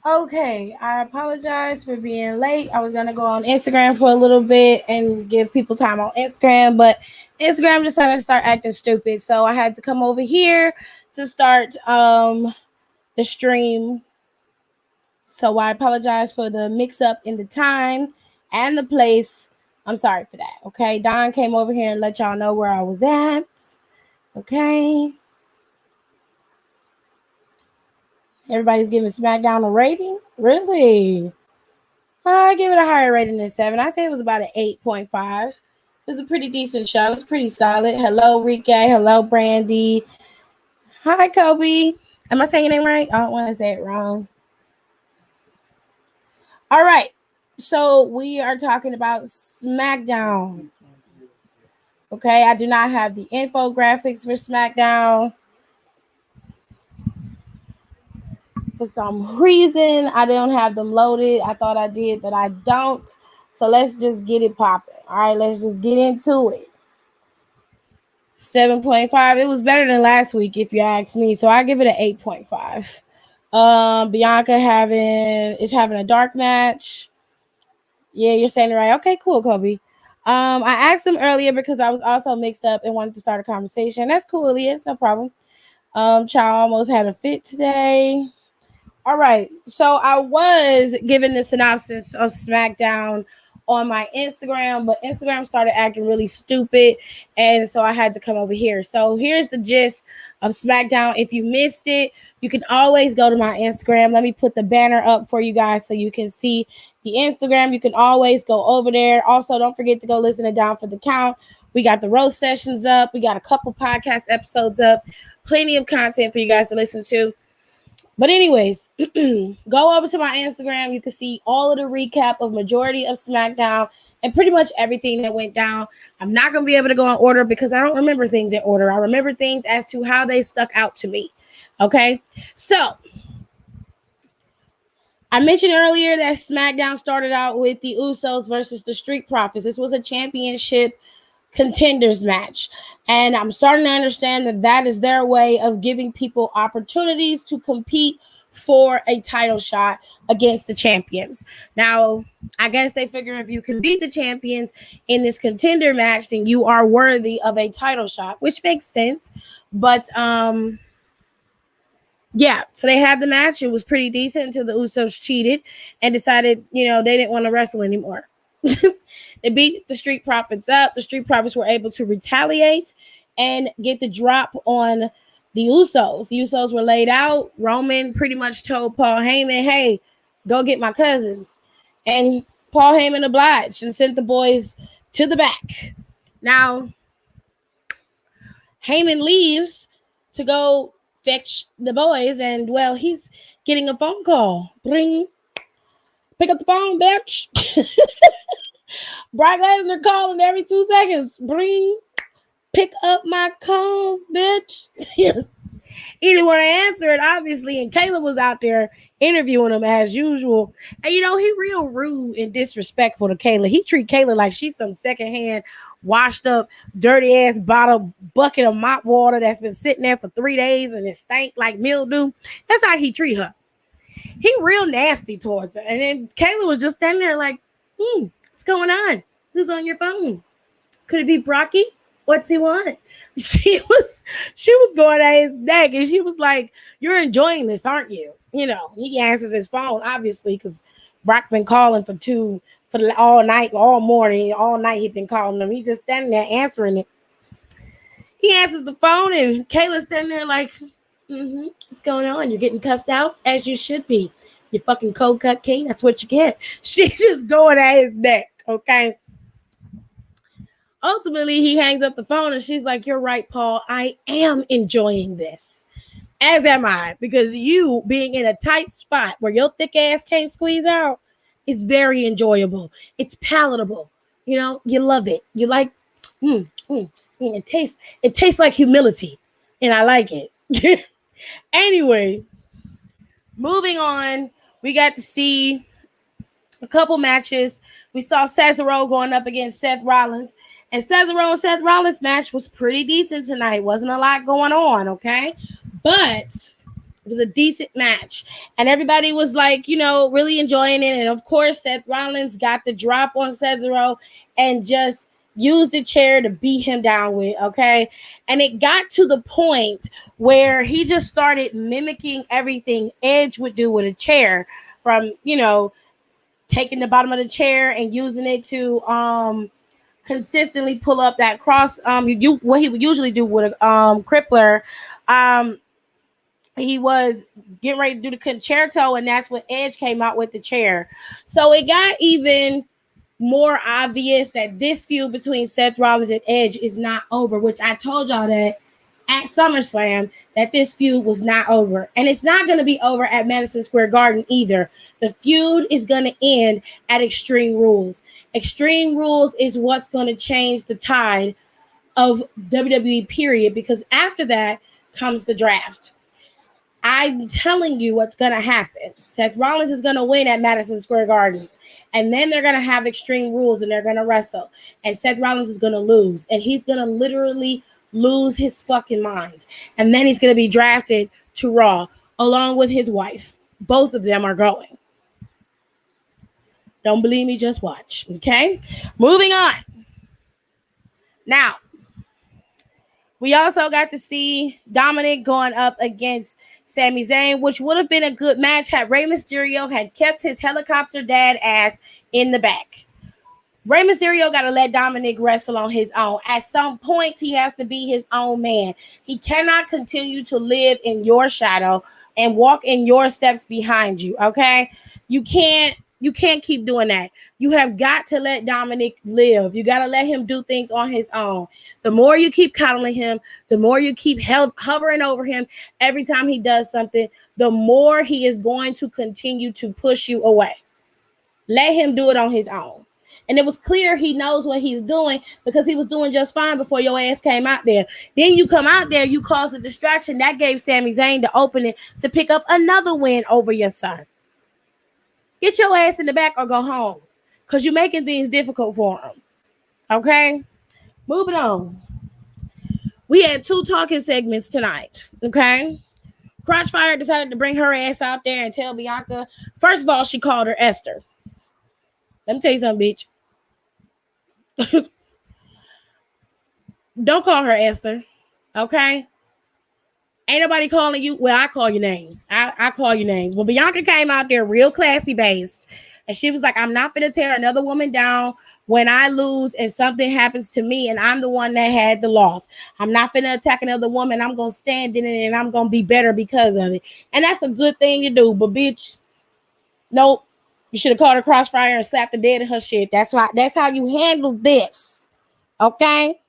Okay, I apologize for being late. I was gonna go on Instagram for a little bit and give people time on Instagram, but Instagram decided to start acting stupid, so I had to come over here to start the stream. So I apologize for the mix up in the time and the place. I'm sorry for that. Okay, Don came over here and let y'all know where I was at. Okay, everybody's giving SmackDown a rating. Really? I give it a higher rating than 7. I say it was about an 8.5. It was a pretty decent show. It was pretty solid. Hello, Rike. Hello, Brandy. Hi, Kobe. Am I saying your name right? I don't want to say it wrong. All right. So we are talking about SmackDown. Okay, I do not have the infographics for SmackDown. For some reason, I don't have them loaded. I thought I did, but I don't. So let's just get it popping. All right, let's just get into it. 7.5. It was better than last week, if you ask me. So I give it an 8.5. Bianca is having a dark match. Yeah, you're saying it right. Okay, cool, Kobe. I asked him earlier because I was also mixed up and wanted to start a conversation. That's cool, Elias. No problem. Child almost had a fit today. All right. So I was given the synopsis of SmackDown on my Instagram, but Instagram started acting really stupid. And so I had to come over here. So here's the gist of SmackDown. If you missed it, you can always go to my Instagram. Let me put the banner up for you guys so you can see the Instagram. You can always go over there. Also, don't forget to go listen to Down for the Count. We got the roast sessions up. We got a couple podcast episodes up. Plenty of content for you guys to listen to. But anyways, go over to my Instagram. You can see all of the recap of majority of SmackDown and pretty much everything that went down. I'm not going to be able to go in order because I don't remember things in order. I remember things as to how they stuck out to me. Okay? So, I mentioned earlier that SmackDown started out with the Usos versus the Street Profits. This was a championship contenders match. And I'm starting to understand that that is their way of giving people opportunities to compete for a title shot against the champions. Now, I guess they figure if you can beat the champions in this contender match, then you are worthy of a title shot, which makes sense. But yeah, so they had the match. It was pretty decent until the Usos cheated and decided, they didn't want to wrestle anymore. They beat the Street Profits up. The Street Profits were able to retaliate and get the drop on the Usos. The Usos were laid out. Roman pretty much told Paul Heyman, hey, go get my cousins. And Paul Heyman obliged and sent the boys to the back. Now, Heyman leaves to go fetch the boys, and, well, he's getting a phone call. Bring. Pick up the phone, bitch. Brock Lesnar calling every 2 seconds. Pick up my calls, bitch. He didn't want to answer it, obviously. And Kayla was out there interviewing him as usual. And, he real rude and disrespectful to Kayla. He treat Kayla like she's some secondhand, washed up, dirty ass bucket of mop water that's been sitting there for 3 days and it stank like mildew. That's how he treat her. He real nasty towards her. And then Kayla was just standing there like, what's going on? Who's on your phone? Could it be Brocky? What's he want? She was going at his neck, and she was like, you're enjoying this, aren't you? He answers his phone, obviously, because Brock been calling for all night, all morning, all night he'd been calling him. He just standing there answering it. He answers the phone, and Kayla's standing there like, what's going on? You're getting cussed out, as you should be. You fucking cold cut king, that's what you get. She's just going at his neck, okay? Ultimately, he hangs up the phone and she's like, you're right, Paul. I am enjoying this. As am I. Because you being in a tight spot where your thick ass can't squeeze out is very enjoyable. It's palatable. You love it. You like, it tastes like humility. And I like it. Anyway, moving on. We got to see a couple matches. We saw Cesaro going up against Seth Rollins. And Cesaro and Seth Rollins match was pretty decent tonight. Wasn't a lot going on, okay? But It was a decent match. And everybody was like, really enjoying it. And of course, Seth Rollins got the drop on Cesaro and just used the chair to beat him down with, okay? And it got to the point where he just started mimicking everything Edge would do with a chair, from, taking the bottom of the chair and using it to consistently pull up that cross. What he would usually do with a crippler. He was getting ready to do the concerto, and that's when Edge came out with the chair. So it got even more obvious that this feud between Seth Rollins and Edge is not over, which I told y'all that at SummerSlam, that this feud was not over. And it's not going to be over at Madison Square Garden either. The feud is going to end at Extreme Rules. Extreme Rules is what's going to change the tide of WWE, period, because after that comes the draft. I'm telling you what's going to happen. Seth Rollins is going to win at Madison Square Garden. And then they're going to have Extreme Rules and they're going to wrestle. And Seth Rollins is going to lose. And he's going to literally lose his fucking mind. And then he's going to be drafted to Raw along with his wife. Both of them are going. Don't believe me? Just watch. Okay? Moving on. Now, we also got to see Dominic going up against Sami Zayn, which would have been a good match had Rey Mysterio had kept his helicopter dad ass in the back. Rey Mysterio got to let Dominic wrestle on his own. At some point, he has to be his own man. He cannot continue to live in your shadow and walk in your steps behind you, okay? You can't keep doing that. You have got to let Dominic live. You got to let him do things on his own. The more you keep coddling him, the more you keep hovering over him every time he does something, the more he is going to continue to push you away. Let him do it on his own. And it was clear he knows what he's doing because he was doing just fine before your ass came out there. Then you come out there, you cause a distraction. That gave Sami Zayn the opening to pick up another win over your son. Get your ass in the back or go home because you're making things difficult for him. Okay? Moving on. We had 2 talking segments tonight. Okay? Crotchfire decided to bring her ass out there and tell Bianca. First of all, she called her Esther. Let me tell you something, bitch. Don't call her Esther. Okay? Ain't nobody calling you. Well, I call you names. I call you names. But Bianca came out there real classy based. And she was like, I'm not going to tear another woman down when I lose and something happens to me and I'm the one that had the loss. I'm not going to attack another woman. I'm going to stand in it and I'm going to be better because of it. And that's a good thing to do. But bitch, nope. You should have called her Crossfire and slapped the dead in her shit. That's how you handle this. Okay?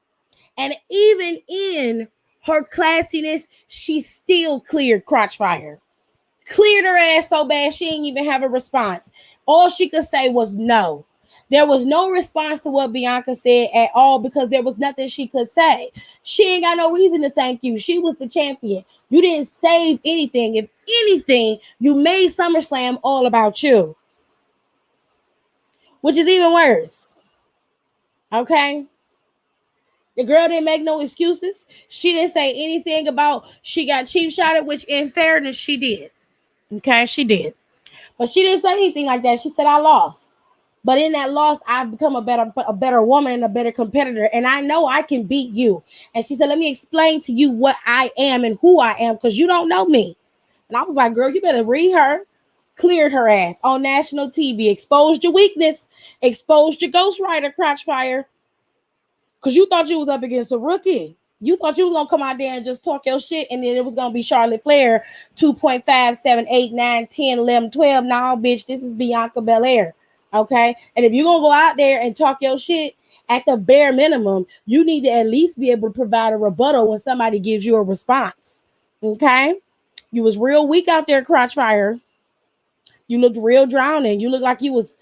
And even in her classiness, she still cleared Crotchfire. Cleared her ass so bad she didn't even have a response. All she could say was no. There was no response to what Bianca said at all because there was nothing she could say. She ain't got no reason to thank you. She was the champion. You didn't save anything. If anything, you made SummerSlam all about you. Which is even worse. Okay? The girl didn't make no excuses. She didn't say anything about she got cheap shotted, which in fairness, she did. Okay, she did. But she didn't say anything like that. She said, I lost. But in that loss, I've become a better woman and a better competitor. And I know I can beat you. And she said, let me explain to you what I am and who I am because you don't know me. And I was like, girl, you better read her. Cleared her ass on national TV. Exposed your weakness. Exposed your ghostwriter, Crotchfire. Because you thought you was up against a rookie. You thought you was going to come out there and just talk your shit and then it was going to be Charlotte Flair 2.5, 7, 8, 9, 10, 11, 12. Nah, bitch, this is Bianca Belair. Okay? And if you're going to go out there and talk your shit, at the bare minimum, you need to at least be able to provide a rebuttal when somebody gives you a response. Okay? You was real weak out there, Crotchfire. You looked real drowning. You looked like you was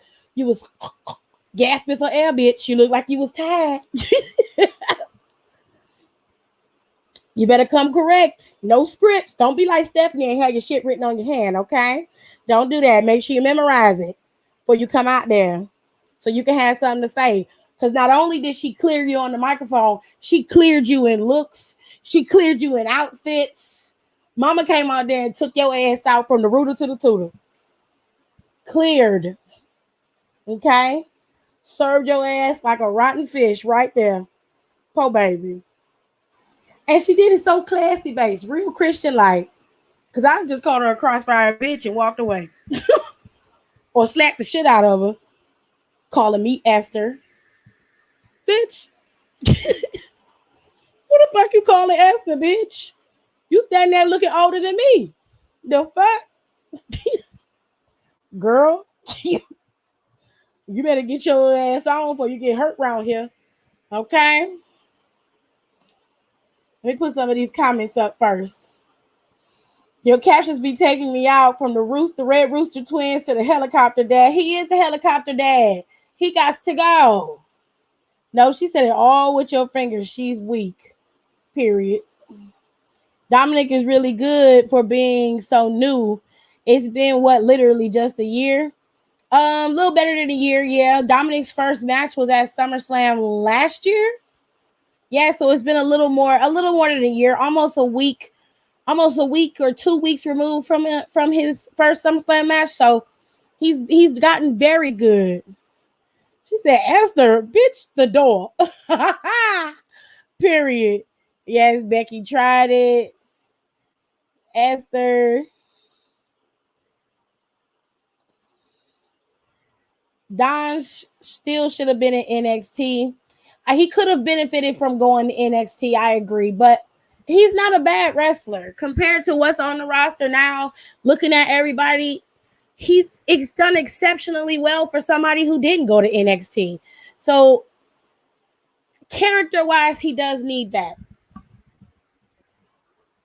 gasping for air, bitch. You look like you was tired. You better come correct. No scripts. Don't be like Stephanie and have your shit written on your hand, okay? Don't do that. Make sure you memorize it before you come out there so you can have something to say. Because not only did she clear you on the microphone, she cleared you in looks. She cleared you in outfits. Mama came out there and took your ass out from the rooter to the tutor. Cleared. Okay? Served your ass like a rotten fish right there. Poor baby. And she did it so classy based, real Christian like. Because I just called her a crossfire bitch and walked away. Or slapped the shit out of her. Calling me Esther. Bitch. What the fuck you calling Esther, bitch? You standing there looking older than me. The fuck? Girl, you better get your ass on before you get hurt around here. Okay? Let me put some of these comments up first. Your captions be taking me out from the Red Rooster twins to the helicopter dad. He is a helicopter dad. He got to go. No, she said it all with your fingers. She's weak. Period. Dominic is really good for being so new. It's been literally just a year. A little better than a year, yeah. Dominic's first match was at SummerSlam last year. Yeah, so it's been a little more than a year, almost a week or 2 weeks removed from his first SummerSlam match. So he's gotten very good. She said, Esther, bitch, the door. Period. Yes, Becky tried it. Esther. Don still should have been in NXT. He could have benefited from going to NXT, I agree, but he's not a bad wrestler compared to what's on the roster now. Looking at everybody, he's done exceptionally well for somebody who didn't go to NXT. So character-wise, he does need that.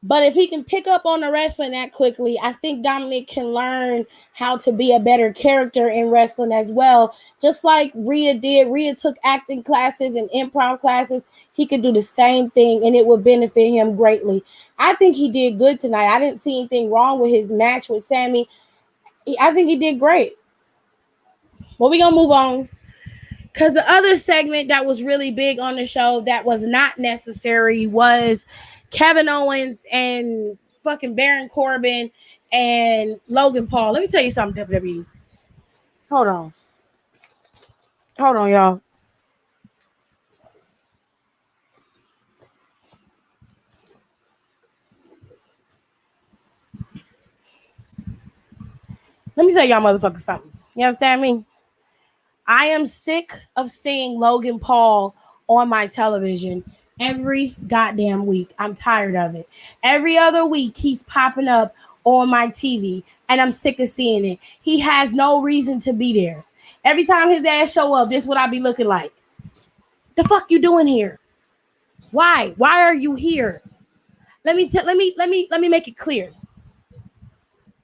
But if he can pick up on the wrestling that quickly, I think Dominic can learn how to be a better character in wrestling as well. Just like Rhea did. Rhea took acting classes and improv classes. He could do the same thing and it would benefit him greatly. I think he did good tonight. I didn't see anything wrong with his match with Sammy. I think he did great. Well, we're going to move on. Because the other segment that was really big on the show that was not necessary was Kevin Owens and fucking Baron Corbin and Logan Paul. Let me tell you something, WWE. Hold on, y'all. Let me tell y'all motherfuckers something. You understand me? I am sick of seeing Logan Paul on my television every goddamn week. I'm tired of it. Every other week, he's popping up on my TV, and I'm sick of seeing it. He has no reason to be there. Every time his ass show up, this is what I be looking like. The fuck you doing here? Why? Why are you here? Let me make it clear.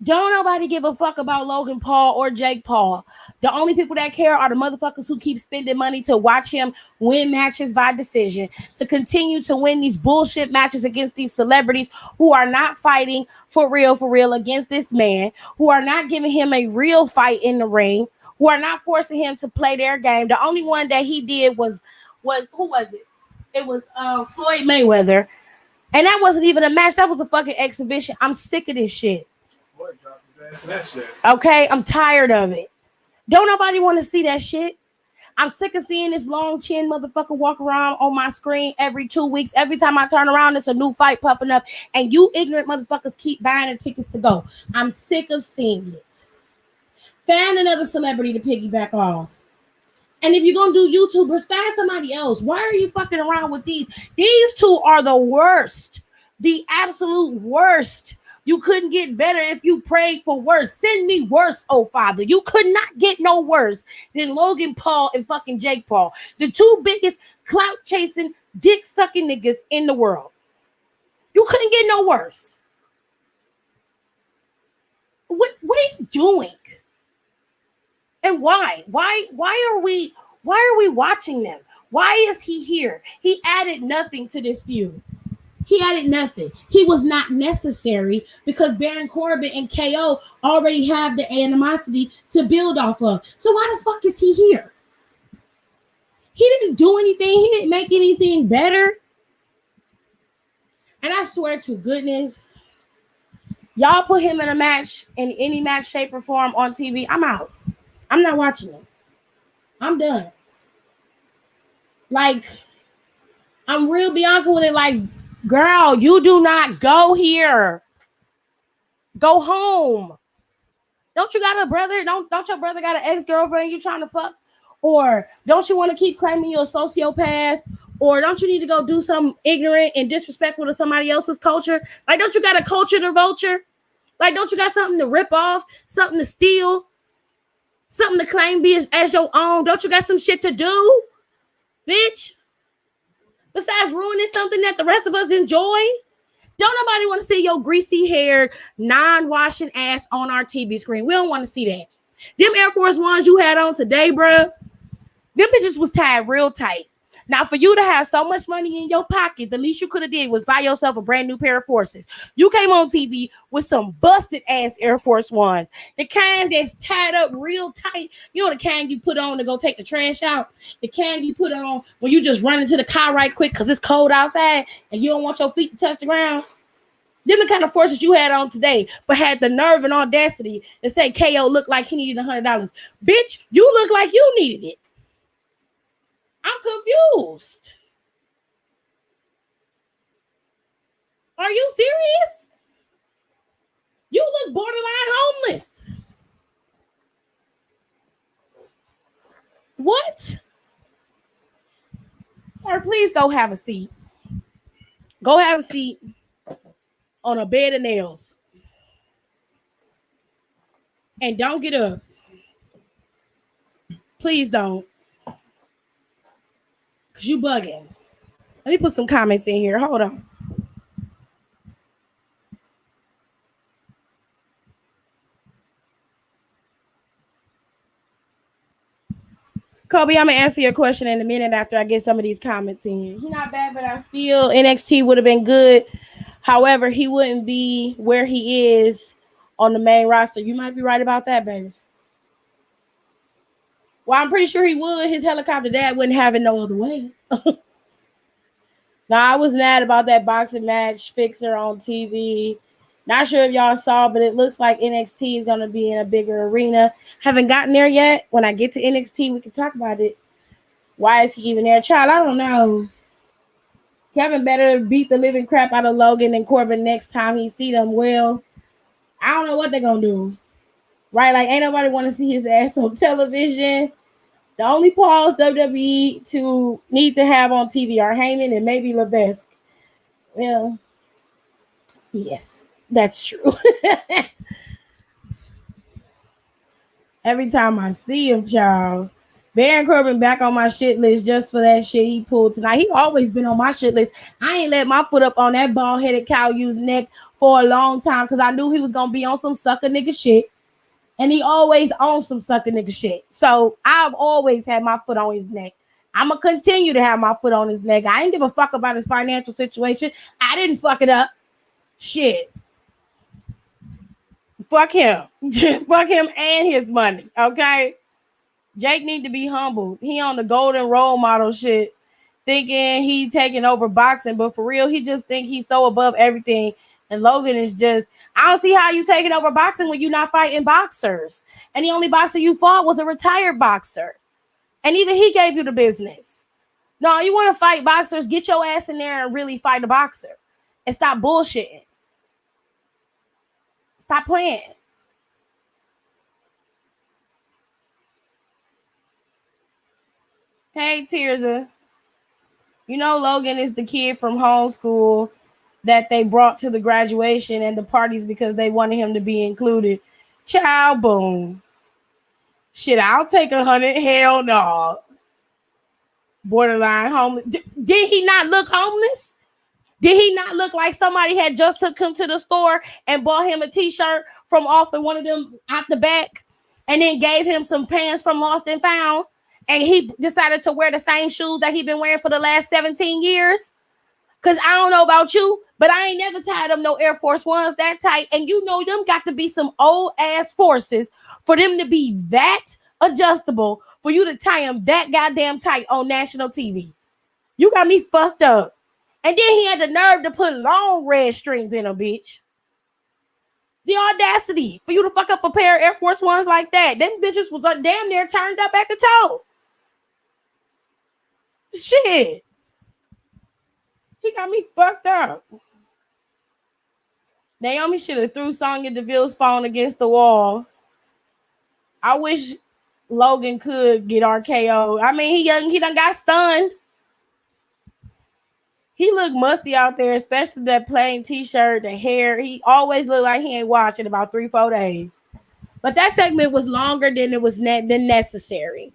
Don't nobody give a fuck about Logan Paul or Jake Paul. The only people that care are the motherfuckers who keep spending money to watch him win matches by decision, to continue to win these bullshit matches against these celebrities who are not fighting for real against this man, who are not giving him a real fight in the ring, who are not forcing him to play their game. The only one that he did was who was it? It was Floyd Mayweather. And that wasn't even a match. That was a fucking exhibition. I'm sick of this shit. Okay, I'm tired of it. Don't nobody want to see that shit. I'm sick of seeing this long chin motherfucker walk around on my screen every 2 weeks. Every time I turn around, there's a new fight popping up, and you ignorant motherfuckers keep buying the tickets to go. I'm sick of seeing it. Find another celebrity to piggyback off. And if you're going to do YouTubers, find somebody else. Why are you fucking around with these? These two are the worst. The absolute worst. You couldn't get better if you prayed for worse. Send me worse, oh Father. You could not get no worse than Logan Paul and fucking Jake Paul. The two biggest clout-chasing, dick-sucking niggas in the world. You couldn't get no worse. What are you doing? And why? Why are we watching them? Why is he here? He added nothing to this feud. He added nothing. He was not necessary because Baron Corbin and KO already have the animosity to build off of. So why the fuck is he here? He didn't do anything. He didn't make anything better. And I swear to goodness, Y'all put him in a match, in any match, shape, or form on TV, I'm out. I'm not watching him. I'm done. Like, I'm real Bianca with it. Like, girl, you do not go here. Go home. Don't you got a brother? Don't your brother got an ex-girlfriend you trying to fuck? Or don't you want to keep claiming you're a sociopath? Or don't you need to go do something ignorant and disrespectful to somebody else's culture? Like, don't you got a culture to vulture? Like, don't you got something to rip off? Something to steal? Something to claim be as your own? Don't you got some shit to do? Bitch? Besides ruining something that the rest of us enjoy? Don't nobody want to see your greasy haired, non-washing ass on our TV screen. We don't want to see that. Them Air Force Ones you had on today, bro, them bitches was tied real tight. Now, for you to have so much money in your pocket, the least you could have did was buy yourself a brand new pair of Forces. You came on TV with some busted ass Air Force Ones. The kind that's tied up real tight. You know the kind you put on to go take the trash out? The kind you put on when you just run into the car right quick because it's cold outside and you don't want your feet to touch the ground? Them the kind of Forces you had on today, but had the nerve and audacity to say KO looked like he needed $100. Bitch, you look like you needed it. I'm confused. Are you serious? You look borderline homeless. What? Sir, please go have a seat. Go have a seat on a bed of nails. And don't get up. Please don't. Because you bugging. Let me put some comments in here. Hold on. Kobe, I'm going to answer your question in a minute after I get some of these comments in. He's not bad, but I feel NXT would have been good. However, he wouldn't be where he is on the main roster. You might be right about that, baby. Well, I'm pretty sure he would. His helicopter dad wouldn't have it no other way. Now, I was mad about that boxing match fixer on TV. Not sure if y'all saw, but it looks like NXT is going to be in a bigger arena. Haven't gotten there yet. When I get to NXT, we can talk about it. Why is he even there? Child, I don't know. Kevin better beat the living crap out of Logan and Corbin next time he see them. Well, I don't know what they're going to do. Right? Like, ain't nobody want to see his ass on television. The only pause WWE to need to have on TV are Heyman and maybe Levesque. Well, yes, that's true. Every time I see him, child, Baron Corbin back on my shit list just for that shit he pulled tonight. He always been on my shit list. I ain't let my foot up on that bald-headed cow-used neck for a long time because I knew he was going to be on some sucker nigga shit. And he always owns some sucker nigga shit. So I've always had my foot on his neck. I'm going to continue to have my foot on his neck. I ain't give a fuck about his financial situation. I didn't fuck it up. Shit. Fuck him. Fuck him and his money. Okay? Jake need to be humbled. He on the golden role model shit, thinking he taking over boxing. But for real, he just think he's so above everything. And Logan is just, I don't see how you taking over boxing when you're not fighting boxers. And the only boxer you fought was a retired boxer. And even he gave you the business. No, you want to fight boxers, get your ass in there and really fight a boxer. And stop bullshitting. Stop playing. Hey, Tirza. You know Logan is the kid from homeschool that they brought to the graduation and the parties because they wanted him to be included. Child, boom. Shit, I'll take 100. Hell no. Borderline homeless. Did he not look homeless? Did he not look like somebody had just took him to the store and bought him a t-shirt from off of one of them out the back and then gave him some pants from Lost and Found and he decided to wear the same shoes that he's been wearing for the last 17 years? Because I don't know about you, but I ain't never tied them no Air Force Ones that tight. And you know them got to be some old ass Forces for them to be that adjustable, for you to tie them that goddamn tight on national TV. You got me fucked up. And then he had the nerve to put long red strings in them, bitch. The audacity for you to fuck up a pair of Air Force Ones like that. Them bitches was damn near turned up at the toe. Shit. He got me fucked up. Naomi should have threw Sonya Deville's phone against the wall. I wish Logan could get RKO. I mean, he done got stunned. He looked musty out there, especially that plain t-shirt, the hair. He always looked like he ain't washed in about 3-4 days. But that segment was longer than it was than necessary.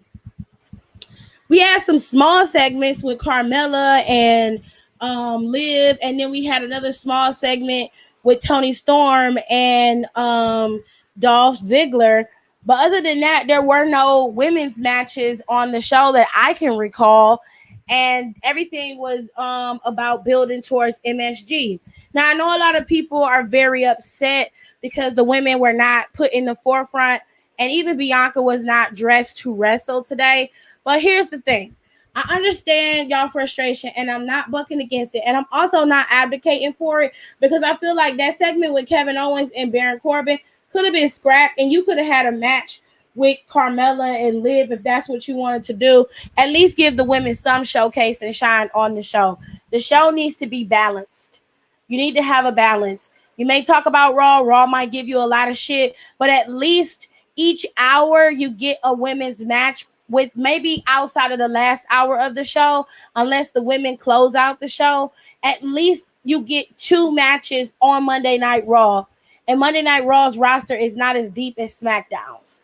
We had some small segments with Carmella and Liv, and then we had another small segment with Toni Storm and Dolph Ziggler. But other than that, there were no women's matches on the show that I can recall. And everything was about building towards MSG. Now, I know a lot of people are very upset because the women were not put in the forefront, and even Bianca was not dressed to wrestle today. But here's the thing. I understand y'all frustration, and I'm not bucking against it. And I'm also not advocating for it, because I feel like that segment with Kevin Owens and Baron Corbin could have been scrapped, and you could have had a match with Carmella and Liv if that's what you wanted to do. At least give the women some showcase and shine on the show. The show needs to be balanced. You need to have a balance. You may talk about Raw. Raw might give you a lot of shit, but at least each hour you get a women's match, with maybe outside of the last hour of the show, unless the women close out the show, at least you get 2 matches on Monday Night Raw. And Monday Night Raw's roster is not as deep as SmackDown's.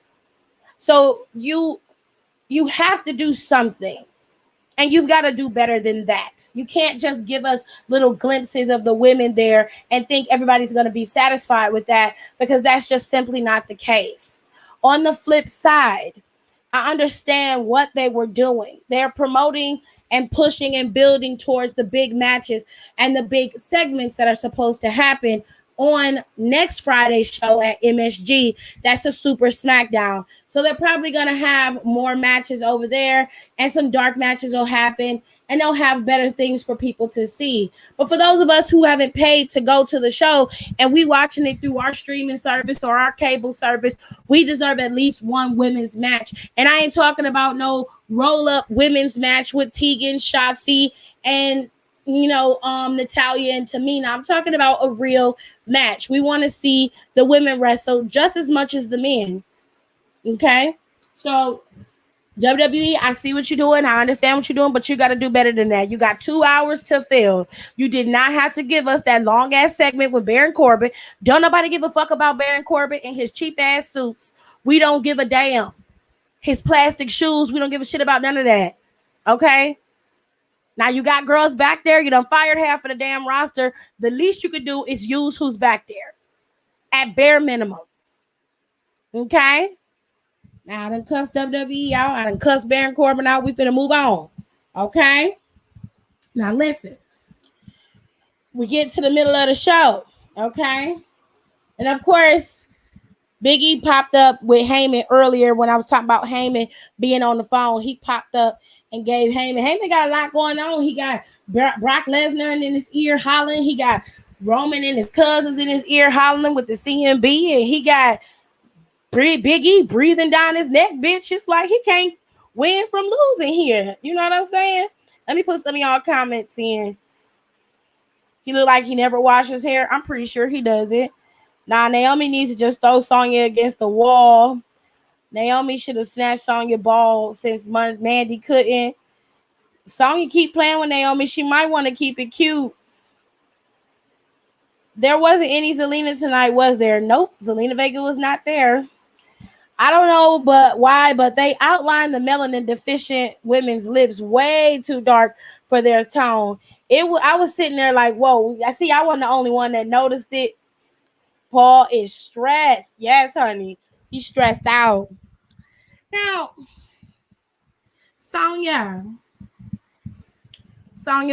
So you have to do something, and you've got to do better than that. You can't just give us little glimpses of the women there and think everybody's going to be satisfied with that, because that's just simply not the case. On the flip side, I understand what they were doing. They're promoting and pushing and building towards the big matches and the big segments that are supposed to happen on next Friday's show at MSG. That's a Super Smackdown. So they're probably going to have more matches over there, and some dark matches will happen, and they'll have better things for people to see. But for those of us who haven't paid to go to the show and we watching it through our streaming service or our cable service, we deserve at least one women's match. And I ain't talking about no roll-up women's match with Tegan, Shotzi, and Natalya and Tamina. I'm talking about a real match. We want to see the women wrestle just as much as the men. Okay? So, WWE, I see what you're doing. I understand what you're doing, but you got to do better than that. You got 2 hours to fill. You did not have to give us that long-ass segment with Baron Corbin. Don't nobody give a fuck about Baron Corbin and his cheap-ass suits. We don't give a damn. His plastic shoes, we don't give a shit about none of that. Okay? Now you got girls back there. You done fired half of the damn roster. The least you could do is use who's back there at bare minimum. Okay? Now I done cussed WWE out. I done cussed Baron Corbin out. We finna move on. Okay? Now listen. We get to the middle of the show. Okay? And of course, Big E popped up with Heyman earlier when I was talking about Heyman being on the phone. He popped up and gave Heyman. Heyman got a lot going on. He got Brock Lesnar in his ear hollering. He got Roman and his cousins in his ear hollering with the CMB. And he got Big E breathing down his neck, bitch. It's like he can't win from losing here. You know what I'm saying? Let me put some of y'all comments in. He look like he never washed his hair. I'm pretty sure he does it. Now, Naomi needs to just throw Sonya against the wall. Naomi should have snatched Sonya ball since Mandy couldn't. Sonya keep playing with Naomi. She might want to keep it cute. There wasn't any Zelina tonight, was there? Nope. Zelina Vega was not there. I don't know why, but they outlined the melanin deficient women's lips way too dark for their tone. I was sitting there like, whoa. I wasn't the only one that noticed it. Paul is stressed. Yes, honey. He's stressed out. Now, Sonya,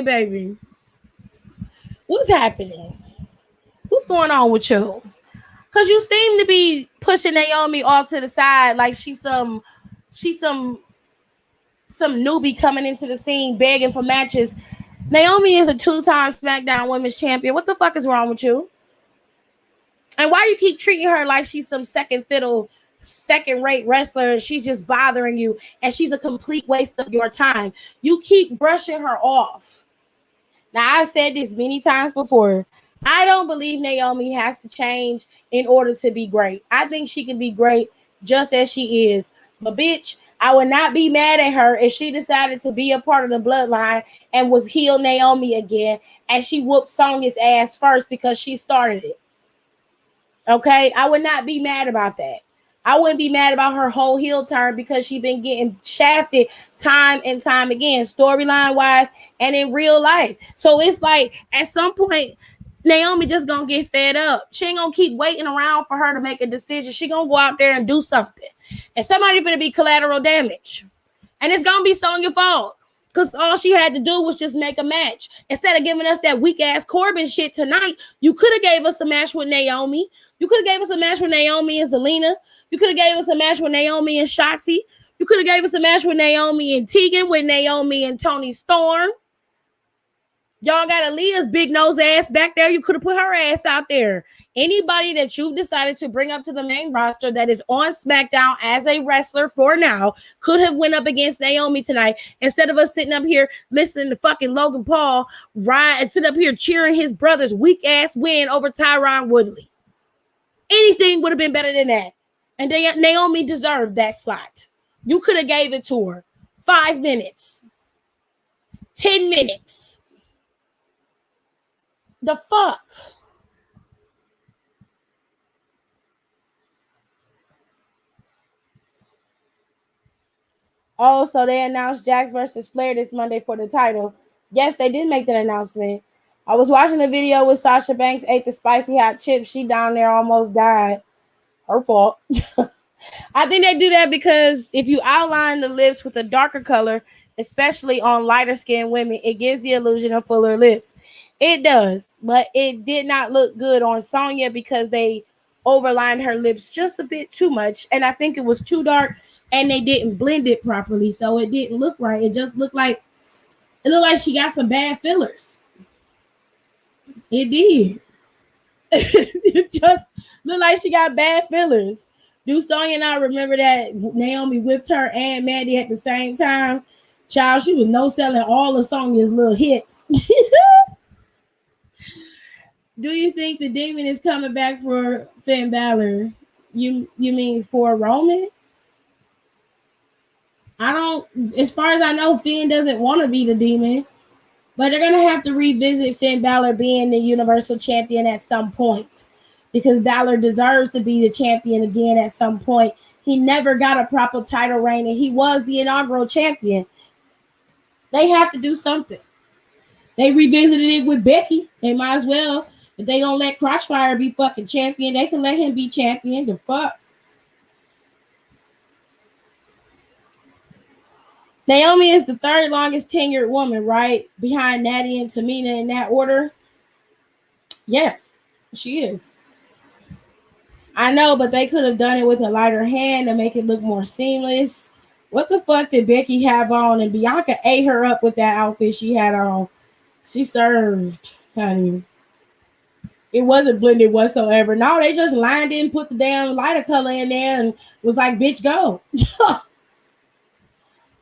baby. What's happening? What's going on with you? Because you seem to be pushing Naomi off to the side like she's some newbie coming into the scene begging for matches. Naomi is a 2-time SmackDown Women's Champion. What the fuck is wrong with you? And why you keep treating her like she's some second fiddle, second rate wrestler, and she's just bothering you, and she's a complete waste of your time. You keep brushing her off. Now, I've said this many times before. I don't believe Naomi has to change in order to be great. I think she can be great just as she is. But bitch, I would not be mad at her if she decided to be a part of the bloodline and was heel Naomi again, and she whooped Sonya's ass first because she started it. Okay, I would not be mad about that. I wouldn't be mad about her whole heel turn because she's been getting shafted time and time again, storyline wise and in real life. So it's like at some point, Naomi just gonna get fed up. She ain't gonna keep waiting around for her to make a decision. She gonna go out there and do something, and somebody's gonna be collateral damage, and it's gonna be Sonya's fault. Because all she had to do was just make a match. Instead of giving us that weak-ass Corbin shit tonight, you could have gave us a match with Naomi. You could have gave us a match with Naomi and Zelina. You could have gave us a match with Naomi and Shotzi. You could have gave us a match with Naomi and Tegan, with Naomi and Toni Storm. Y'all got Aaliyah's big nose ass back there. You could have put her ass out there. Anybody that you've decided to bring up to the main roster that is on SmackDown as a wrestler for now could have went up against Naomi tonight instead of us sitting up here listening to fucking Logan Paul ride and sit up here cheering his brother's weak ass win over Tyron Woodley. Anything would have been better than that. And Naomi deserved that slot. You could have gave it to her 5 minutes, 10 minutes. The fuck? Oh, so they announced Jax versus Flair this Monday for the title. Yes, they did make that announcement. I was watching the video with Sasha Banks ate the spicy hot chips. She down there almost died. Her fault. I think they do that because if you outline the lips with a darker color, especially on lighter skinned women, it gives the illusion of fuller lips. It does, but it did not look good on Sonya because they overlined her lips just a bit too much, and I think it was too dark, and they didn't blend it properly, so it didn't look right. It just looked like she got some bad fillers. It did. It just looked like she got bad fillers. Do Sonya not remember that Naomi whipped her and Mandy at the same time? Child, she was no-selling all of Sonya's little hits. Do you think the Demon is coming back for Finn Balor? You mean for Roman? I don't, as far as I know, Finn doesn't want to be the Demon, but they're going to have to revisit Finn Balor being the Universal Champion at some point because Balor deserves to be the champion again at some point. He never got a proper title reign, and he was the inaugural champion. They have to do something. They revisited it with Becky. They might as well. If they don't let Crossfire be fucking champion, they can let him be champion. The fuck? Naomi is the third longest tenured woman, right? Behind Natty and Tamina in that order. Yes, she is. I know, but they could have done it with a lighter hand to make it look more seamless. What the fuck did Becky have on? And Bianca ate her up with that outfit she had on. She served, honey. It wasn't blended whatsoever. No, they just lined in, put the damn lighter color in there, and was like, bitch, go.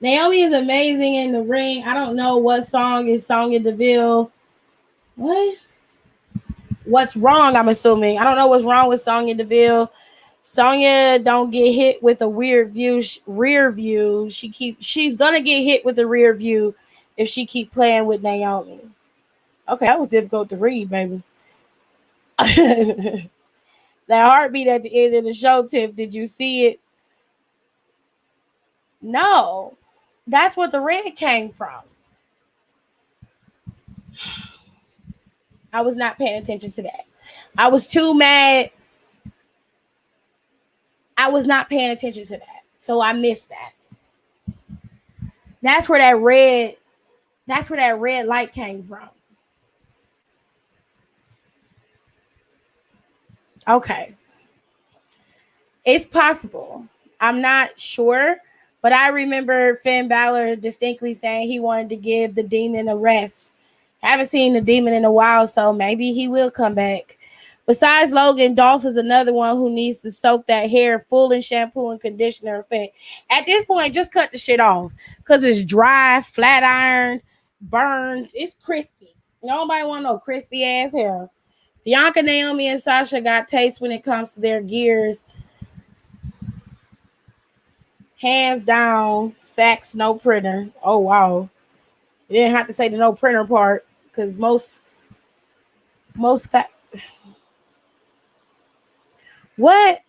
Naomi is amazing in the ring. I don't know what song is Sonya Deville. What? What's wrong, I'm assuming. I don't know what's wrong with Sonya Deville. Sonya don't get hit with a weird rear view. She's gonna get hit with the rear view if she keep playing with Naomi. Okay, that was difficult to read, baby. That heartbeat at the end of the show, Tiff, did you see it? No. That's what the red came from. I was not paying attention to that. I was too mad. I was not paying attention to that. So I missed that. That's where that red light came from. Okay. It's possible. I'm not sure, but I remember Finn Balor distinctly saying he wanted to give the Demon a rest. I haven't seen the Demon in a while, so maybe he will come back. Besides Logan, Dolph is another one who needs to soak that hair full in shampoo and conditioner effect. At this point, just cut the shit off because it's dry, flat iron, burned. It's crispy. Nobody want no crispy ass hair. Bianca, Naomi, and Sasha got taste when it comes to their gears. Hands down, facts, no printer. Oh, wow. You didn't have to say the no printer part because most fact. What?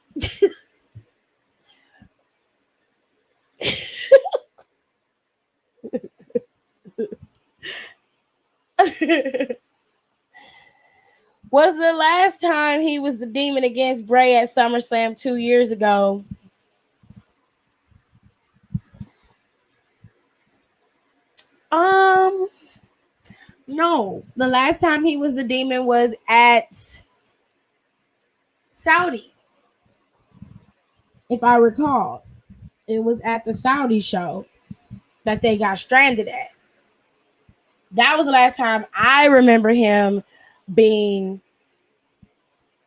Was the last time he was the demon against Bray at SummerSlam 2 years ago? No. The last time he was the demon was at Saudi. If I recall, it was at the Saudi show that they got stranded at. That was the last time I remember him being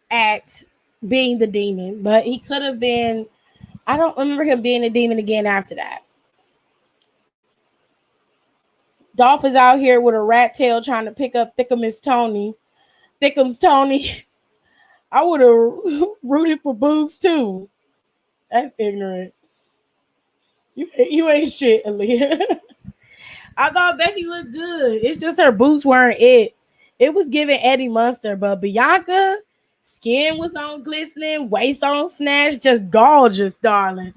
the demon, but he could have been. I don't remember him being a demon again after that. Dolph is out here with a rat tail trying to pick up Thickums Tony. Thickums Tony. I would have rooted for boobs too. That's ignorant. You ain't shit, Aaliyah. I thought Becky looked good. It's just her boots weren't it. It was giving Eddie Munster, but Bianca, skin was on glistening, waist on snatch, just gorgeous, darling.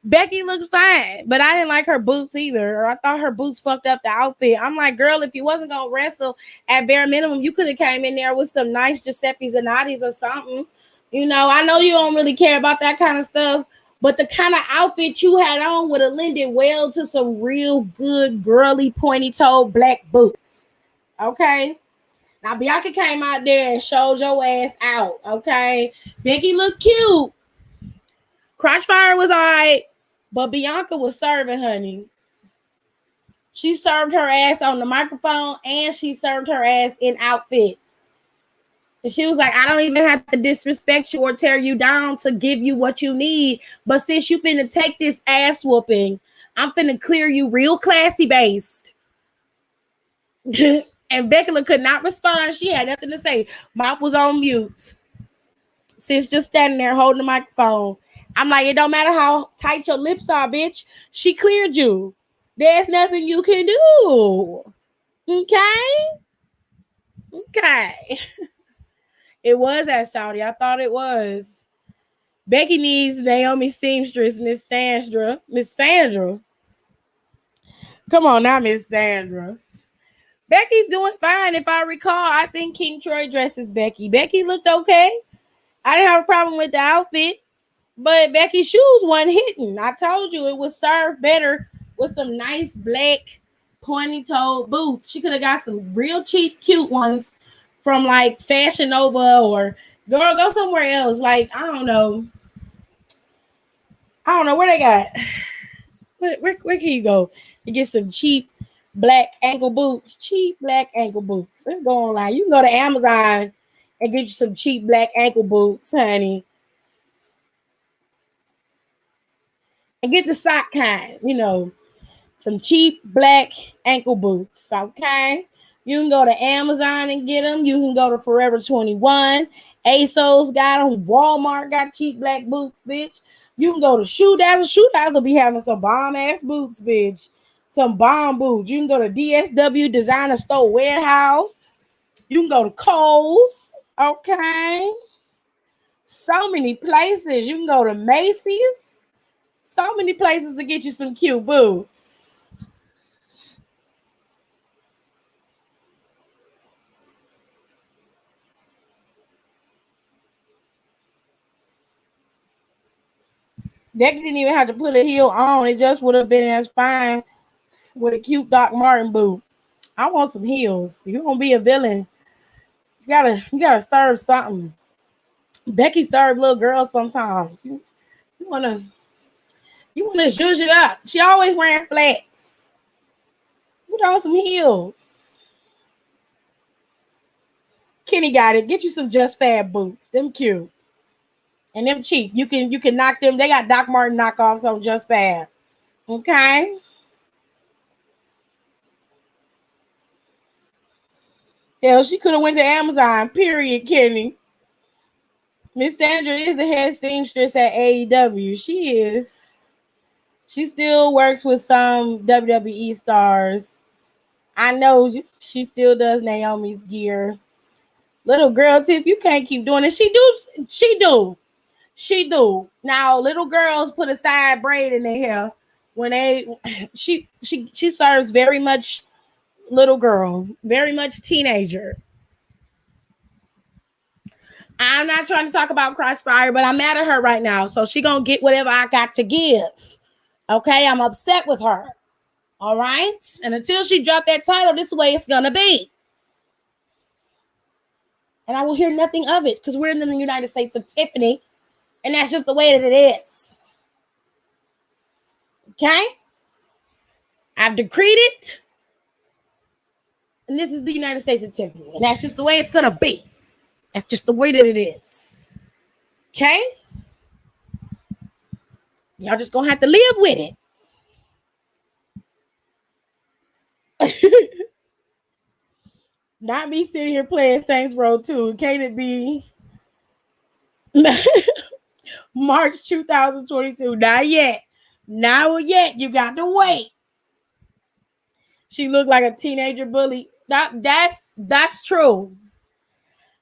Becky looked fine, but I didn't like her boots either. Or I thought her boots fucked up the outfit. I'm like, girl, if you wasn't gonna wrestle at bare minimum, you could have came in there with some nice Giuseppe Zanottis or something. You know, I know you don't really care about that kind of stuff, but the kind of outfit you had on would have lended well to some real good girly pointy-toed black boots. Okay. Now Bianca came out there and showed your ass out. Okay. Becky looked cute. Crotchfire was all right. But Bianca was serving, honey. She served her ass on the microphone and she served her ass in outfit. And she was like, I don't even have to disrespect you or tear you down to give you what you need. But since you finna take this ass whooping, I'm finna clear you real classy based. And Becky could not respond. She had nothing to say. Mouth was on mute. Sis just standing there holding the microphone. I'm like, it don't matter how tight your lips are, bitch. She cleared you. There's nothing you can do. Okay? Okay. It was at Saudi. I thought it was. Becky needs Naomi seamstress, Miss Sandra. Miss Sandra. Come on now, Miss Sandra. Becky's doing fine. If I recall, I think King Troy dresses Becky. Becky looked okay. I didn't have a problem with the outfit. But Becky's shoes wasn't hitting. I told you it was served better with some nice black pointy-toed boots. She could have got some real cheap, cute ones from like Fashion Nova or girl, go somewhere else. Like, I don't know where they got. Where can you go to get some cheap black ankle boots? Cheap black ankle boots. Let's go online. You can go to Amazon and get you some cheap black ankle boots, honey. And get the sock kind, you know, some cheap black ankle boots, okay? You can go to Amazon and get them. You can go to Forever 21. ASOS got them. Walmart got cheap black boots, bitch. You can go to Shoe Dazzle. Shoe Dazzle be having some bomb-ass boots, bitch. Some bomb boots. You can go to DSW Designer Store Warehouse. You can go to Kohl's, okay? So many places. You can go to Macy's. So many places to get you some cute boots. Becky didn't even have to put a heel on. It just would have been as fine with a cute Doc Martin boot. I want some heels. You're gonna be a villain. You gotta serve something. Becky served little girls sometimes. You wanna zhuzh it up. She always wearing flats. Put on some heels. Kenny got it. Get you some Just Fab boots. Them cute. And them cheap. You can knock them. They got Doc Martin knockoffs on Just Fab. Okay. Hell, she could have went to Amazon. Period, Kenny. Miss Sandra is the head seamstress at AEW. She is. She still works with some WWE stars. I know she still does Naomi's gear. Little girl tip, you can't keep doing it. She do. Now, little girls put a side braid in their hair when she serves very much little girl, very much teenager. I'm not trying to talk about Crossfire, but I'm mad at her right now. So she gonna get whatever I got to give. Okay, I'm upset with her. All right, and until she dropped that title, this is the way it's gonna be. And I will hear nothing of it because we're in the United States of Tiffany, and that's just the way that it is. Okay, I've decreed it, and this is the United States of Tiffany, and that's just the way it's gonna be. That's just the way that it is. Okay, y'all just gonna have to live with it. Not me sitting here playing Saints Row 2. Can't it be March 2022? Not yet. Not yet. You got to wait. She looked like a teenager bully. That's true.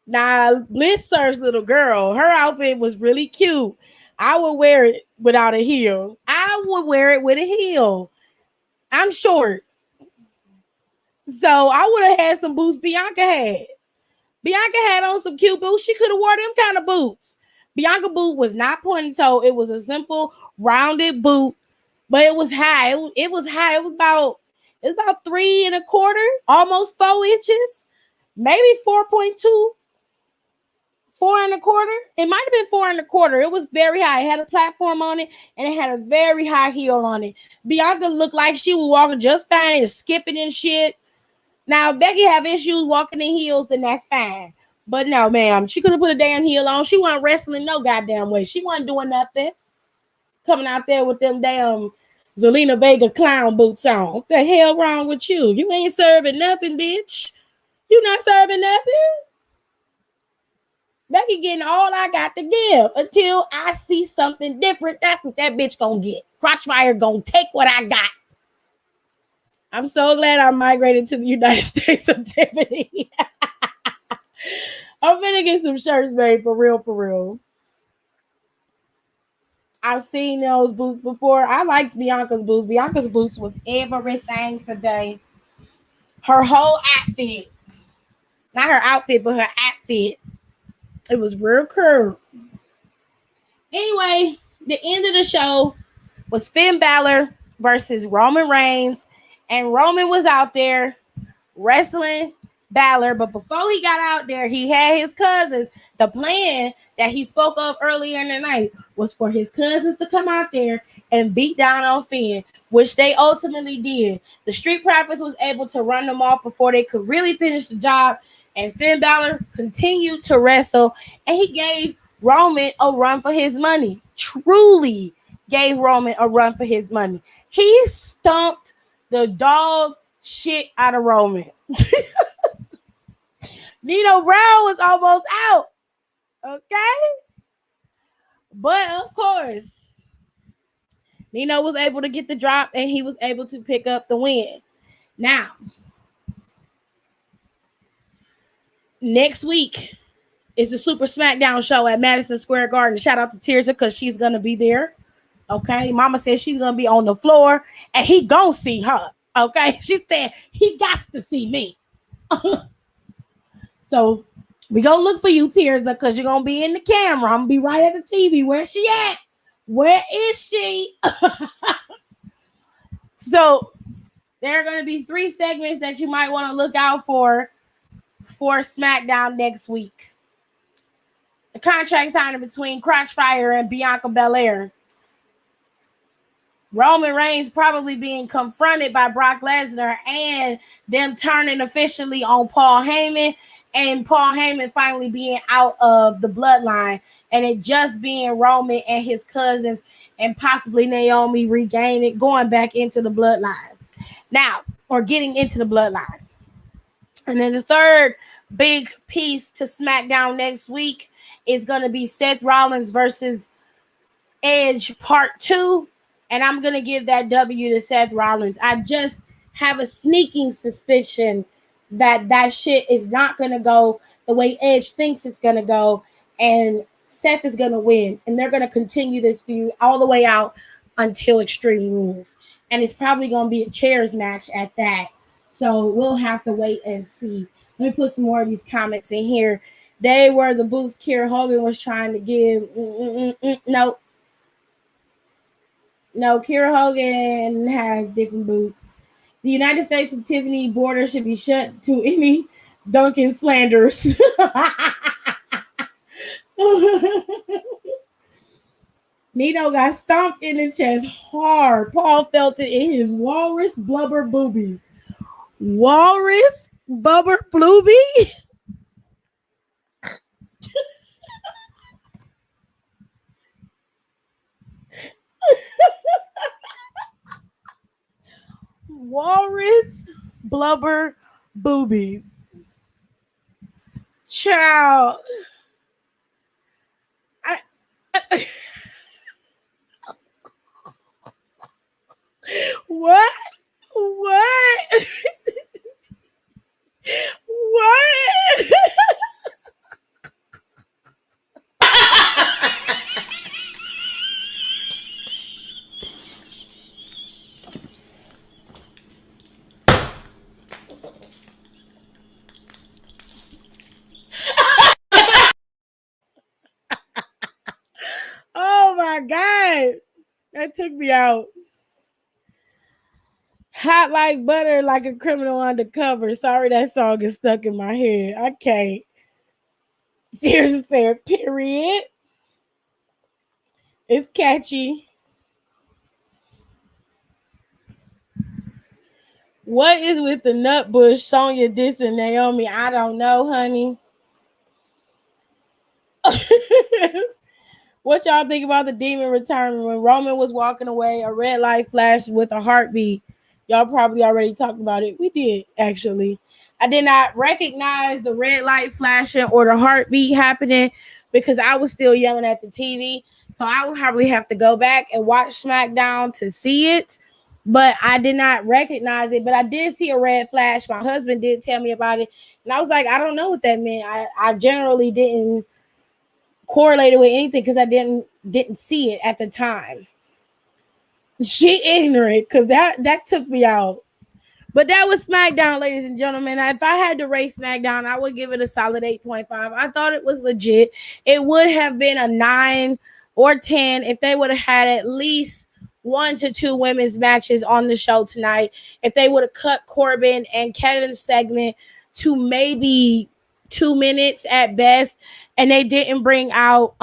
Now, Bliss Sir's little girl, her outfit was really cute. I would wear it without a heel. I would wear it with a heel. I'm short. So I would have had some boots Bianca had. Bianca had on some cute boots. She could have wore them kind of boots. Bianca boot was not pointy toe. It was a simple rounded boot, but it was high. It was high. It was about 3.25, almost 4 inches, maybe 4.2, 4.25. It might have been 4.25. It was very high. It had a platform on it, and it had a very high heel on it. Bianca looked like she was walking just fine and skipping and shit. Now, Becky have issues walking in heels, then that's fine. But no, ma'am, she could have put a damn heel on. She wasn't wrestling no goddamn way. She wasn't doing nothing. Coming out there with them damn Zelina Vega clown boots on. What the hell wrong with you? You ain't serving nothing, bitch. You not serving nothing. Becky getting all I got to give until I see something different. That's what that bitch gonna get. Crotchfire gonna take what I got. I'm so glad I migrated to the United States of Tiffany. I'm gonna get some shirts made for real. I've seen those boots before. I liked Bianca's boots. Bianca's boots was everything today. Her whole outfit. Not her outfit, but her outfit. It was real cool. Anyway, the end of the show was Finn Balor versus Roman Reigns. And Roman was out there wrestling Balor. But before he got out there, he had his cousins. The plan that he spoke of earlier in the night was for his cousins to come out there and beat down on Finn, which they ultimately did. The Street Profits was able to run them off before they could really finish the job. And Finn Balor continued to wrestle. And he gave Roman a run for his money. Truly gave Roman a run for his money. He stumped the dog shit out of Roman. Nino Brown was almost out. Okay? But of course, Nino was able to get the drop and he was able to pick up the win. Now, next week is the Super Smackdown show at Madison Square Garden. Shout out to Tirza because she's going to be there. Okay? Mama says she's going to be on the floor and he going to see her. Okay? She said he got to see me. So we gonna look for you, Tirza, because you're gonna be in the camera. I'm gonna be right at the TV. Where's she at? Where is she? So there are gonna be 3 segments that you might want to look out for SmackDown next week. The contract signing between Crotchfire and Bianca Belair. Roman Reigns probably being confronted by Brock Lesnar and them turning officially on Paul Heyman. and Paul Heyman finally being out of the bloodline, and it just being Roman and his cousins and possibly Naomi regaining, going back into the bloodline now, or getting into the bloodline. And then the third big piece to SmackDown next week is going to be Seth Rollins versus Edge Part 2. And I'm going to give that W to Seth Rollins. I just have a sneaking suspicion that shit is not going to go the way Edge thinks it's going to go. And Seth is going to win. And they're going to continue this feud all the way out until Extreme Rules. And it's probably going to be a chairs match at that. So we'll have to wait and see. Let me put some more of these comments in here. They were the boots Kiera Hogan was trying to give. No, Kiera Hogan has different boots. The United States and Tiffany border should be shut to any Duncan slanders. Nino got stomped in the chest hard. Paul felt it in his walrus blubber boobies. Walrus blubber boobie? Walrus blubber boobies. Child. What? What? What? Oh my God. That took me out. Hot like butter, like a criminal undercover. Sorry, that song is stuck in my head. I can't. Seriously said, period. It's catchy. What is with the nut bush, Sonya dissing Naomi? I don't know, honey. What y'all think about the demon return? When Roman was walking away, a red light flashed with a heartbeat. Y'all probably already talked about it. We did, actually. I did not recognize the red light flashing or the heartbeat happening because I was still yelling at the TV. So I would probably have to go back and watch SmackDown to see it. But I did not recognize it. But I did see a red flash. My husband did tell me about it. And I was like, I don't know what that meant. I generally didn't correlate it with anything because I didn't see it at the time. She ignorant because that took me out. But that was SmackDown, ladies and gentlemen. If I had to rate SmackDown, I would give it a solid 8.5. I thought it was legit. It would have been a 9 or 10 if they would have had at least 1 to 2 women's matches on the show tonight. If they would have cut Corbin and Kevin's segment to maybe 2 minutes at best, and they didn't bring out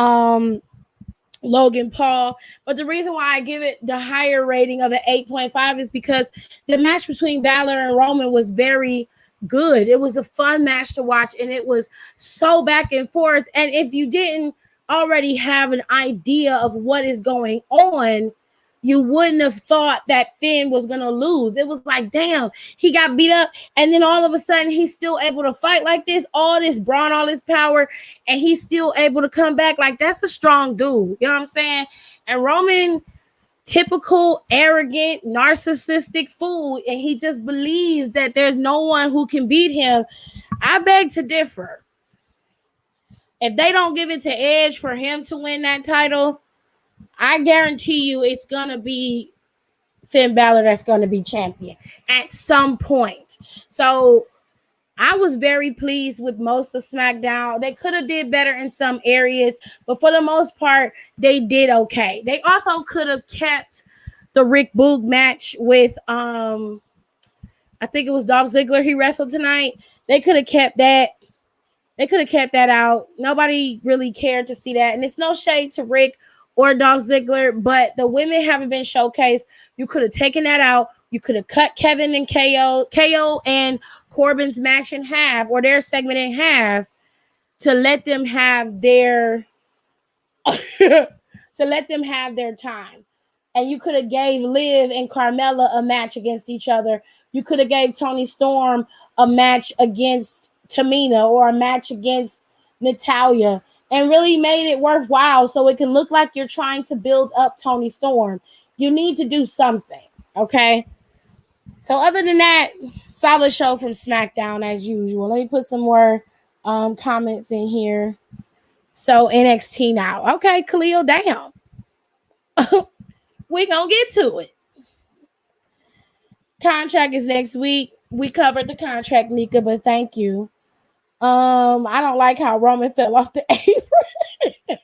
Logan Paul. But the reason why I give it the higher rating of an 8.5 is because the match between Balor and Roman was very good. It was a fun match to watch, and it was so back and forth. And if you didn't already have an idea of what is going on, you wouldn't have thought that Finn was going to lose. It was like, damn, he got beat up. And then all of a sudden, he's still able to fight like this, all this brawn, all this power, and he's still able to come back. Like, that's a strong dude. You know what I'm saying? And Roman, typical, arrogant, narcissistic fool, and he just believes that there's no one who can beat him. I beg to differ. If they don't give it to Edge for him to win that title, I guarantee you it's going to be Finn Balor that's going to be champion at some point. So I was very pleased with most of SmackDown. They could have did better in some areas, but for the most part, they did okay. They also could have kept the Rick Boog match with, I think it was Dolph Ziggler he wrestled tonight. They could have kept that. They could have kept that out. Nobody really cared to see that. And it's no shade to Rick or Dolph Ziggler, but the women haven't been showcased. You could have taken that out. You could have cut Kevin and KO and Corbin's match in half or their segment in half to let them have their time. And you could have gave Liv and Carmella a match against each other. You could have gave Toni Storm a match against Tamina or a match against Natalya and really made it worthwhile so it can look like you're trying to build up Toni Storm. You need to do something, okay? So other than that, solid show from SmackDown as usual. Let me put some more comments in here. So NXT now. Okay, Khalil, damn. We're going to get to it. Contract is next week. We covered the contract, Nika, but thank you. I don't like how Roman fell off the apron.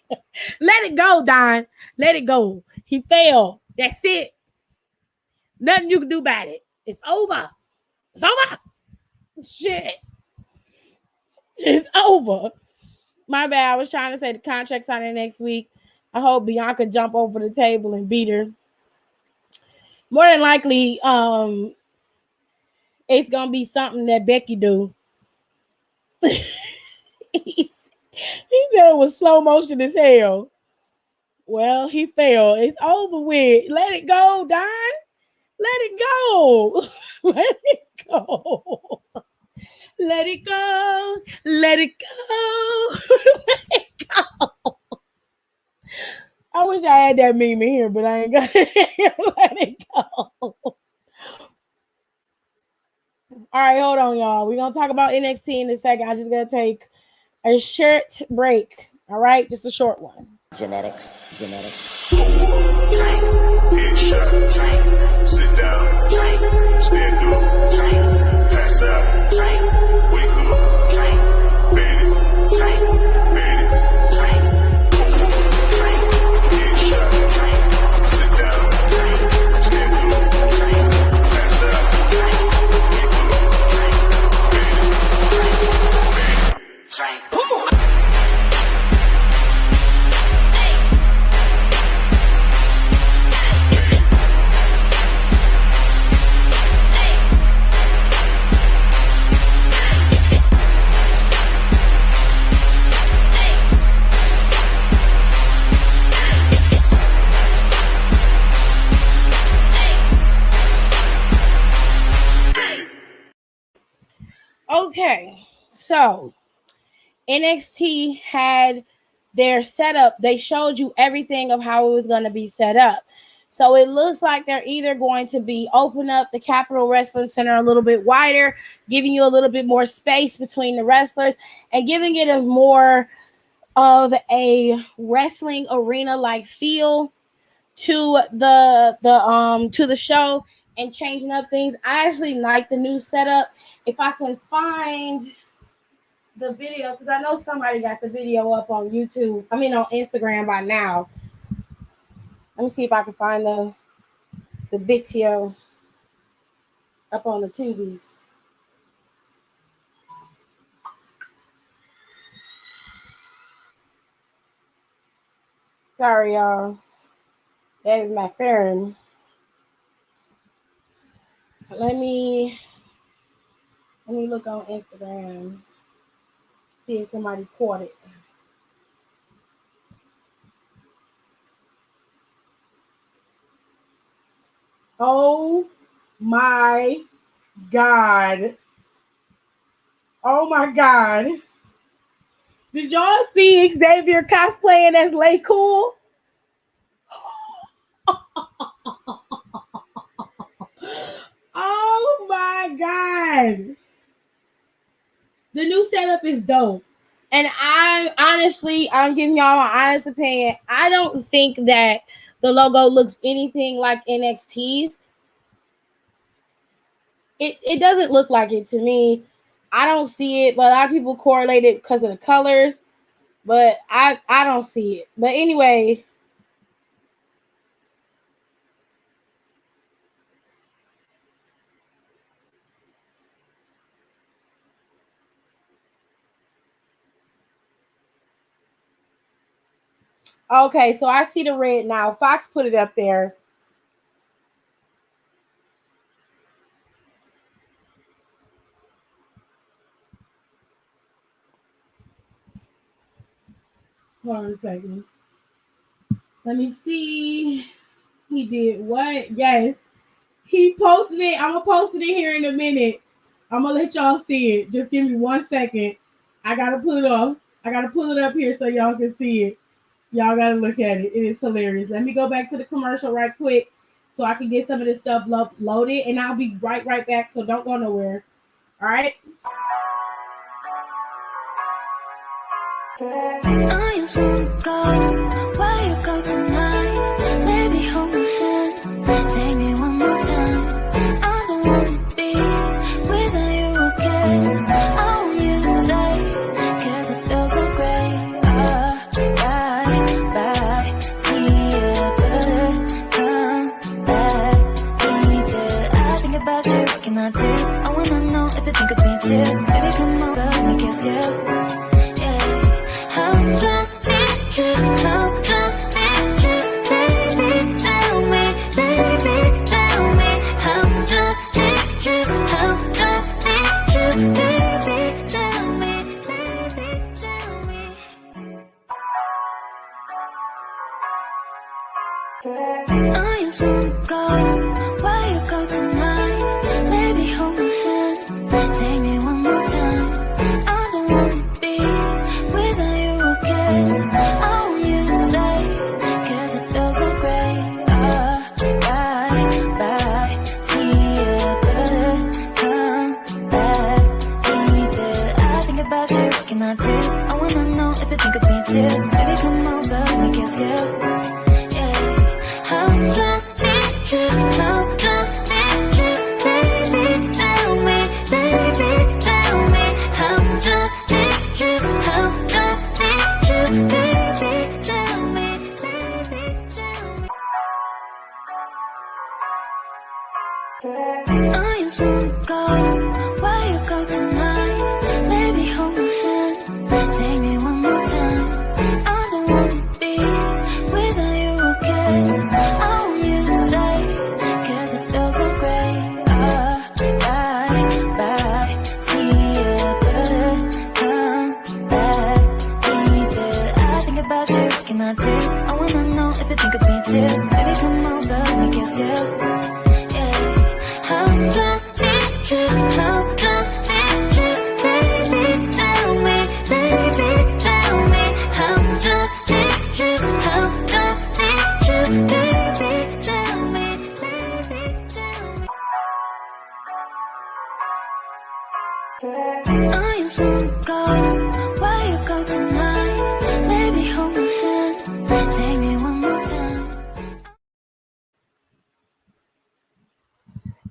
Let it go, Don. Let it go. He fell. That's it. Nothing you can do about it. It's over. It's over. Shit. It's over. My bad. I was trying to say the contract signing next week. I hope Bianca jump over the table and beat her. More than likely, it's gonna be something that Becky do. He said it was slow motion as hell. Well, he fell. It's over with. Let it go, Don. Let it go. Let it go. Let it go. Let it go. Let it go. I wish I had that meme in here, but I ain't got it. Let it go. All right, hold on, y'all. We're going to talk about NXT in a second. I'm just going to take a short break. All right, just a short one. Genetics. Drink. Headshot. Drink. Sit down. Drink. Stand up. Drink. Pass out. Drink. Wake up. Drink. Bed it. Drink. Bed it. Drink. Drink. Headshot. Drink. Sit down. Drink. Stand up. Drink. Pass out. Drink. Wake up. Drink. Bed it. Drink. Drink. Okay, so NXT had their setup. They showed you everything of how it was going to be set up. So it looks like they're either going to be open up the Capitol Wrestling Center a little bit wider, giving you a little bit more space between the wrestlers and giving it a more of a wrestling arena like feel to the show and changing up things. I actually like the new setup. If I can find the video, because I know somebody got the video up on YouTube. I mean on Instagram by now. Let me see if I can find the video up on the tubies. Sorry, y'all. That is my phone. So let me look on Instagram. See if somebody caught it. Oh my God. Oh my God. Did y'all see Xavier cosplaying as Lay Cool? Oh my God. The new setup is dope. And I'm giving y'all my honest opinion. I don't think that the logo looks anything like NXT's. It doesn't look like it to me. I don't see it, but a lot of people correlate it because of the colors. But I don't see it. But anyway. Okay, so I see the red now. Fox put it up there. . . . . . . . . . . . . . . . . . . . . . . . . . . . . . . . . . . . . . . . . . . . . . . . . . . . . . . . . . . . Hold on a second. Let me see. He did what? Yes. He posted it. I'm gonna post it in here in a minute. I'm gonna let y'all see it. Just give me 1 second. I gotta pull it off. I gotta pull it up here so y'all can see it. Y'all gotta look at it. It is hilarious. Let me go back to the commercial right quick so I can get some of this stuff loaded, and I'll be right back. So don't go nowhere. All right. I just wanna go where you go tonight. Baby, hold my hand, take me one more time. I don't wanna be without you again. I want you to stay, cause it feels so great. Bye, see you good, come back, need you. I think about you, can I do? I wanna know if you think of me too. Baby, come over, let me kiss you. I just wanna go where you go tonight. Baby, hold my hand, take me one more time. I don't wanna be without you again. I want you to stay, cause it feels so great. Bye, see you good, come back, need you. I think about you, can I do? I wanna know if you think of me too. Baby, come over, let me kiss you. I just wanna go where you go tonight. Baby, hold my hand, take me one more time. I don't wanna be without you again. I want you to stay, cause it feels so great. Bye, see you good, come back, need you. I think about you, can I do? I wanna know if you think of me too. Baby, come over, let me kiss you. I just wanna go where you go tonight. Baby, hold my hand, take me one more time.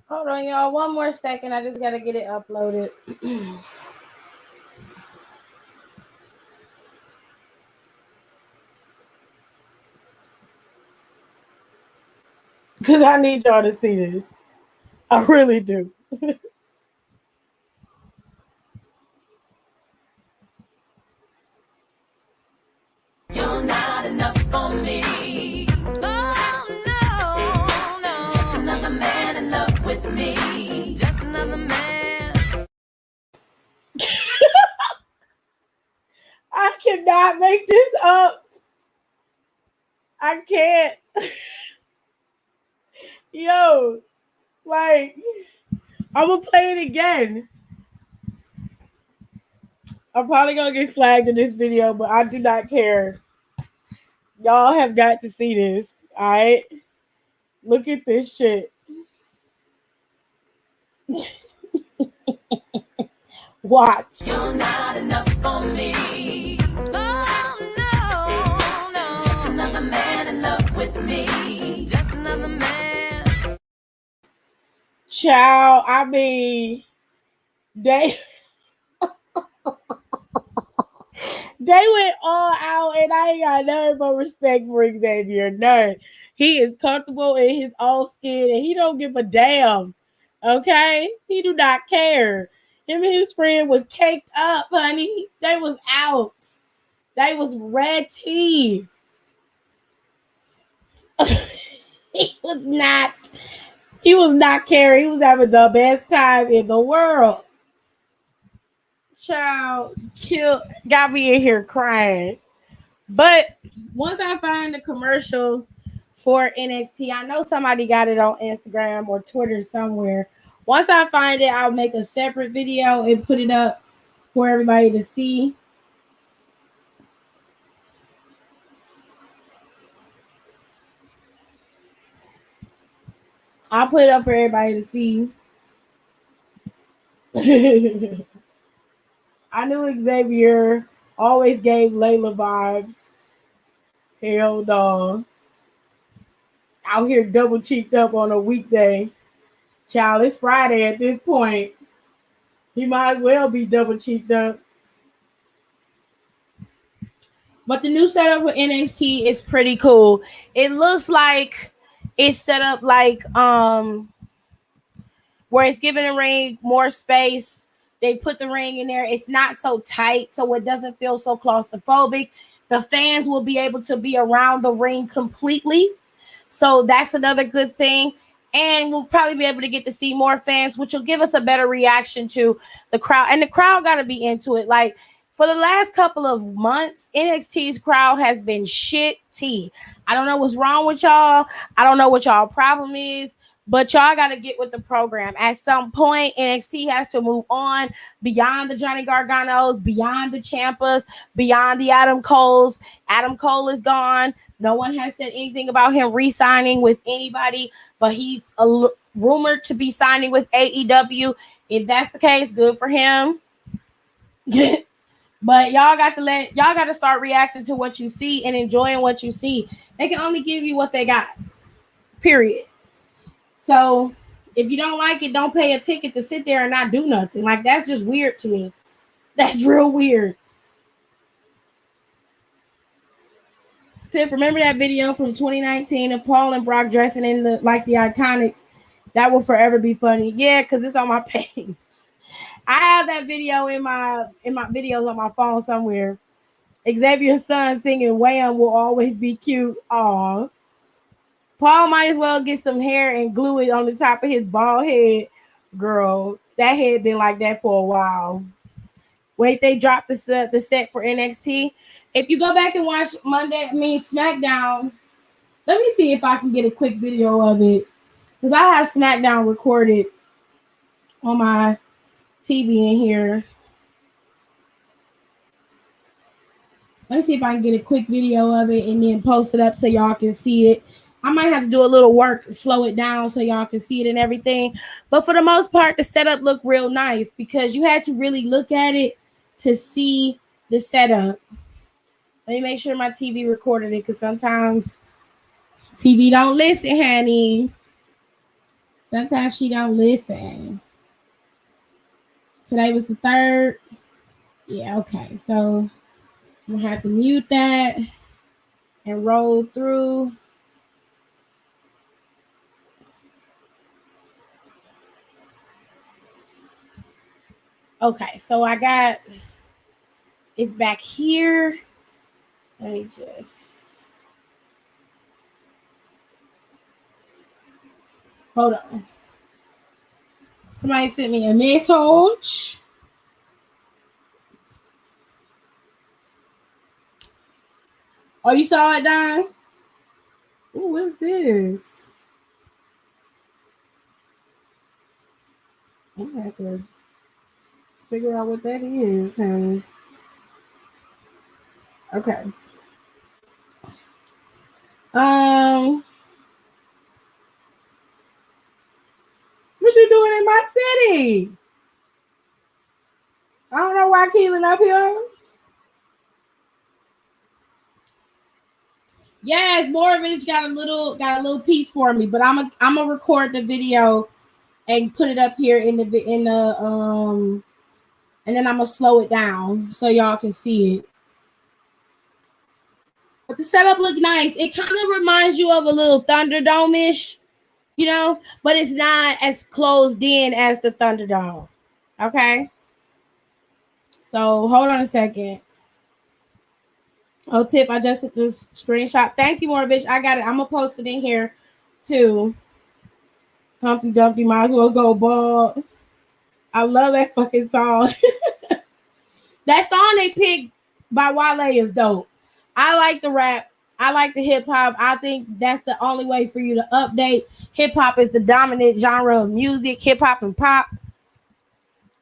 Hold on, y'all. 1 more second. I just gotta get it uploaded. Because I need y'all to see this. I really do. You're not enough for me. Oh, no. Just another man in love with me. Just another man. I cannot make this up. I can't. Yo, like, I'm gonna play it again. I'm probably gonna get flagged in this video, but I do not care. Y'all have got to see this. All right, look at this shit. Watch. You're not enough for me. Oh, no. Just another man in love with me. Just another man. Child, I mean, they went all out, and I ain't got nothing but respect for Xavier. None. He is comfortable in his own skin, and he don't give a damn. Okay, he do not care. Him and his friend was caked up, honey. They was out. They was ready. He was not caring. He was having the best time in the world. Child, got me in here crying. But once I find the commercial for NXT, I know somebody got it on Instagram or Twitter somewhere. Once I find it, I'll make a separate video and put it up for everybody to see. I'll put it up for everybody to see. I knew Xavier always gave Layla vibes. Hell no. Out here double cheeked up on a weekday. Child, it's Friday at this point. He might as well be double cheeked up. But the new setup for NXT is pretty cool. It looks like it's set up like where it's giving the ring more space. They put the ring in there. It's not so tight, so it doesn't feel so claustrophobic. The fans will be able to be around the ring completely. So that's another good thing. And we'll probably be able to get to see more fans, which will give us a better reaction to the crowd. And the crowd got to be into it. Like, for the last couple of months, NXT's crowd has been shitty. I don't know what's wrong with y'all. I don't know what y'all problem is, but y'all got to get with the program. At some point, NXT has to move on beyond the Johnny Garganos, beyond the Ciampas, beyond the Adam Coles. Adam Cole is gone. No one has said anything about him re-signing with anybody, but he's rumored to be signing with AEW. If that's the case, good for him. But y'all got to start reacting to what you see and enjoying what you see. They can only give you what they got. Period. So if you don't like it, don't pay a ticket to sit there and not do nothing. Like, that's just weird to me. That's real weird. Tiff, remember that video from 2019 of Paul and Brock dressing in the Iconics? That will forever be funny. Yeah, because it's on my page. I have that video in my videos on my phone somewhere. Xavier's son singing "Wham" will always be cute. Aw. Paul might as well get some hair and glue it on the top of his bald head. Girl, that head been like that for a while. Wait, they dropped the set for NXT. If you go back and watch Smackdown, let me see if I can get a quick video of it. Because I have Smackdown recorded on my TV in here. Let me see if I can get a quick video of it and then post it up so y'all can see it. I might have to do a little work, slow it down so y'all can see it and everything. But for the most part, the setup looked real nice because you had to really look at it to see the setup. Let me make sure my TV recorded it because sometimes TV don't listen, honey. Sometimes she don't listen. Today was the 3rd. Yeah, okay. So I'm going to have to mute that and roll through. Okay, so I got it's back here. Let me just hold on. Somebody sent me a message. Oh, you saw it, Don? Ooh, what is this? I'm gonna have to figure out what that is, honey. Okay. What you doing in my city? I don't know why Keelan up here. Yes, Moravich got a little piece for me, but I'm gonna record the video and put it up here in the and then I'm gonna slow it down so y'all can see it. But the setup looked nice. It kind of reminds you of a little Thunderdome-ish, you know, but it's not as closed in as the Thunderdome. Okay. So hold on a second. Oh, Tiff, I just hit this screenshot. Thank you, Moravich. I got it. I'm gonna post it in here too. Humpty Dumpty might as well go bald. I love that fucking song. That song they picked by Wale is dope. I like the rap. I like the hip hop. I think that's the only way for you to update. Hip hop is the dominant genre of music, hip hop and pop.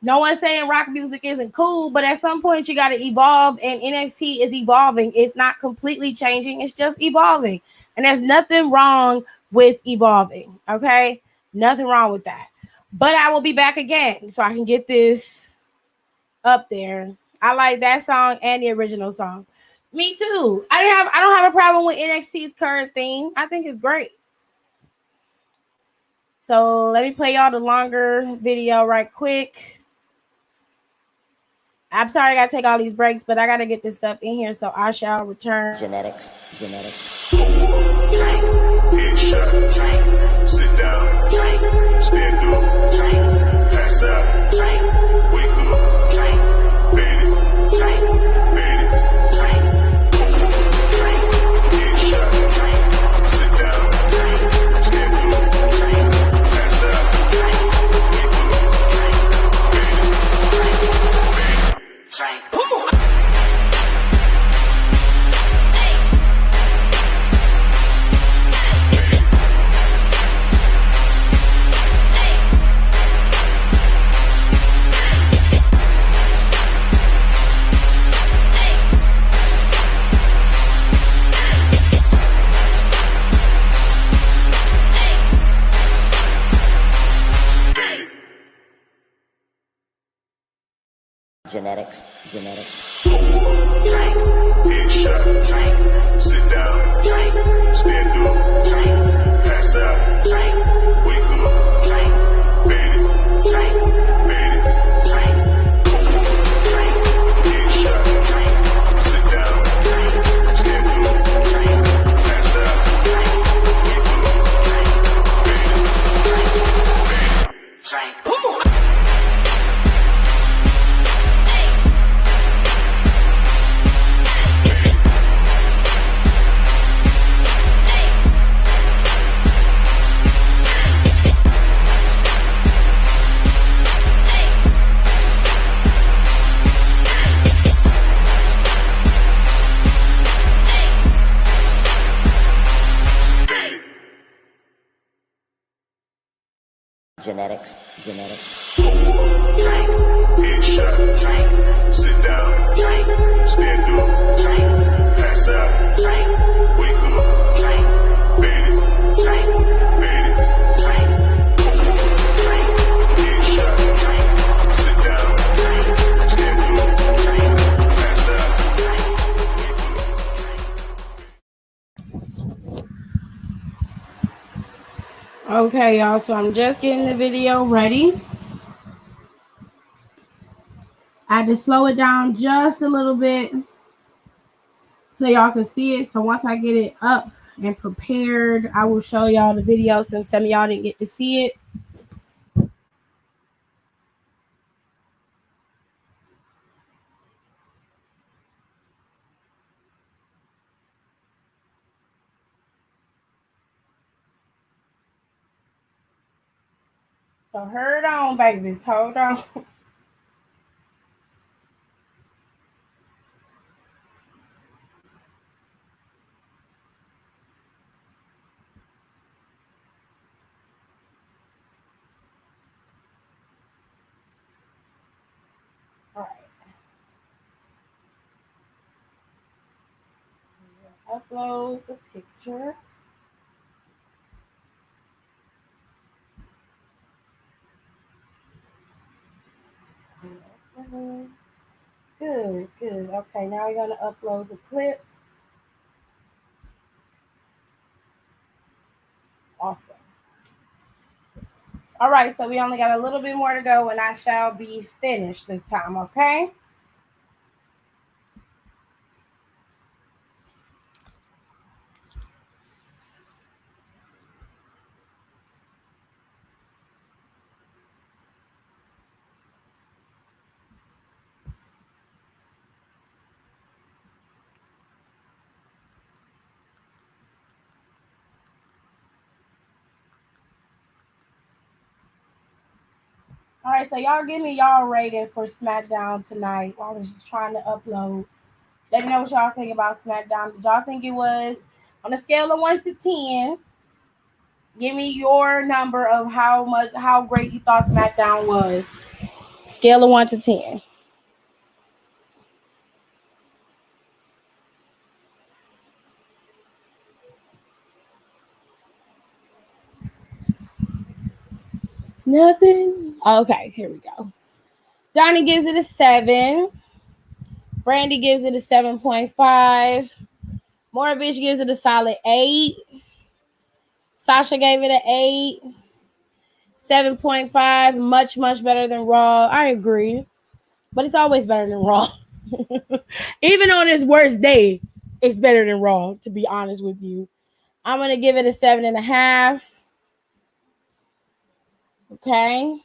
No one's saying rock music isn't cool, but at some point you got to evolve, and NXT is evolving. It's not completely changing, it's just evolving. And there's nothing wrong with evolving, okay? Nothing wrong with that. But I will be back again so I can get this up there. I like that song and the original song. Me too. I don't have a problem with NXT's current theme. I think it's great. So let me play y'all the longer video right quick. I'm sorry I gotta take all these breaks, but I gotta get this stuff in here, so I shall return. Genetics. Headshot. Sit down. Stand up. Pass out. Wake up. Fade it. Fade it. Headshot. Sit down. Stand up. Pass out. Wake up. Fade it. Genetics. Headshot. Sit down. Stand up. Pass out. Wake up. Fade it. Fade it. Headshot. Sit down. Stand up. Pass out. Wake up. Fade it. Genetics. Headshot. Sit down. Stand up. Pass out. Wake up. Fade it. Fade it. Headshot. Sit down. Stand up. Pass out. Okay, y'all. So I'm just getting the video ready. I had to slow it down just a little bit so y'all can see it. So once I get it up and prepared, I will show y'all the video since some of y'all didn't get to see it. So hold on, babies. Hold on. All right. Upload the picture. Good. Okay, now we're gonna upload the clip. Awesome. All right, so we only got a little bit more to go and I shall be finished this time, okay? All right, so y'all give me y'all rating for Smackdown tonight. I was just trying to upload Let me know what y'all think about SmackDown. Did y'all think it was on a scale of 1 to 10? Give me your number of how great you thought SmackDown was. Scale of 1 to 10. Nothing. Okay, here we go. Donnie gives it a 7. Brandy gives it a 7.5. Moravich gives it a solid 8. Sasha gave it an 8. 7.5. Much, much better than Raw. I agree. But it's always better than Raw. Even on its worst day, it's better than Raw, to be honest with you. I'm going to give it a 7.5. Okay.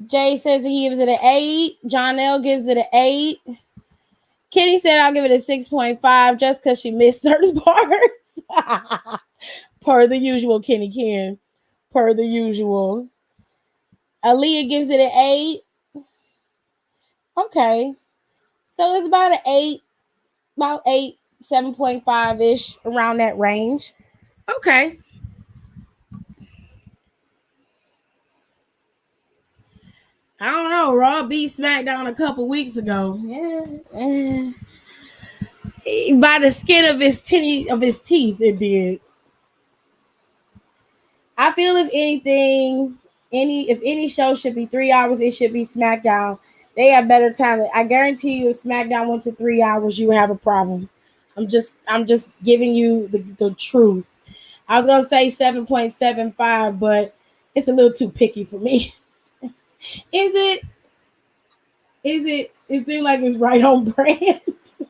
Jay says he gives it an 8. John L gives it an 8. Kenny said I'll give it a 6.5 just because she missed certain parts. Per the usual, Kenny Ken. Per the usual. Aaliyah gives it an 8. Okay. So it's about an 8. About 8, 7.5-ish, around that range. Okay. I don't know. Raw beat SmackDown a couple weeks ago. Yeah. By the skin of his teeth, it did. I feel if anything, if any show should be 3 hours, it should be SmackDown. They have better talent. I guarantee you, if SmackDown went to 3 hours, you would have a problem. I'm just giving you the truth. I was gonna say 7.75, but it's a little too picky for me. Is it? It seems like it's right on brand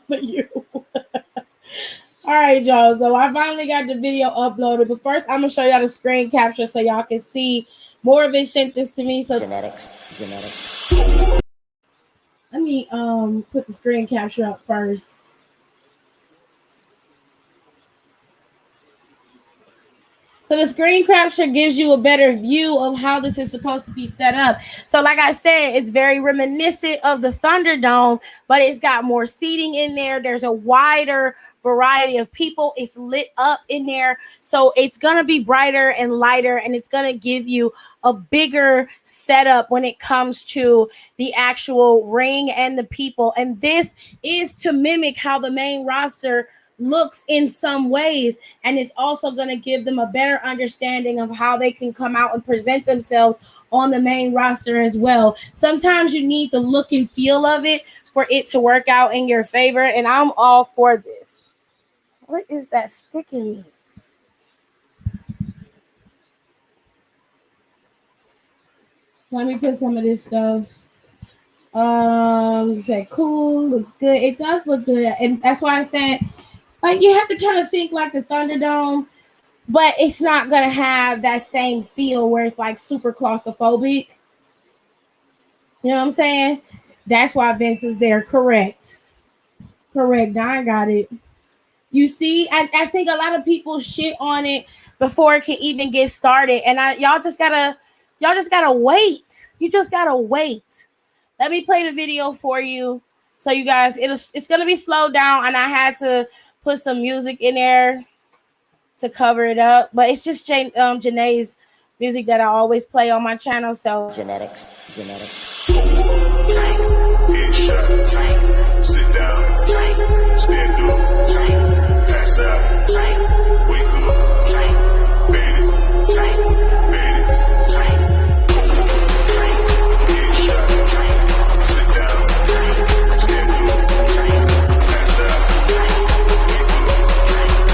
for you. All right, y'all. So I finally got the video uploaded, but first I'm gonna show y'all the screen capture so y'all can see. More of it sent this to me. So Genetics. let me put the screen capture up first. So the screen capture gives you a better view of how this is supposed to be set up. So like I said, it's very reminiscent of the Thunderdome, but it's got more seating in there. There's a wider variety of people. It's lit up in there. So it's going to be brighter and lighter, and it's going to give you a bigger setup when it comes to the actual ring and the people. And this is to mimic how the main roster looks in some ways, and it's also going to give them a better understanding of how they can come out and present themselves on the main roster as well. Sometimes you need the look and feel of it for it to work out in your favor, and I'm all for this. What is that sticking me? Let me put some of this stuff. Say cool, looks good. It does look good, and that's why I said, like, you have to kind of think like the Thunderdome, but it's not gonna have that same feel where it's like super claustrophobic. You know what I'm saying? That's why Vince is there. Correct. Now I got it. You see, I think a lot of people shit on it before it can even get started, and y'all just gotta wait. You just gotta wait. Let me play the video for you, so you guys, it's gonna be slowed down, and I had to put some music in there to cover it up, but it's just Janae's music that I always play on my channel. So Genetics. Headshot. Sit down. Stand up. Pass out. Wake up. Fade it. Fade it. Headshot. Sit down. Stand up. Pass out. Wake up. Fade it.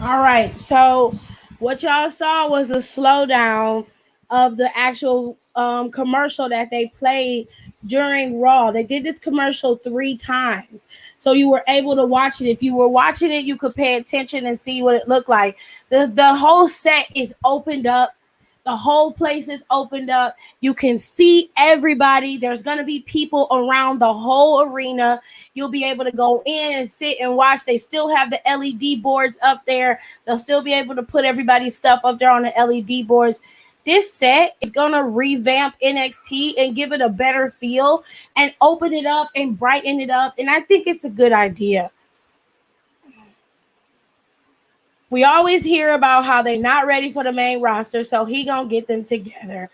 all right, so What y'all saw was a slowdown of the actual commercial that they played during Raw. They did this commercial 3 times. So you were able to watch it. If you were watching it, you could pay attention and see what it looked like. The whole set is opened up. The whole place is opened up. You can see everybody. There's going to be people around the whole arena. You'll be able to go in and sit and watch. They still have the LED boards up there. They'll still be able to put everybody's stuff up there on the LED boards. This set is going to revamp NXT and give it a better feel and open it up and brighten it up. And I think it's a good idea. We always hear about how they're not ready for the main roster, so he gonna get them together.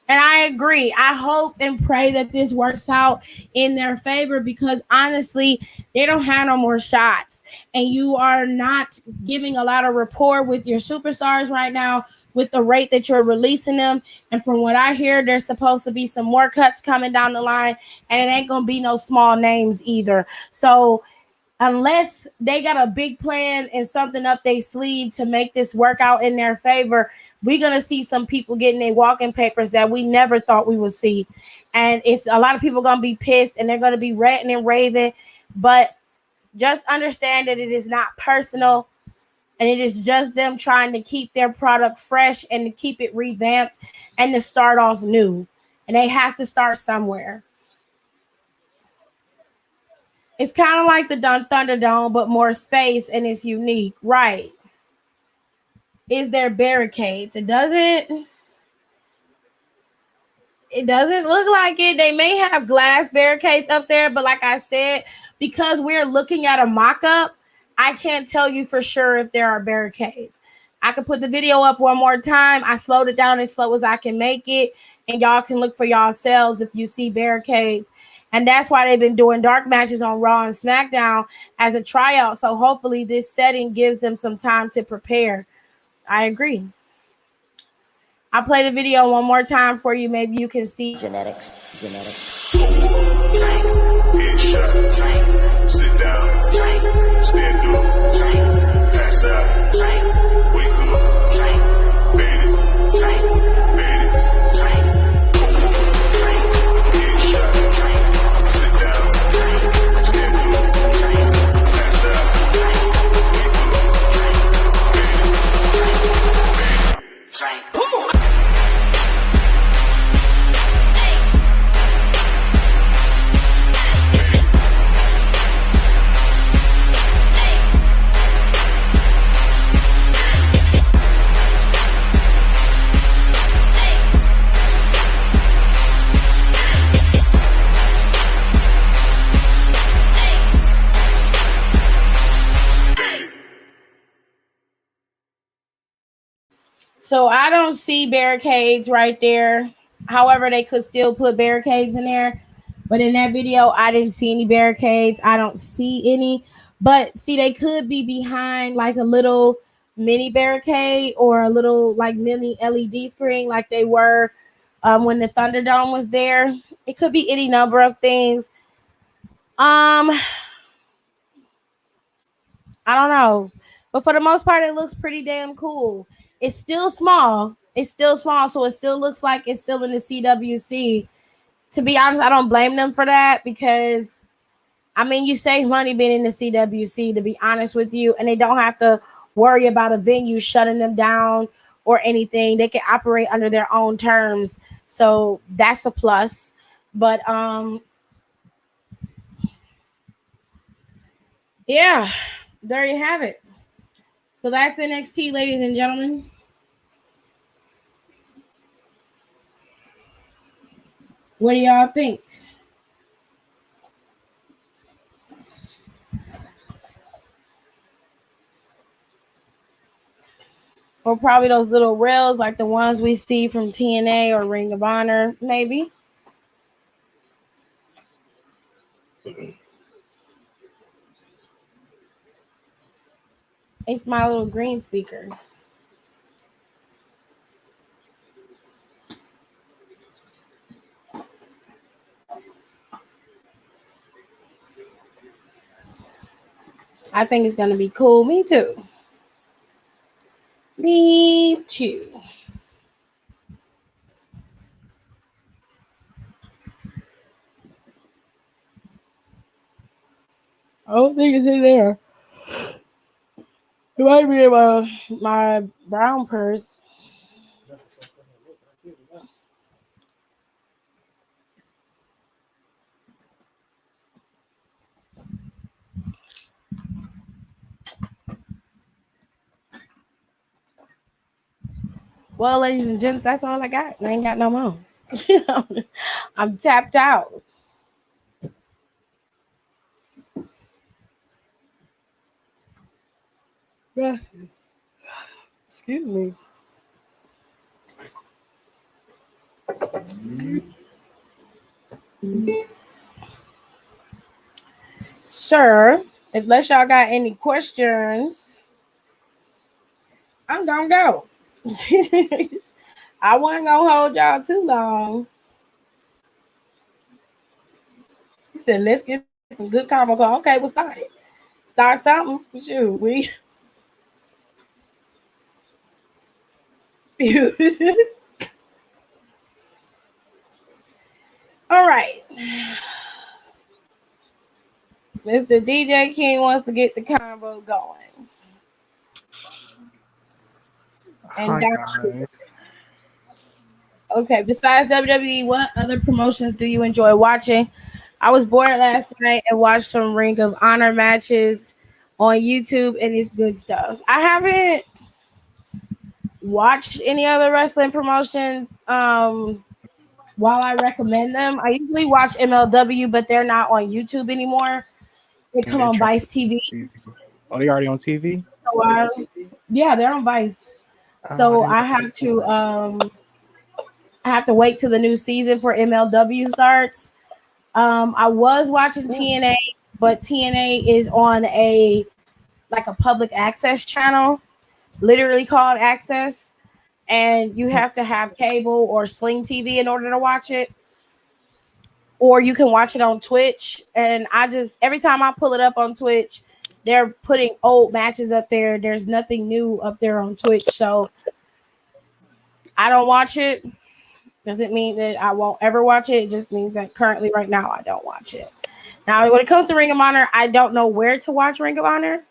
And I agree. I hope and pray that this works out in their favor because honestly, they don't have no more shots. And you are not giving a lot of rapport with your superstars right now with the rate that you're releasing them. And from what I hear, there's supposed to be some more cuts coming down the line, and it ain't gonna be no small names either. So unless they got a big plan and something up their sleeve to make this work out in their favor, we're going to see some people getting their walking papers that we never thought we would see. And it's a lot of people going to be pissed and they're going to be ranting and raving. But just understand that it is not personal and it is just them trying to keep their product fresh and to keep it revamped and to start off new. And they have to start somewhere. It's kind of like the Thunderdome, but more space, and it's unique. Right. Is there barricades? It doesn't look like it. They may have glass barricades up there, but like I said, because we're looking at a mock-up, I can't tell you for sure if there are barricades. I could put the video up one more time. I slowed it down as slow as I can make it, and y'all can look for yourselves if you see barricades. And that's why they've been doing dark matches on Raw and SmackDown as a tryout. So hopefully this setting gives them some time to prepare. I agree. I'll play the video one more time for you. Maybe you can see. Genetics. Headshot. Sit down. Stand up. Pass out. Wake up. Fade it. Fade it. So I don't see barricades right there. However, they could still put barricades in there. But in that video, I didn't see any barricades. I don't see any. But see, they could be behind like a little mini barricade or a little like mini LED screen like they were when the Thunderdome was there. It could be any number of things. I don't know. But for the most part, it looks pretty damn cool. It's still small. So it still looks like it's still in the CWC. To be honest, I don't blame them for that because, I mean, you save money being in the CWC, to be honest with you, and they don't have to worry about a venue shutting them down or anything. They can operate under their own terms. So that's a plus. But, yeah, there you have it. So that's NXT, ladies and gentlemen. What do y'all think? Or probably those little rails like the ones we see from TNA or Ring of Honor, maybe. It's my little green speaker. I think it's going to be cool. Me too. Me too. I don't think it's in there. It might be in my brown purse. Well, ladies and gents, that's all I got. I ain't got no more. I'm tapped out. Yes. Excuse me. Sir, unless y'all got any questions, I'm gonna go. I wasn't gonna hold y'all too long. He said, let's get some good combo call. Okay, we'll start it. Start something. Shoot, we all right. Mr. DJ King wants to get the combo going. And Hi guys. okay, besides WWE, what other promotions do you enjoy watching? I was bored last night and watched some Ring of Honor matches on YouTube, and it's good stuff. I haven't watched any other wrestling promotions. While I recommend them, I usually watch MLW, but they're not on YouTube anymore. They Yeah, come they on try. Vice TV. Oh, they already on TV? So yeah, they're on Vice. Oh, I So didn't know. I have to wait till the new season for MLW starts. I was watching TNA, but TNA is on a public access channel, literally called Access, and you have to have cable or Sling TV in order to watch it. Or you can watch it on Twitch. And I just every time I pull it up on Twitch, they're putting old matches up there. There's nothing new up there on Twitch, so I don't watch it. Doesn't mean that I won't ever watch it. It just means that currently, right now, I don't watch it. Now, when it comes to Ring of Honor, I don't know where to watch Ring of Honor.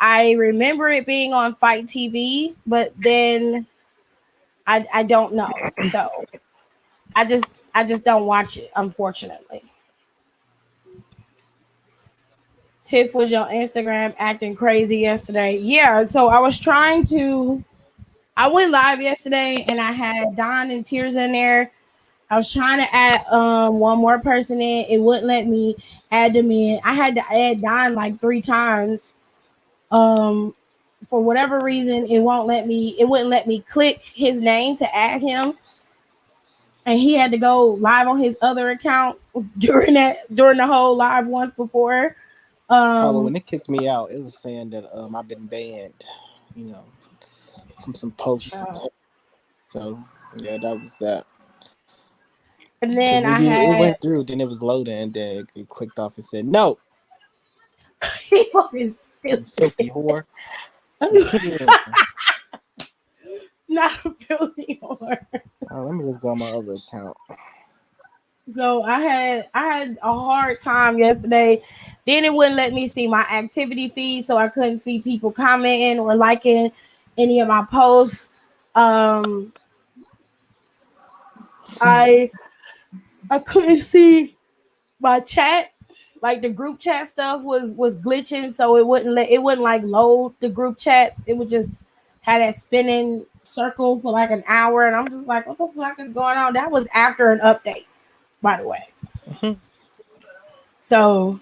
I remember it being on Fight TV, but then I don't know. So I just don't watch it, unfortunately. Tiff was on Instagram acting crazy yesterday. Yeah, so I was trying to. I went live yesterday and I had Don and Tears in there. I was trying to add one more person in. It wouldn't let me add them in. I had to add Don like 3 times. For whatever reason, it wouldn't let me click his name to add him. And he had to go live on his other account during the whole live once before. But when it kicked me out, it was saying that I've been banned, from some posts. So yeah, that was that. And then it went through, then it was loading, and then it clicked off and said no. He was stupid. Filthy whore. Not a filthy whore. Let me just go on my other account. So I had a hard time yesterday. Then it wouldn't let me see my activity feed, so I couldn't see people commenting or liking any of my posts. I couldn't see my chat. Like the group chat stuff was glitching, so it wouldn't like load the group chats. It would just had that spinning circle for like an hour, and I'm just like, what the fuck is going on? That was after an update, by the way. Mm-hmm. So,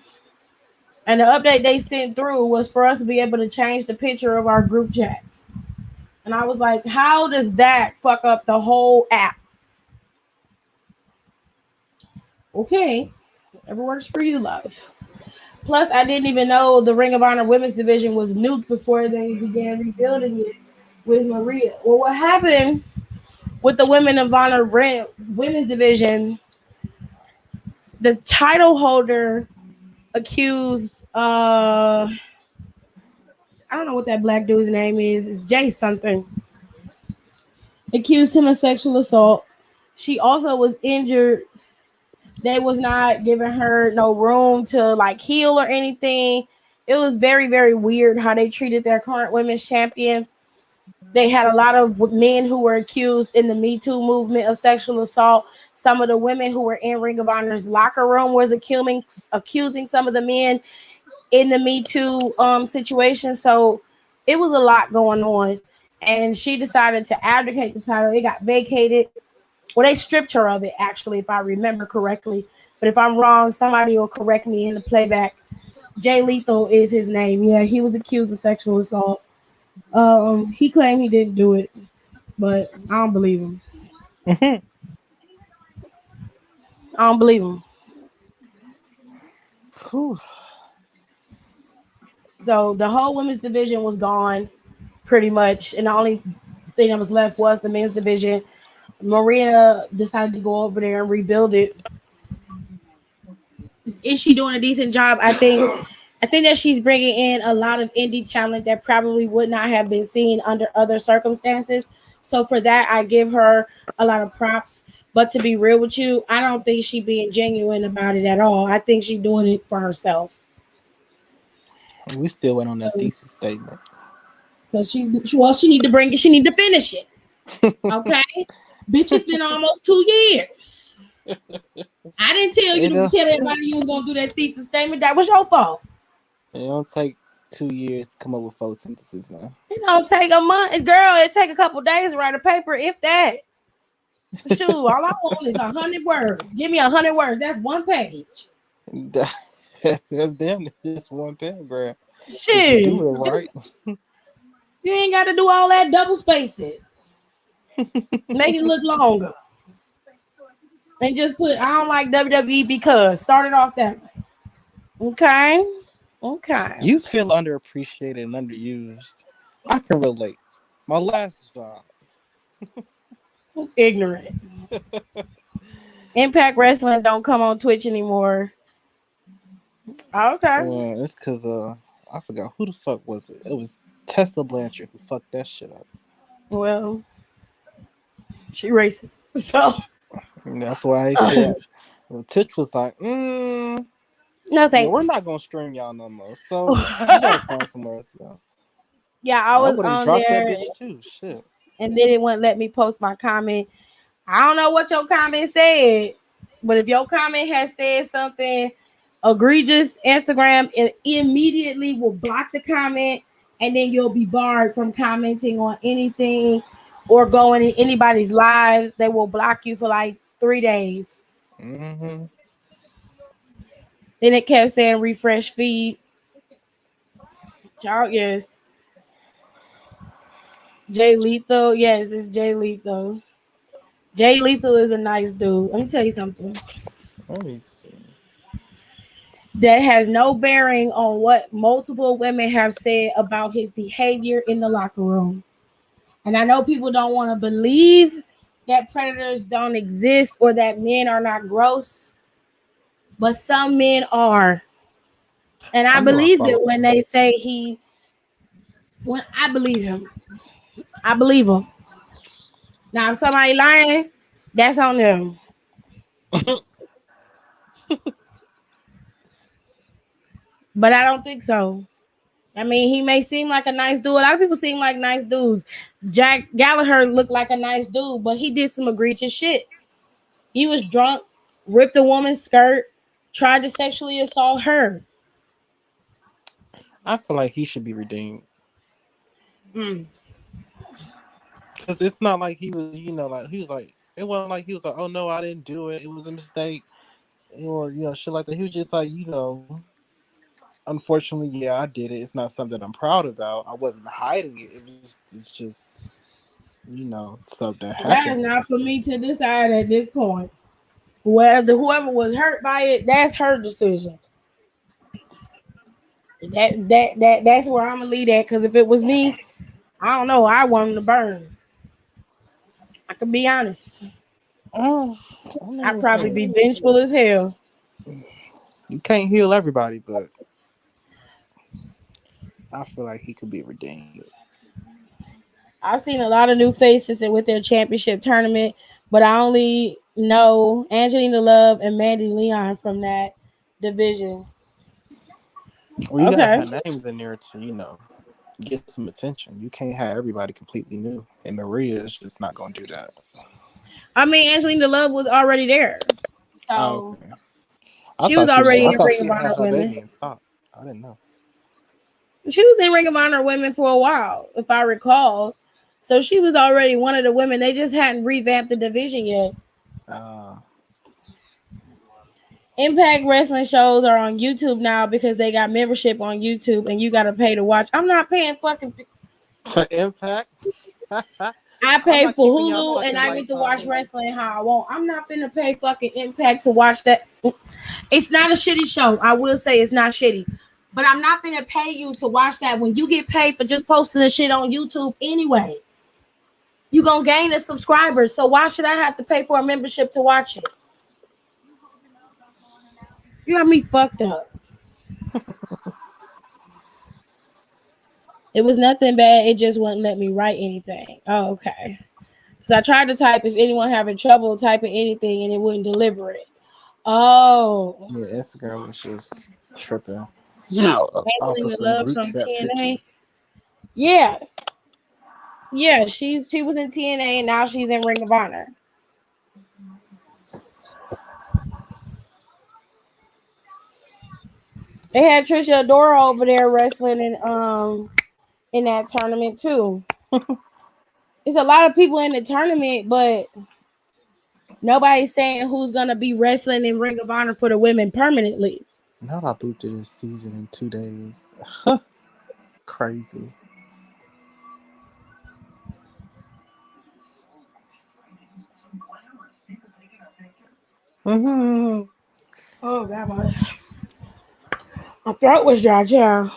and the update they sent through was for us to be able to change the picture of our group chats. And I was like, how does that fuck up the whole app? Okay, whatever works for you, love. Plus, I didn't even know the Ring of Honor women's division was nuked before they began rebuilding it with Maria. Well, what happened with the Women of Honor women's division, the title holder accused I don't know what that black dude's name is. It's Jay something. Accused him of sexual assault. She also was injured. They was not giving her no room to like heal or anything. It was very, very weird how they treated their current women's champion. They had a lot of men who were accused in the Me Too movement of sexual assault. Some of the women who were in Ring of Honor's locker room was accusing some of the men in the Me Too situation. So it was a lot going on. And she decided to abdicate the title. It got vacated. Well, they stripped her of it, actually, if I remember correctly. But if I'm wrong, somebody will correct me in the playback. Jay Lethal is his name. Yeah, he was accused of sexual assault. He claimed he didn't do it, but I don't believe him. I don't believe him. So the whole women's division was gone, pretty much, and the only thing that was left was the men's division. Marina decided to go over there and rebuild it. Is she doing a decent job? I think. I think that she's bringing in a lot of indie talent that probably would not have been seen under other circumstances. So for that, I give her a lot of props. But to be real with you, I don't think she's being genuine about it at all. I think she's doing it for herself. We still went on that thesis statement. Because she need to bring it. She need to finish it. Okay, bitch, it's been almost 2 years. I didn't tell you to tell everybody you was gonna do that thesis statement. That was your fault. It don't take 2 years to come up with photosynthesis now. It don't take a month, girl. It take a couple days to write a paper, if that. Shoot, all I want is 100 words. Give me 100 words. That's one page. That's damn just one paragraph. Shit, you do it right. You ain't got to do all that double spacing. Make it look longer. And just put I don't like WWE because start it off that way. Okay. Okay. You feel underappreciated and underused. I can relate. My last job. Ignorant. Impact Wrestling don't come on Twitch anymore. Okay. It's because I forgot who the fuck was it. It was Tessa Blanchard who fucked that shit up. Well, she racist. So that's why I said Twitch was like, no thanks. Yeah, we're not gonna stream y'all no more. So you gotta find somewhere else to go. Yeah, I was would have on dropped there, that bitch too. Shit. And then it wouldn't let me post my comment. I don't know what your comment said, but if your comment has said something egregious, Instagram immediately will block the comment, and then you'll be barred from commenting on anything or going in anybody's lives. They will block you for like 3 days. Mm-hmm. Then it kept saying refresh feed. Child, yes. Jay Lethal, yes, it's Jay Lethal. Jay Lethal is a nice dude. Let me tell you something. Let me see. That has no bearing on what multiple women have said about his behavior in the locker room. And I know people don't want to believe that predators don't exist or that men are not gross, but some men are. And I believe it when they say when I believe him. I believe him. Now, if somebody lying, that's on them. But I don't think so. I mean, he may seem like a nice dude. A lot of people seem like nice dudes. Jack Gallagher looked like a nice dude, but he did some egregious shit. He was drunk, ripped a woman's skirt, tried to sexually assault her. I feel like he should be redeemed. Because it's not like he was, like he was like, it wasn't like he was like, oh no, I didn't do it. It was a mistake. Or, shit like that. He was just like, unfortunately, yeah, I did it. It's not something I'm proud about. I wasn't hiding it. It's just, something happened. That is not for me to decide at this point. Whoever was hurt by it, that's her decision. That's where I'm gonna leave at. Because if it was me, I don't know. I want him to burn. I can be honest. I'd probably be vengeful as hell. You can't heal everybody, but I feel like he could be redeemed. I've seen a lot of new faces with their championship tournament, but I only know Angelina Love and Mandy Leon from that division. Well, you gotta Okay. have names in there to, get some attention. You can't have everybody completely new. And Maria is just not gonna do that. I mean, Angelina Love was already there. Oh, So okay. she was already I in thought Ring she of had Honor her Women. baby and stopped. I didn't know. She was in Ring of Honor Women for a while, if I recall. So she was already one of the women. They just hadn't revamped the division yet. Uh, Impact Wrestling shows are on YouTube now because they got membership on YouTube and you got to pay to watch. I'm not paying fucking. for Impact, I I'm pay not for keeping y'all Hulu and fucking I get lights to watch on. wrestling how I want. I'm not finna pay fucking Impact to watch that. It's not a shitty show. I will say it's not shitty. But I'm not finna pay you to watch that when you get paid for just posting the shit on YouTube anyway. You gonna gain the subscribers. So why should I have to pay for a membership to watch it? You got me fucked up. It was nothing bad. It just wouldn't let me write anything. Oh, okay. Because I tried to type if anyone having trouble typing anything and it wouldn't deliver it. Oh. Yeah, Instagram was just tripping. Off of Angelina some Love group from chat TNA. pictures. Yeah. Yeah, she was in TNA and now she's in Ring of Honor. They had Trisha Adora over there wrestling in that tournament too. It's a lot of people in the tournament, but nobody's saying who's gonna be wrestling in Ring of Honor for the women permanently. Now I boosted this season in 2 days. Crazy. Mm-hmm. Oh god, my throat was dry, child.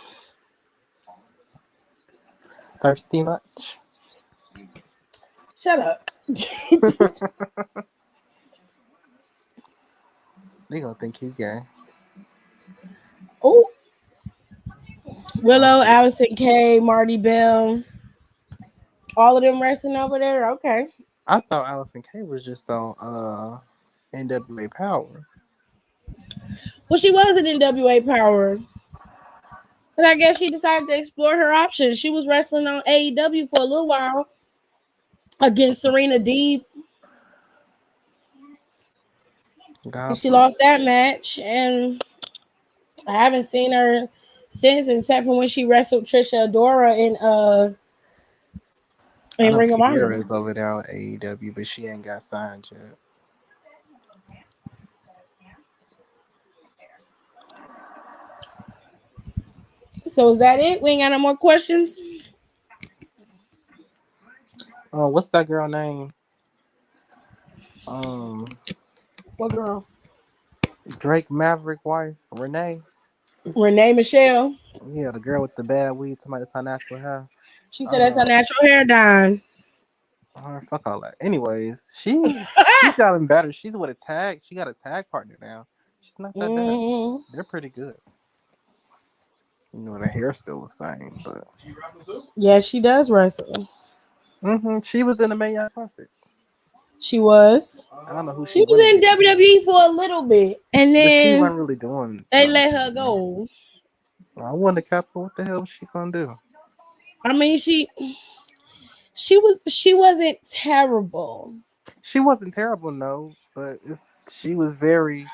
Thirsty much? Shut up. They gonna think he gay. Oh, Willow, Honestly, Allison Kay, Marty Bell, all of them wrestling over there. Okay. I thought Allison K was just on NWA Power. Well, she was in NWA Power, but I guess she decided to explore her options. She was wrestling on AEW for a little while against Serena Deeb, and God she bless. lost that match. And I haven't seen her since, except for when she wrestled Trisha Adora I in know Ring of Honor. Kiera is over there on AEW, but she ain't got signed yet. So is that it? We ain't got no more questions. What's that girl name? Um, What girl? Drake Maverick wife, Renee. Renee Michelle. Yeah, the girl with the bad weed, somebody that's her natural hair. She said that's her natural hair dye. Fuck all that. Anyways, she's gotten better. She's with a tag. She got a tag partner now. She's not that bad. Mm-hmm. They're pretty good. The hair's still the same, but Yeah, she does wrestle. she was in the Mae Young Classic. She was. I don't know who She she was went in against, WWE for a little bit, and but she then wasn't really doing they nothing. let her go. I wonder, Kappa, what the hell was she gonna do? I mean, she wasn't terrible. She wasn't terrible, no, but she was very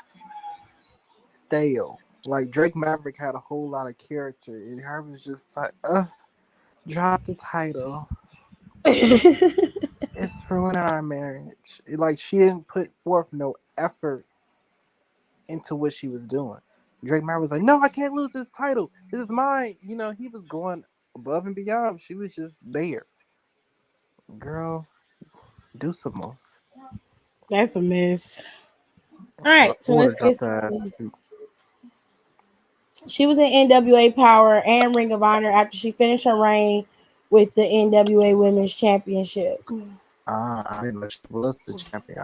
stale. Like Drake Maverick had a whole lot of character, and her was just like, drop the title. It's ruining our marriage. Like she didn't put forth no effort into what she was doing. Drake Maverick was like, no, I can't lose this title. This is mine. He was going above and beyond. She was just there. Girl, do some more. That's a mess. All right, so Order let's get dropped her ass to this. sleep. She was in NWA Power and Ring of Honor after she finished her reign with the NWA Women's Championship. I didn't know she was the champion.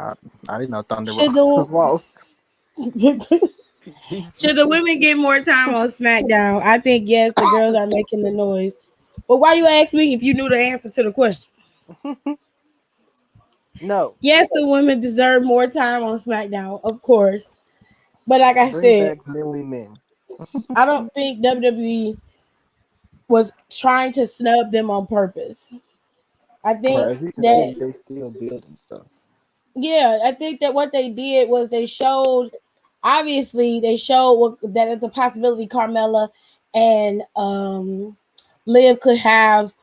I didn't know Thunder Should Rosa the lost. Should the women get more time on SmackDown? I think yes, the girls are making the noise. But why you ask me if you knew the answer to the question? No. Yes, the women deserve more time on SmackDown, of course. But like I Bring said, back Millie Men. I don't think WWE was trying to snub them on purpose. I Right, think as you can see, that they still building stuff. yeah, I think that what they did was they showed obviously they showed that it's a possibility Carmella and Liv could have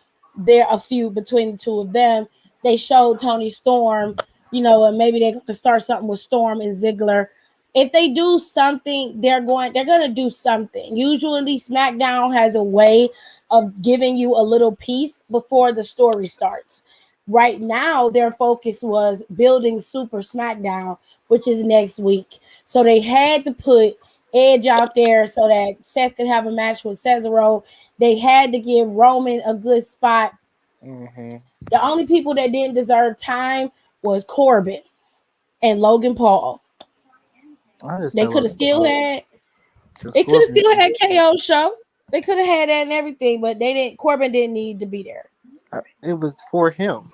a feud between the two of them. They showed Tony Storm, and maybe they're gonna start something with Storm and Ziggler. If they do something, they're gonna do something. Usually SmackDown has a way of giving you a little piece before the story starts. Right now, their focus was building Super SmackDown, which is next week. So they had to put Edge out there so that Seth could have a match with Cesaro. They had to give Roman a good spot. Mm-hmm. The only people that didn't deserve time was Corbin and Logan Paul. I just They said could have Logan still Paul. had. Because They could have Corbin, still had KO show. They could have had that and everything, but they didn't. Corbin didn't need to be there. it was for him.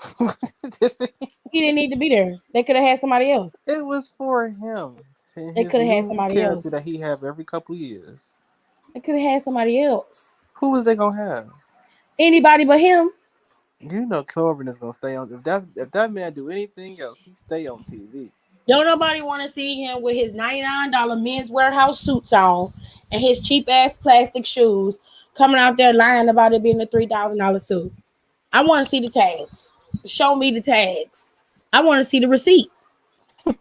He didn't need to be there. They could have had somebody else. It was for him. They His could have had new somebody character that else. he have every couple years. They could have had somebody else. Who was they gonna have? Anybody but him. You know Corbin is gonna stay on. If that man do anything else, he stay on TV. Don't nobody want to see him with his $99 Men's Warehouse suits on and his cheap ass plastic shoes coming out there lying about it being a $3,000 suit. I want to see the tags. Show me the tags. I want to see the receipt.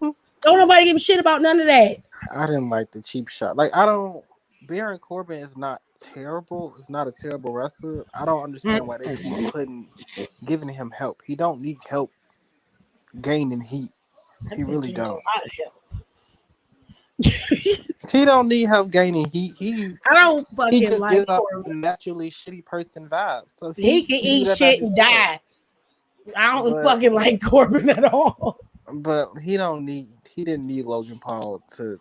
Don't nobody give a shit about none of that. I didn't like the cheap shot. Like I don't. Baron Corbin is not terrible. It's not a terrible wrestler. I don't understand why they keep giving him help. He don't need help gaining heat. He really don't. He don't need help gaining heat. I don't He fucking just like gives off Corbin. naturally shitty person vibes. So He can eat shit and die. I don't But- fucking like Corbin at all. But he didn't need Logan Paul to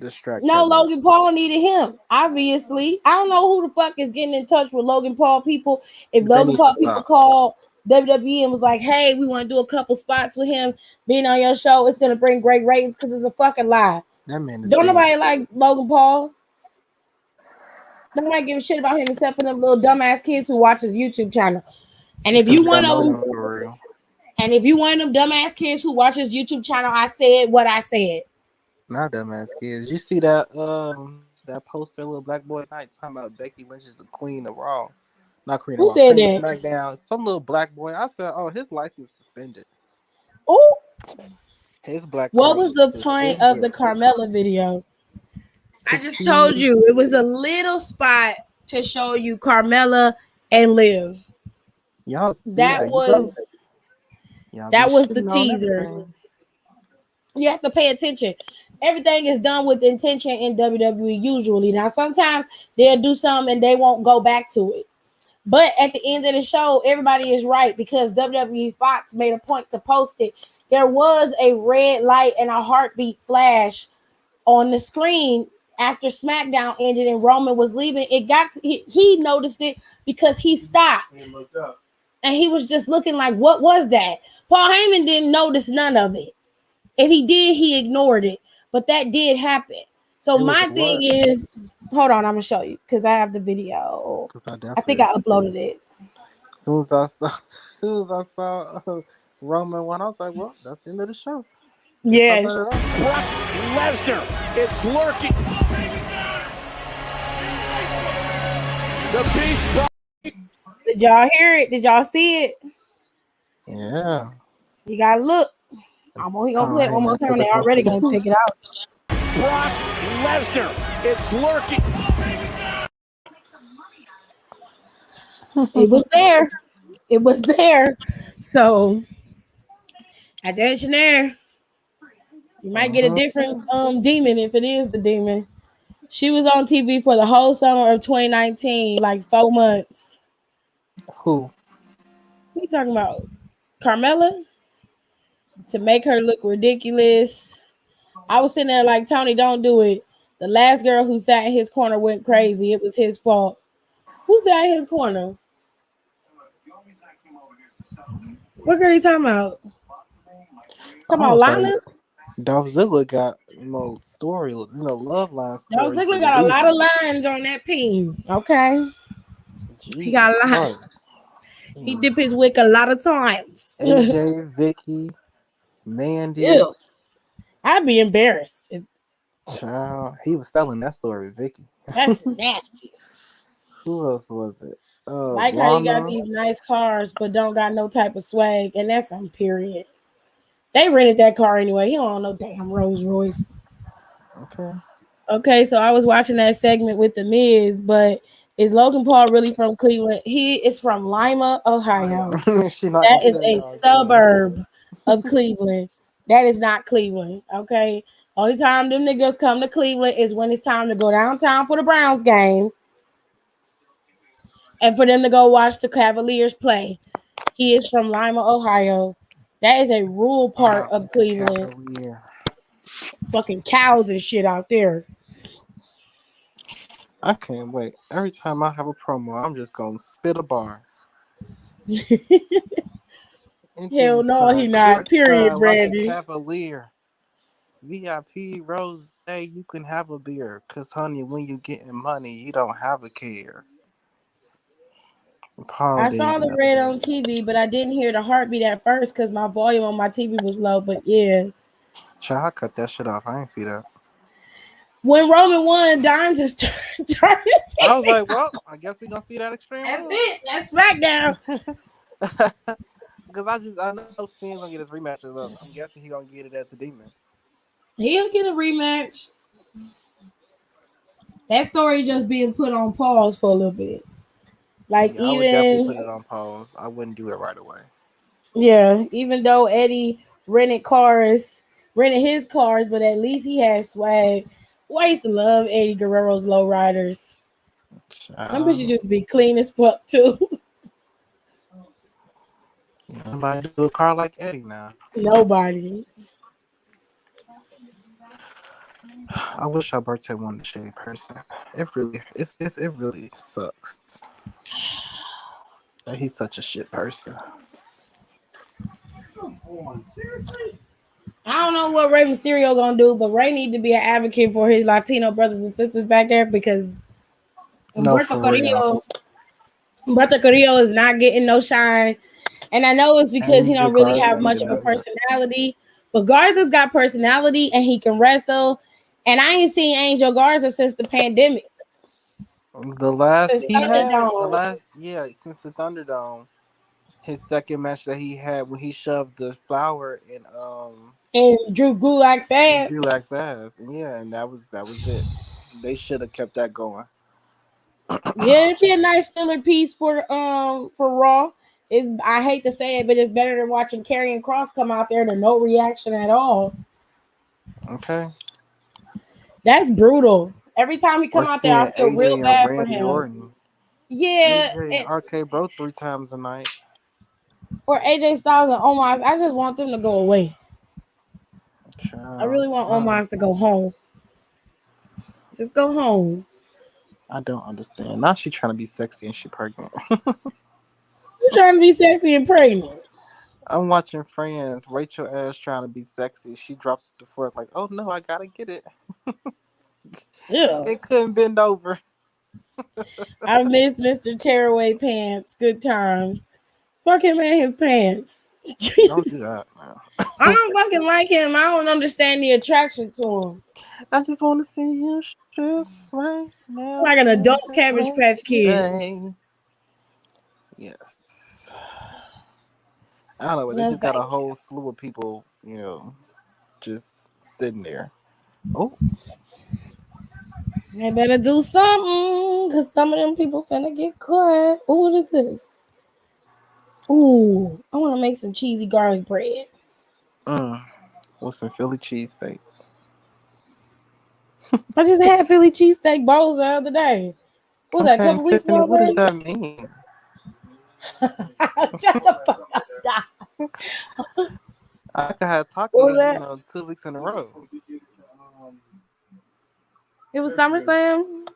distract. No, him. Logan Paul needed him. Obviously, I don't know who the fuck is getting in touch with Logan Paul people. If They Logan need Paul to people stop. call WWE and was like, "Hey, we want to do a couple spots with him being on your show. It's gonna bring great ratings," because it's a fucking lie. That man is Don't dead. nobody like Logan Paul. Nobody give a shit about him except for them little dumbass kids who watch his YouTube channel. And if you one of them, for real. and if you one of them dumbass kids who watch his YouTube channel, I said what I said. Not dumbass kids. You see that poster, little black boy night talking about Becky Lynch is the queen of Raw. Not queen Who of Raw. said Queen of that? SmackDown. Some little black boy. I said, oh, his license suspended. Oh, His black. what card was is the point of the suspended. Carmella video? I To just see- told you it was a little spot to show you Carmella and Liv. Y'all see That was Y'all that be was the shitting on teaser. everything. You have to pay attention. Everything is done with intention in WWE usually. Now sometimes they'll do something and they won't go back to it. But at the end of the show, everybody is right because WWE Fox made a point to post it. There was a red light and a heartbeat flash on the screen after SmackDown ended and Roman was leaving. He noticed it because he stopped. He looked up. And he was just looking like, what was that? Paul Heyman didn't notice none of it. If he did, he ignored it. But that did happen. So It was my a thing what? is, hold on, I'm gonna show you because I have the video. 'Cause I think I uploaded it. As soon as I saw Roman one, I was like, well, that's the end of the show. Yes. Brock Lesnar, it's lurking. The Beast. Did y'all hear it? Did y'all see it? Yeah. You gotta look. He gonna play it one more time. They already gonna take it out. Brock Lesnar, it's lurking. It was there. It was there. So attention there. You might get a different demon if it is the demon. She was on TV for the whole summer of 2019, like 4 months. Who? What are you talking about? Carmella? To make her look ridiculous. I was sitting there like, Tony, don't do it. The last girl who sat in his corner went crazy. It was his fault. Who sat in his corner? What girl are you talking about? I Talking about was like, Lana? Dolph Ziggler got more story, love line Dolph stories Ziggler than the got a lot of Divas. lines on that pin. Okay. He got Jesus a lot. Christ. He dipped his wick a lot of times. AJ, Vicky, Mandy, Ew. I'd be embarrassed. child. He was selling that story, Vicky. That's nasty. Who else was it? Like how you got Lana. these nice cars, but don't got no type of swag, and that's on period. They rented that car anyway. He don't own no damn Rolls Royce. Okay. Okay, so I was watching that segment with the Miz, but is Logan Paul really from Cleveland? He is from Lima, Ohio. She not That gonna is say a no again. suburb of Cleveland. That is not Cleveland. Okay. Only time them niggas come to Cleveland is when it's time to go downtown for the Browns game and for them to go watch the Cavaliers play. He is from Lima, Ohio. That is a rural part Stop of with the Cleveland. Cavalier. Fucking cows and shit out there. I can't wait. Every time I have a promo, I'm just gonna spit a bar into Hell the no, he sun, not. court Period, side like a Brandy. Cavalier. VIP Rose, you can have a beer, cause honey, when you getting money, you don't have a care. Paul I saw Diddy. the red on TV, but I didn't hear the heartbeat at first because my volume on my TV was low. But yeah, Child, I cut that shit off. I ain't see that. when Roman won, Don just turned the I was TV. like, well, I guess we gonna see that extreme That's rules. it. That's SmackDown. Because I know Fiend's gonna get his rematch. I'm guessing he gonna get it as a demon. He'll get a rematch. That story just being put on pause for a little bit. Like Yeah, I would definitely even put it on pause. I wouldn't do it right away. yeah, even though Eddie rented his cars, but at least he had swag. Well, I used to love Eddie Guerrero's lowriders. Them bitches Child, just be clean as fuck too. nobody do a car like Eddie now. Nobody. I wish our birthday wasn't a shitty person. It really sucks that he's such a shit person. Seriously? I don't know what Rey Mysterio gonna do, but Rey need to be an advocate for his Latino brothers and sisters back there because No, for real. Humberto Carrillo is not getting no shine. And I know it's because he Angel don't really have Garza much of a doesn't. personality, but Garza's got personality and he can wrestle. And I ain't seen Angel Garza since the pandemic, The last since he had, Thunderdome, since the Thunderdome, his second match that he had when he shoved the flower and Drew Gulak's in ass. Gulak's ass. And yeah, and that was it. They should have kept that going. Yeah, it'd be a nice filler piece for Raw. I hate to say it, but it's better than watching Karrion Kross come out there to no reaction at all. Okay. That's brutal. Every time he Or come out there, I seeing feel real AJ and bad for Randy him. Orton. Yeah, AJ and RK Bro 3 times a night. or AJ Styles and Omos. I just want them to go away. I Child, really want Omos to go home. Just go home. I don't understand. Now she trying to be sexy and she pregnant. You trying to be sexy and pregnant? I'm watching Friends. Rachel ass trying to be sexy. She dropped the fork like, oh no, I gotta get it. Yeah. It couldn't bend over. I miss Mr. Tearaway Pants. Good times. Fuck him and his pants. Don't do that, man. I don't fucking like him. I don't understand the attraction to him. I just want to see you strip right now. Like an adult Cabbage Patch Kid. Yes. I don't know, but they just got a whole slew of people, just sitting there. Oh. They better do something, because some of them people finna get caught. Ooh, what is this? Ooh, I want to make some cheesy garlic bread. With some Philly cheesesteak. I just had Philly cheesesteak bowls the other day. What was that, a couple weeks Tiffany, ago? what does that mean? Shut the fuck up. I could have What was tacos, that? 2 weeks in a row. It was SummerSlam,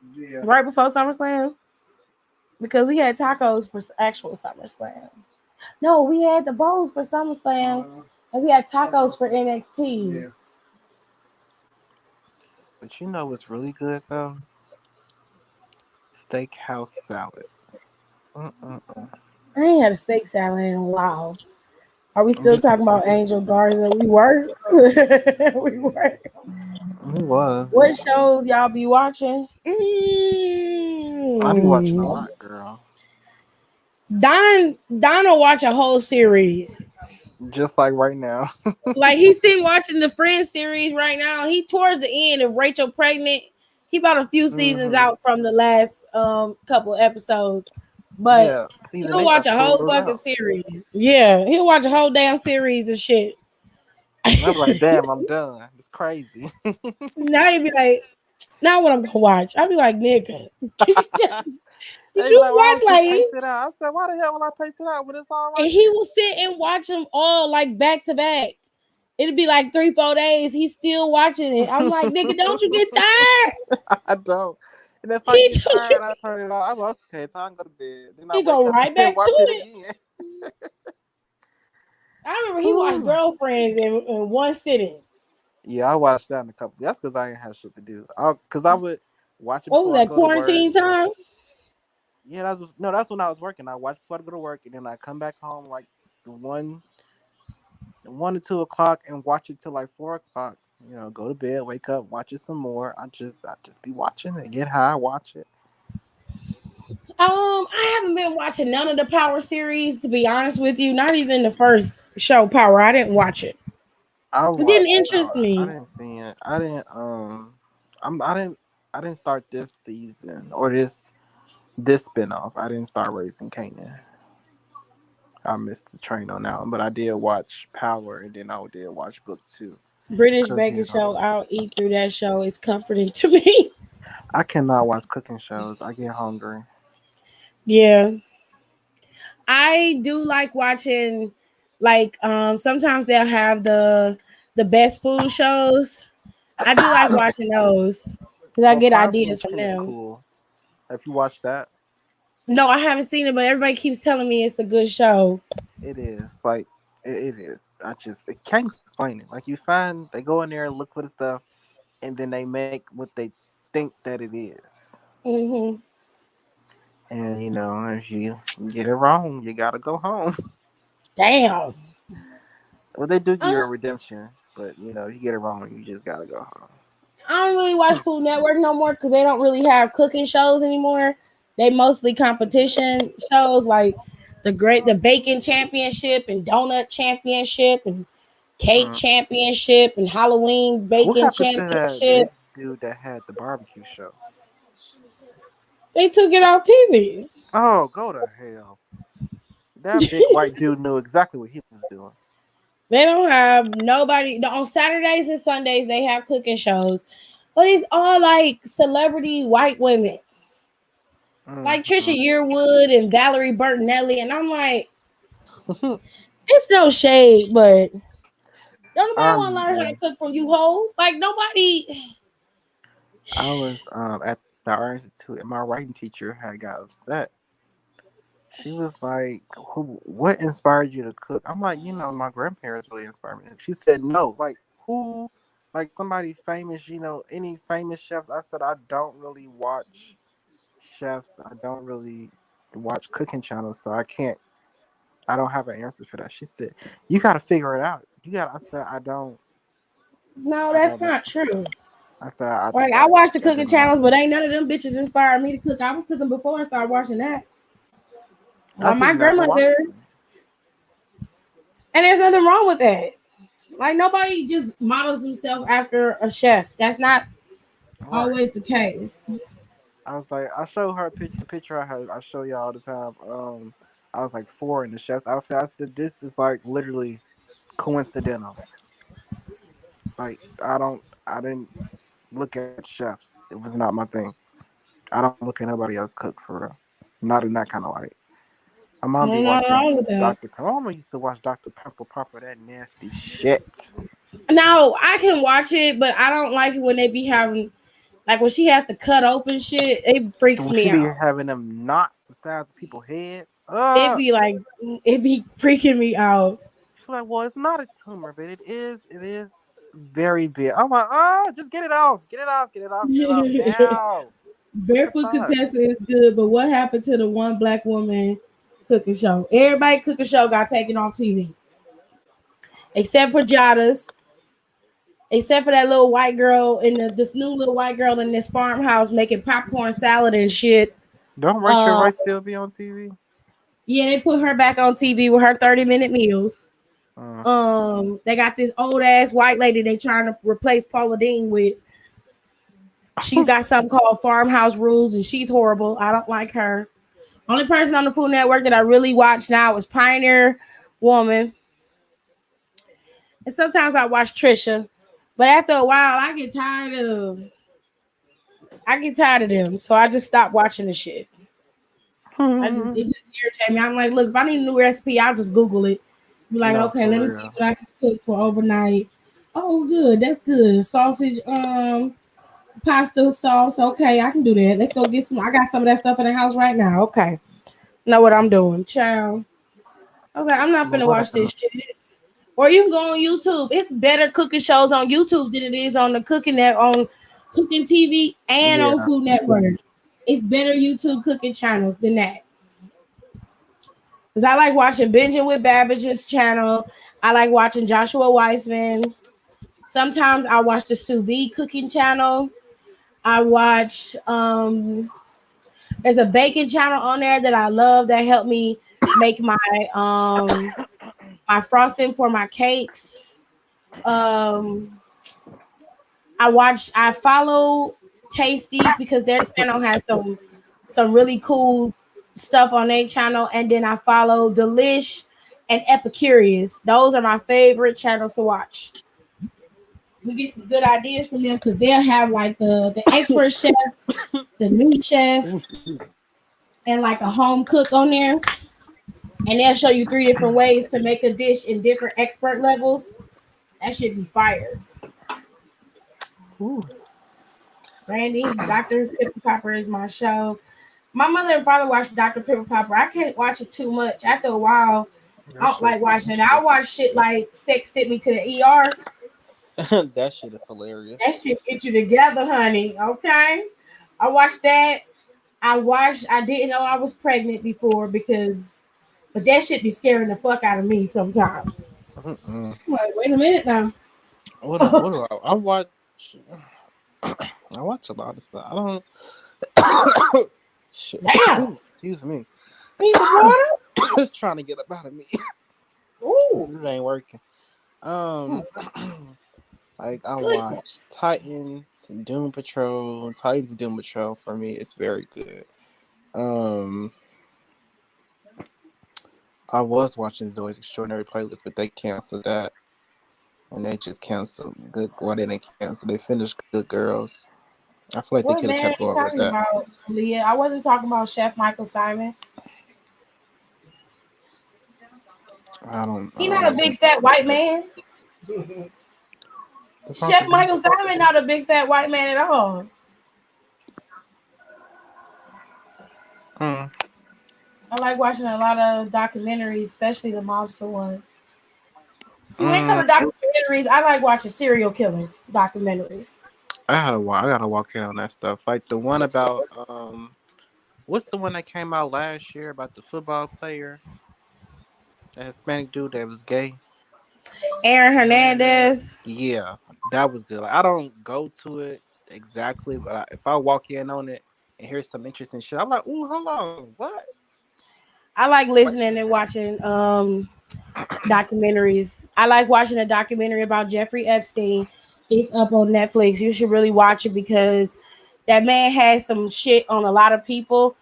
right before SummerSlam, because we had tacos for actual SummerSlam. No, we had the bowls for SummerSlam, and we had tacos for NXT. But you know what's really good though? Steakhouse salad. Mm-mm-mm. I ain't had a steak salad in a while. Are we I'm still just talking about Angel Garza? We were. We were. it was. What shows y'all be watching? I be watching a lot, girl. Don watch a whole series. Just like right now. Like he's sitting watching the Friends series right now. He towards the end of Rachel pregnant. He about a few seasons Mm-hmm. out from the last couple episodes. But Yeah, season he'll 8 watch got a whole pulled fucking out. series. Yeah, he'll watch a whole damn series of shit. And I'm like, damn, I'm done. It's crazy. Now he'd be like, now what I'm gonna watch? I'd be like, nigga, did They be you like, why watch don't you like? pace it out? I said, why the hell will I pace it out when it's all And right he there? will sit and watch them all like back to back. It'd be like 3-4 days. He's still watching it. I'm like, nigga, don't you get tired? I don't. And if I He get tired, I turn it off. I'm like, okay, time to go to bed. Then I he wake go up right and back to watch it it. again. I remember he watched Girlfriends in one sitting. Yeah, I watched that in a couple. That's because I didn't have shit to do. Because I would watch it What was before I that, go to work. quarantine time? Yeah, that's when I was working. I watched before I go to work, and then I come back home like 1 to 2 o'clock and watch it till like 4 o'clock. Go to bed, wake up, watch it some more. I just be watching it, get high, watch it. I haven't been watching none of the Power series, to be honest with you. Not even the first show, Power. I didn't watch it. I It didn't watched interest Power. I me. didn't see it. I didn't I didn't start this season or this spinoff. I didn't start Raising Kanan. I missed the train on that one, but I did watch Power, and then I did watch Book 2. British Because Baking Show, I'll eat through that show. It's comforting to me. I cannot watch cooking shows. I get hungry. Yeah. I do like watching, like, sometimes they'll have the best food shows. I do like watching those because I Well, get Crime Scene ideas from 2 is them. cool. Have you watched that? No, I haven't seen it, but everybody keeps telling me it's a good show. It is. Like, it is. I can't explain it. Like, they go in there and look for the stuff, and then they make what they think that it is. Mm-hmm. And, if you get it wrong, you got to go home. Damn. Well, they do give you Uh, a redemption, but, if you get it wrong, you just got to go home. I don't really watch Food Network no more because they don't really have cooking shows anymore. They mostly competition shows like the bacon championship and donut championship and cake Mm. championship and Halloween What bacon happened to that championship. big dude that had the barbecue show? They took it off TV. Oh, go to hell. That big white dude knew exactly what he was doing. They don't have nobody on Saturdays and Sundays. They have cooking shows, but it's all like celebrity white women, like Trisha Mm-hmm. Yearwood and Valerie Bertinelli, and I'm like, it's no shade, but don't nobody want to learn how to Yeah. cook from you hoes. Like nobody. I was at the art institute, and my writing teacher had got upset. She was like, what inspired you to cook? I'm like, my grandparents really inspired me. She said, no, like, who, like somebody famous, any famous chefs? I said, I don't really watch chefs. I don't really watch cooking channels, so I don't have an answer for that. She said, you got to figure it out. I said, No, I that's don't know. not true. I said, I Like I watch the cooking don't know. channels, but ain't none of them bitches inspired me to cook. I was cooking before I started watching that. I My just never grandmother, watched them. and there's nothing wrong with that. Like nobody just models himself after a chef. That's not Right. always the case. I was like, I show her the picture I show y'all all the time. I was like 4 in the chef's outfit. I said, this is like literally coincidental. Like I didn't look at chefs. It was not my thing. I don't look at nobody else cook for real. Not in that kind of light. My mom be Ain't nothing watching wrong with that. Dr. My mama used to watch Dr. Pimple Popper, that nasty shit. No, I can watch it, but I don't like it when they be having Like when she has to cut open shit, it freaks When me she be out. having them knots the sides of people's heads. It be freaking me out. She's like, well, it's not a tumor, but it is very big. I'm like, oh, just get it off. Get it off. Get it off. Get it off now. What the Barefoot fuck? contestant is good, but what happened to the one black woman cooking show? Everybody cooking show got taken off TV. Except for Jada's, except for that little white girl in this new little white girl in this farmhouse making popcorn salad and shit. Don't Rachel Um, Rice still be on TV? yeah, they put her back on TV with her 30-minute meals. Uh, They got this old ass white lady they trying to replace Paula Dean with. She's got something called Farmhouse Rules, and she's horrible. I don't like her. Only person on the Food Network that I really watch now is Pioneer Woman. And sometimes I watch Trisha. But after a while, I get tired of them. So I just stopped watching the shit. It just irritates me. I'm like, look, if I need a new recipe, I'll just Google it. Be like, no, okay, for let me see real. what I can cook for overnight. Oh, good. That's good. Sausage, pasta sauce. Okay, I can do that. Let's go get some. I got some of that stuff in the house right now. Okay. Know what I'm doing. Child. I was like, I'm not But finna watch whatever. this shit. Or you can go on YouTube. It's better cooking shows on YouTube than it is on the on cooking TV and on Yeah. Food Network. It's better YouTube cooking channels than that. Because I like watching Binging with Babbage's channel. I like watching Joshua Weissman. Sometimes I watch the sous vide cooking channel. I watch there's a baking channel on there that I love that helped me make my frosting for my cakes. Um I follow Tasty because their channel has some really cool stuff on their channel, and then I follow Delish and Epicurious. Those are my favorite channels to watch. We get some good ideas from them because they'll have like the expert chef, the new chef, and like a home cook on there, and they'll show you 3 different ways to make a dish in different expert levels. That should be fire. Ooh. Randy, Dr. Pepper Popper is my show. My mother and father watch Dr. Pepper Popper. I can't watch it too much. After a while, I don't like watching it. I watch shit like Sex Sent Me to the ER. That shit is hilarious. That shit get you together, honey. Okay. I watched that. I didn't know I was pregnant before but that shit be scaring the fuck out of me sometimes. Mm-mm. I'm like, wait a minute now. What do I watch? I watch a lot of stuff. I don't. Shit. Damn. Excuse me. Need some water? It's trying to get up out of me. Ooh. It ain't working. Like I watch Goodness. Titans, Doom Patrol. Titans and Doom Patrol for me it's very good. I was watching Zoe's Extraordinary Playlist, but they canceled that. And they just canceled Good. Well, they didn't cancel. They finished Good Girls. I feel like they What could have man are kept you going with talking that. about, Leah? I wasn't talking about Chef Michael Simon. He not a big fat white man. Chef Michael Simon not a big fat white man at all. Mm. I like watching a lot of documentaries, especially the mobster ones. See, when it comes to documentaries, I like watching serial killer documentaries. I gotta walk in on that stuff. Like the one about what's the one that came out last year about the football player, that Hispanic dude that was gay? Aaron Hernandez. Yeah, that was good. Like, I don't go to it exactly, but if I walk in on it and hear some interesting shit, I'm like, ooh, hold on, what? I like listening and watching documentaries. I like watching a documentary about Jeffrey Epstein. It's up on Netflix. You should really watch it because that man had some shit on a lot of people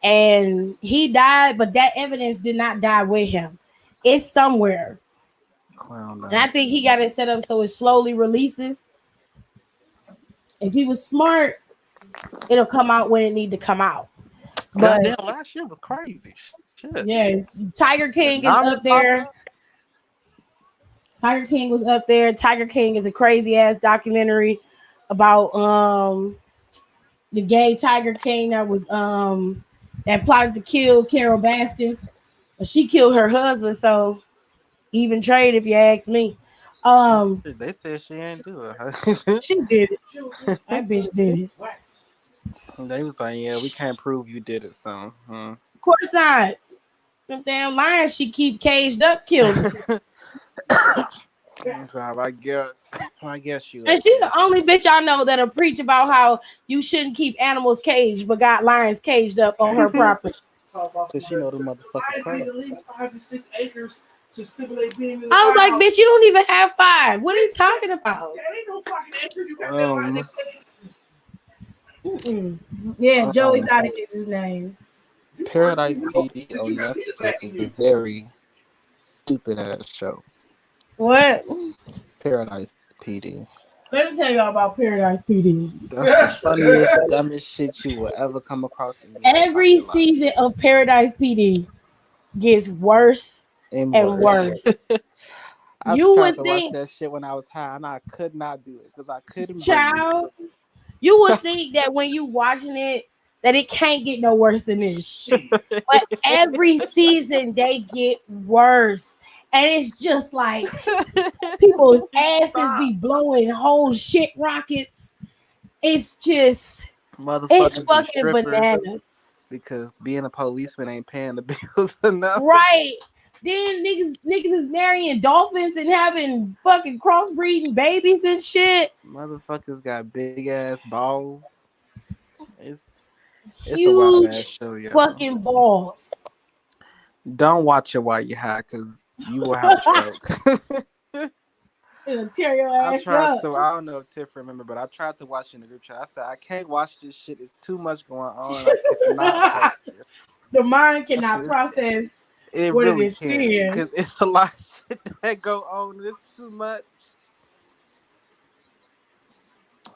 and he died, but that evidence did not die with him. It's somewhere. Clown And I think he got it set up so it slowly releases. If he was smart, it'll come out when it need to come out. But Goddamn, last year was crazy. Shit. yes, Tiger King is up there. Tiger King was up there. Tiger King is a crazy ass documentary about the gay Tiger King that was that plotted to kill Carol Baskins. But she killed her husband, so even trade if you ask me. Um, They said she ain't do it. she did it. That bitch did it. They was like, yeah, we can't prove you did it, so. Of course not. Them damn lions she keep caged up killed her. So I guess you. And she's the only bitch I know that'll preach about how you shouldn't keep animals caged, but got lions caged up on her property. Cause she know the motherfuckers crazy. at least 5 to 6 acres to simulate being in the I was like, firehouse. bitch, you don't even have 5. What are you talking about? That ain't no fucking acre. You got that right Mm-mm. Yeah, Joe Exotic is his name. Paradise PD on Netflix is a very stupid ass show. What? Paradise PD. Let me tell y'all about Paradise PD. That's the funniest, dumbest shit you will ever come across in your Every entire life. season of Paradise PD gets worse and worse. I You tried would to watch think, that shit when I was high, and I could not do it because I couldn't breathe. child, you would think that when you watching it, that it can't get no worse than this. But every season they get worse. And it's just like people's asses be blowing whole shit rockets. It's just, it's Motherfuckers be fucking strippers bananas. because being a policeman ain't paying the bills enough. Right. Then niggas is marrying dolphins and having fucking crossbreeding babies and shit. Motherfuckers got big ass balls. It's a wild ass Huge show, yo. fucking balls. Don't watch it while you're high because you will have a stroke. It'll tear your I ass tried up. to. I don't know if Tiff remember, but I tried to watch it in the group chat. I said I can't watch this shit. It's too much going on. I cannot watch it. The mind cannot process It what really it is can't seeing. because it's a lot of shit that go on. It's too much.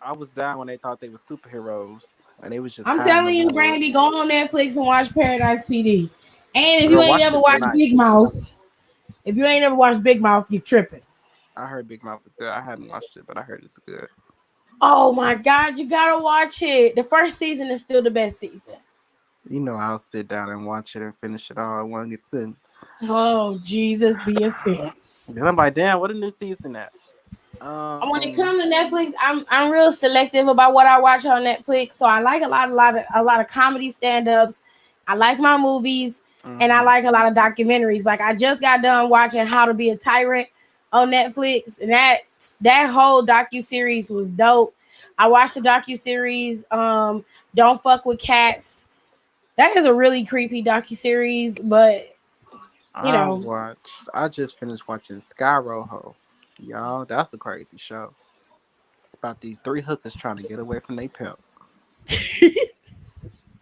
I was down when they thought they were superheroes, and they was just. I'm high in telling the you, woods. Brandy, go on Netflix and watch Paradise PD. And if Girl, you ain't watch never it watched tonight. Big Mouth, you're tripping. I heard Big Mouth is good. I haven't watched it, but I heard it's good. Oh my God, you gotta watch it. The first season is still the best season. You know, I'll sit down and watch it and finish it all at one sitting. Oh, Jesus be offense. And I'm like, damn, what a new season at? When it comes to Netflix, I'm real selective about what I watch on Netflix. So I like a lot of comedy stand-ups. I like my movies, and I like a lot of documentaries. Like I just got done watching How to Be a Tyrant on Netflix, and that whole docuseries was dope. I watched the docuseries Don't Fuck with Cats. That is a really creepy docuseries, but you know, I just finished watching Sky Rojo. Y'all, that's a crazy show. It's about these 3 hookers trying to get away from their pimp.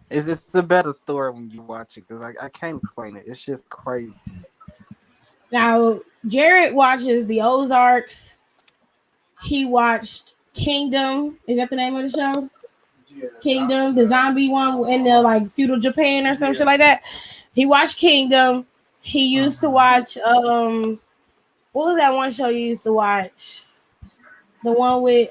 It's a better story when you watch it because I can't explain it. It's just crazy. now Jared watches the Ozarks. He watched Kingdom. Is that the name of the show? Yeah. Kingdom, the zombie one in the like feudal Japan or some shit like that. He watched Kingdom. He used to watch what was that one show you used to watch? The one with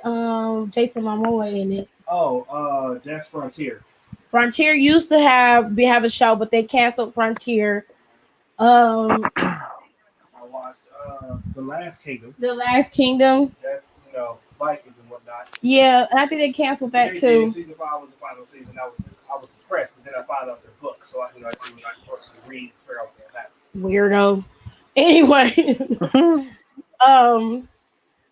Jason Momoa in it. Oh, that's Frontier. Frontier used to have a show, but they canceled Frontier. I watched The Last Kingdom. The Last Kingdom. That's Vikings and whatnot. Yeah, and I think they canceled that They too. did. Season 5 was the final season. I was depressed, but then I found out their book, so I see what I started to read for all that. Weirdo. Anyway, on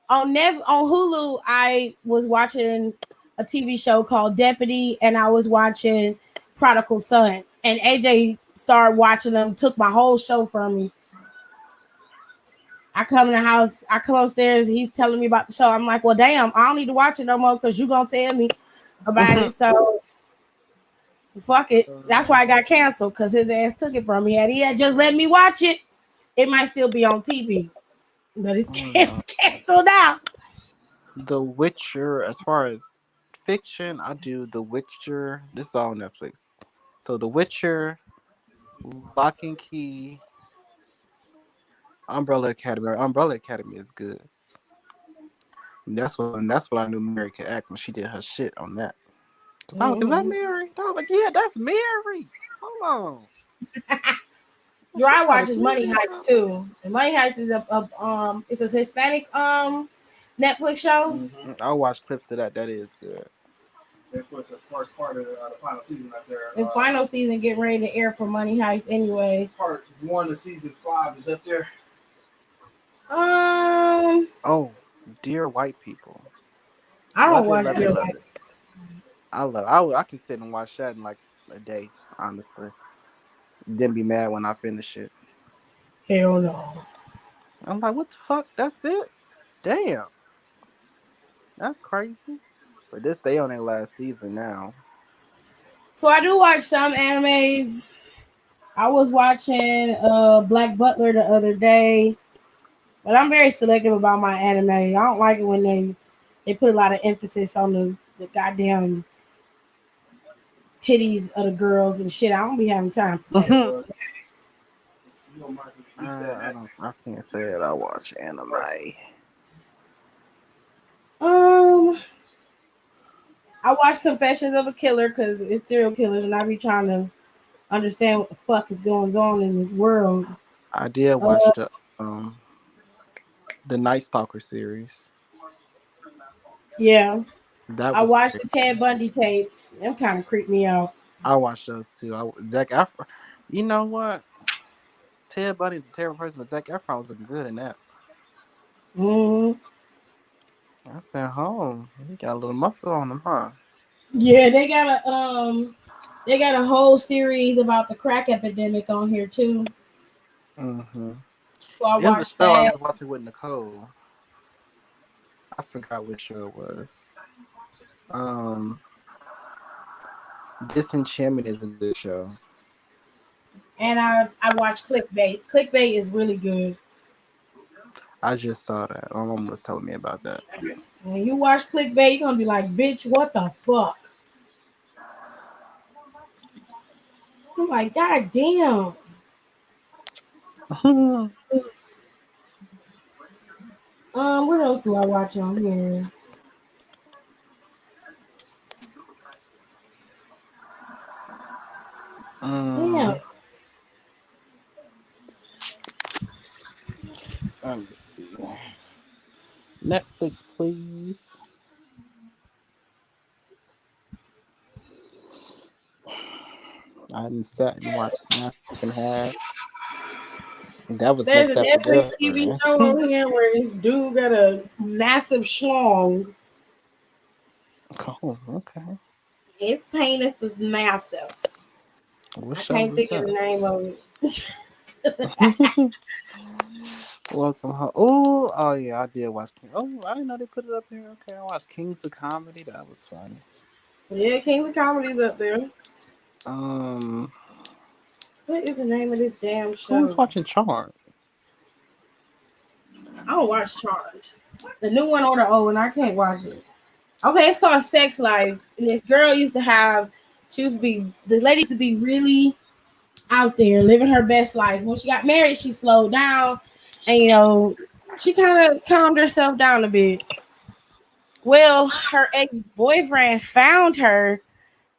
Hulu, I was watching a TV show called Deputy, and I was watching Prodigal Son. And AJ started watching them, took my whole show from me. I come in the house, I come upstairs, he's telling me about the show. I'm like, well, damn, I don't need to watch it no more because you're gonna tell me about it. So fuck it. That's why I got canceled, because his ass took it from me. Had he had just let me watch it, it might still be on TV. But it's canceled out. The Witcher, as far as fiction, I do The Witcher. This is all on Netflix. So The Witcher, Lock and Key, Umbrella Academy. Umbrella Academy is good. And that's what I knew Mary could act when she did her shit on that. Cause I was, is that Mary? I was like, yeah, that's Mary. Hold on. So she Dry trying Watch to is kill Money me or Heist something? too. And Money Heist is it's a Hispanic Netflix show. I'll watch clips of that. That is good. They put the first part of the final season up there. The final season getting ready to air for Money Heist anyway. Part 1 of season 5 is up there. Oh, Dear White People. I don't Love it, watch love it, Dear love White. it. I can sit and watch that in like a day, honestly. Then be mad when I finish it. Hell no. I'm like, what the fuck? That's it? Damn. That's crazy. But this they on their last season now. So I do watch some animes. I was watching Black Butler the other day, but I'm very selective about my anime. I don't like it when they put a lot of emphasis on the goddamn titties of the girls and shit. I don't be having time for that. Mhm. You don't mind if you said that. I can't say that I watch anime. Um, I watch Confessions of a Killer because it's serial killers, and I be trying to understand what the fuck is going on in this world. I did watch the Night Stalker series. Yeah, That I was watched great. the Ted Bundy tapes. Them kind of creep me out. I watched those too. Zach Efron. You know what? Ted Bundy's a terrible person, but Zach Efron was looking good in that. hmm I said, "Oh, he got a little muscle on him, huh?" Yeah, they got a whole series about the crack epidemic on here too. Mm-hmm. So I It was a watched show I that. was watching with Nicole. I forgot which show it was. Um, Disenchantment is a good show. And I watched Clickbait. Clickbait is really good. I just saw that. My mom was telling me about that. When you watch Clickbait, you're gonna be like, bitch, what the fuck? I'm like, God damn. What else do I watch on here? Damn. um, let me see. Netflix, please. I hadn't sat and watched Half and Half. That was There's a next after Netflix TV Girlfriends. show on here where this dude got a massive schlong. Oh, okay. His penis is massive. What I show can't was think of the that? name of it. Welcome home. Oh yeah, I did watch King. Oh, I didn't know they put it up here. Okay, I watched Kings of Comedy. That was funny. Yeah, Kings of Comedy's up there. Um, What is the name of this damn who was show? watching Charmed? I don't watch Charmed. The new one or the old one, I can't watch it. Okay, it's called Sex Life. And this girl used to have, this lady used to be really out there living her best life. When she got married, she slowed down and, she kind of calmed herself down a bit. Well, her ex boyfriend found her,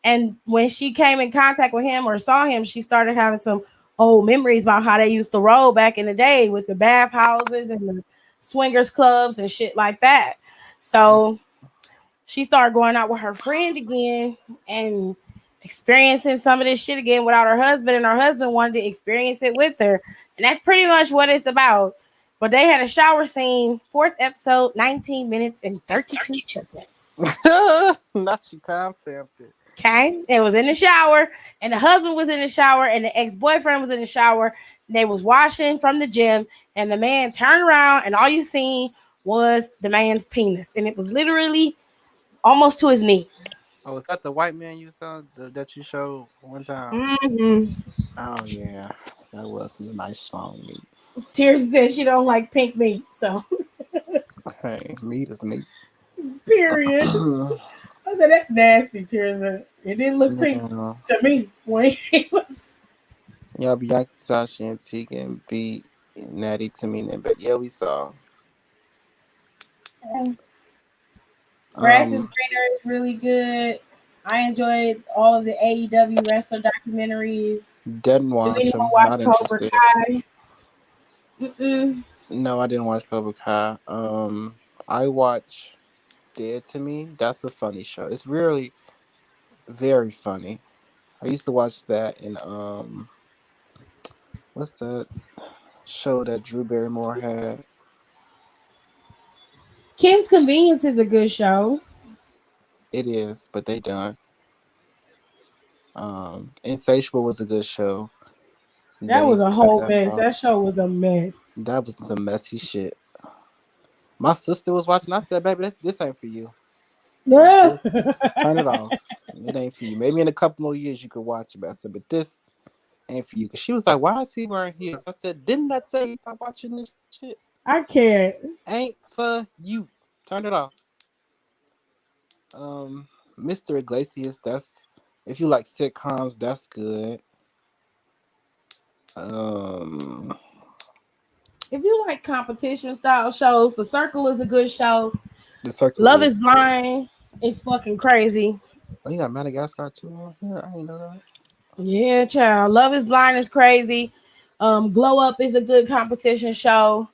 and when she came in contact with him or saw him, she started having some old memories about how they used to roll back in the day with the bathhouses and the swingers clubs and shit like that. So she started going out with her friend again and experiencing some of this shit again without her husband, and her husband wanted to experience it with her. And that's pretty much what it's about. But they had a shower scene, fourth episode, 19 minutes and 32 seconds. Not she timestamped it. Okay. It was in the shower, and the husband was in the shower, and the ex-boyfriend was in the shower. They was washing from the gym, and the man turned around, and all you seen was the man's penis. And it was literally almost to his knee. Oh, is that the white man you saw that you showed one time? Mm-hmm. Oh yeah, that was some nice strong meat. Tears said she don't like pink meat, so Hey, meat is meat. period. I said that's nasty, Tears. It didn't look pink Yeah. to me when he was. Y'all Bianca, Sasha, and Tegan beat Natty, Tamina, but yeah, we saw. Grass is Um, greener is really good. I enjoyed all of the AEW wrestler documentaries. Didn't Do watch anyone them. watch Not Cobra interested. Kai? Mm-mm. No, I didn't watch Cobra Kai. I watch Dead to Me. That's a funny show. It's really very funny. I used to watch that in what's that show that Drew Barrymore had? Kim's Convenience is a good show. It is, but they done. Insatiable was a good show. That They was a cut whole that mess. off. That show was a mess. That was some messy shit. My sister was watching. I said, "Baby, this ain't for you. Yeah. This turn it off. It ain't for you. Maybe in a couple more years you could watch it." But I said, "But this ain't for you." Cause she was like, "Why is he wearing heels?" I said, "Didn't I tell you stop watching this shit? I can't. Ain't for you. Turn it off." Mr. Iglesias. That's if you like sitcoms. That's good. Um, If you like competition style shows, The Circle is a good show. The Circle Love is is good. Blind is fucking crazy. Oh, you got Madagascar too on here. I ain't know that. Yeah, child. Love is Blind is crazy. Glow Up is a good competition show.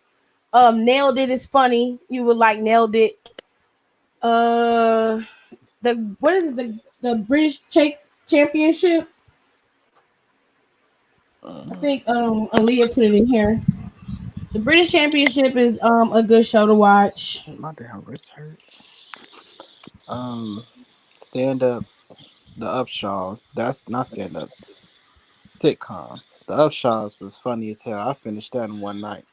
Nailed It is funny. You would like Nailed It. Uh, the what is it? The British Championship. I think Aaliyah put it in here. The British Championship is a good show to watch. My damn wrist hurt. Um, Stand ups, the Upshaws. That's not stand ups. Sitcoms. The Upshaws was funny as hell. I finished that in one night.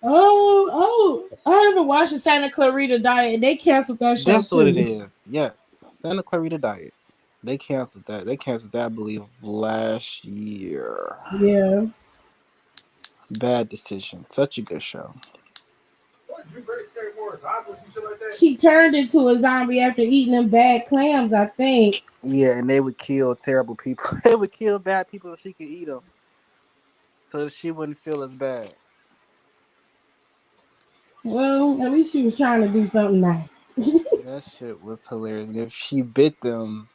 I haven't watched the Santa Clarita Diet. They canceled that show That's what it too. is. Yes, Santa Clarita Diet. They canceled that. They canceled that, I believe, last year. Yeah. Bad decision. Such a good show. What, Drew Barrymore zombies and shit like that? She turned into a zombie after eating them bad clams, I think. Yeah, and they would kill terrible people. They would kill bad people so she could eat them, so that she wouldn't feel as bad. Well, at least she was trying to do something nice. That shit was hilarious. And if she bit them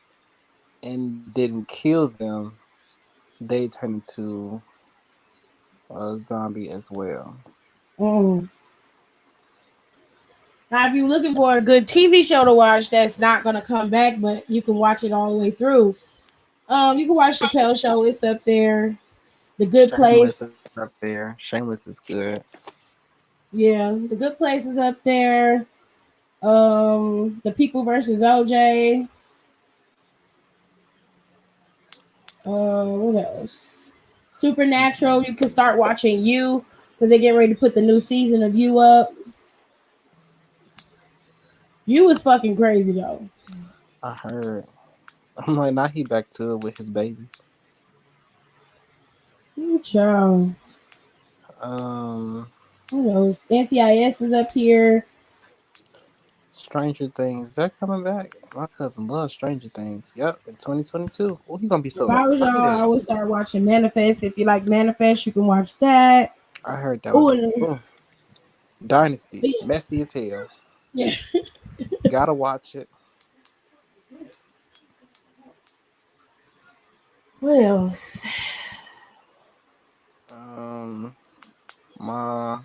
and didn't kill them, they turn into a zombie as well. Mm. Now, if you're looking for a good TV show to watch that's not going to come back, but you can watch it all the way through, you can watch Chappelle Show. It's up there. The Good Shameless Place. is up there. Shameless is good. Yeah, The Good Place is up there. The People versus OJ. What else? Supernatural. You can start watching You because they're getting ready to put the new season of You up. You was fucking crazy though. I heard. I'm like, now he back to it with his baby. Child. Um, What else? NCIS is up here. Stranger Things. Is that coming back? My cousin loves Stranger Things. Yep, in 2022. Oh, he gonna be If so I was y'all, I excited. would start watching Manifest. If you like Manifest, you can watch that. I heard that Oh, was and Dynasty. Messy as hell. yeah. Gotta watch it. What else? My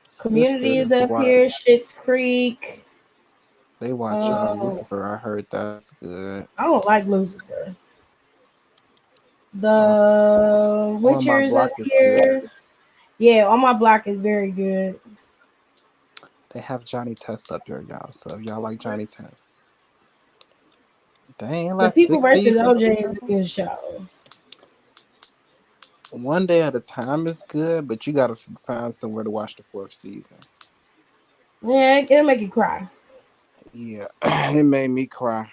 sister Community is used to up watch. here. Schitt's Creek. They watch Uh, Lucifer. I heard that's good. I don't like Lucifer. Uh, The on My Witcher is up Block is good. here. Yeah, On My Block is very good. They have Johnny Test up there, y'all. So if y'all like Johnny Test, dang, The like People 6 versus seasons. OJ is a good show. One day at a time is good, but you gotta find somewhere to watch the fourth season. Yeah, it'll make you cry. Yeah, it made me cry.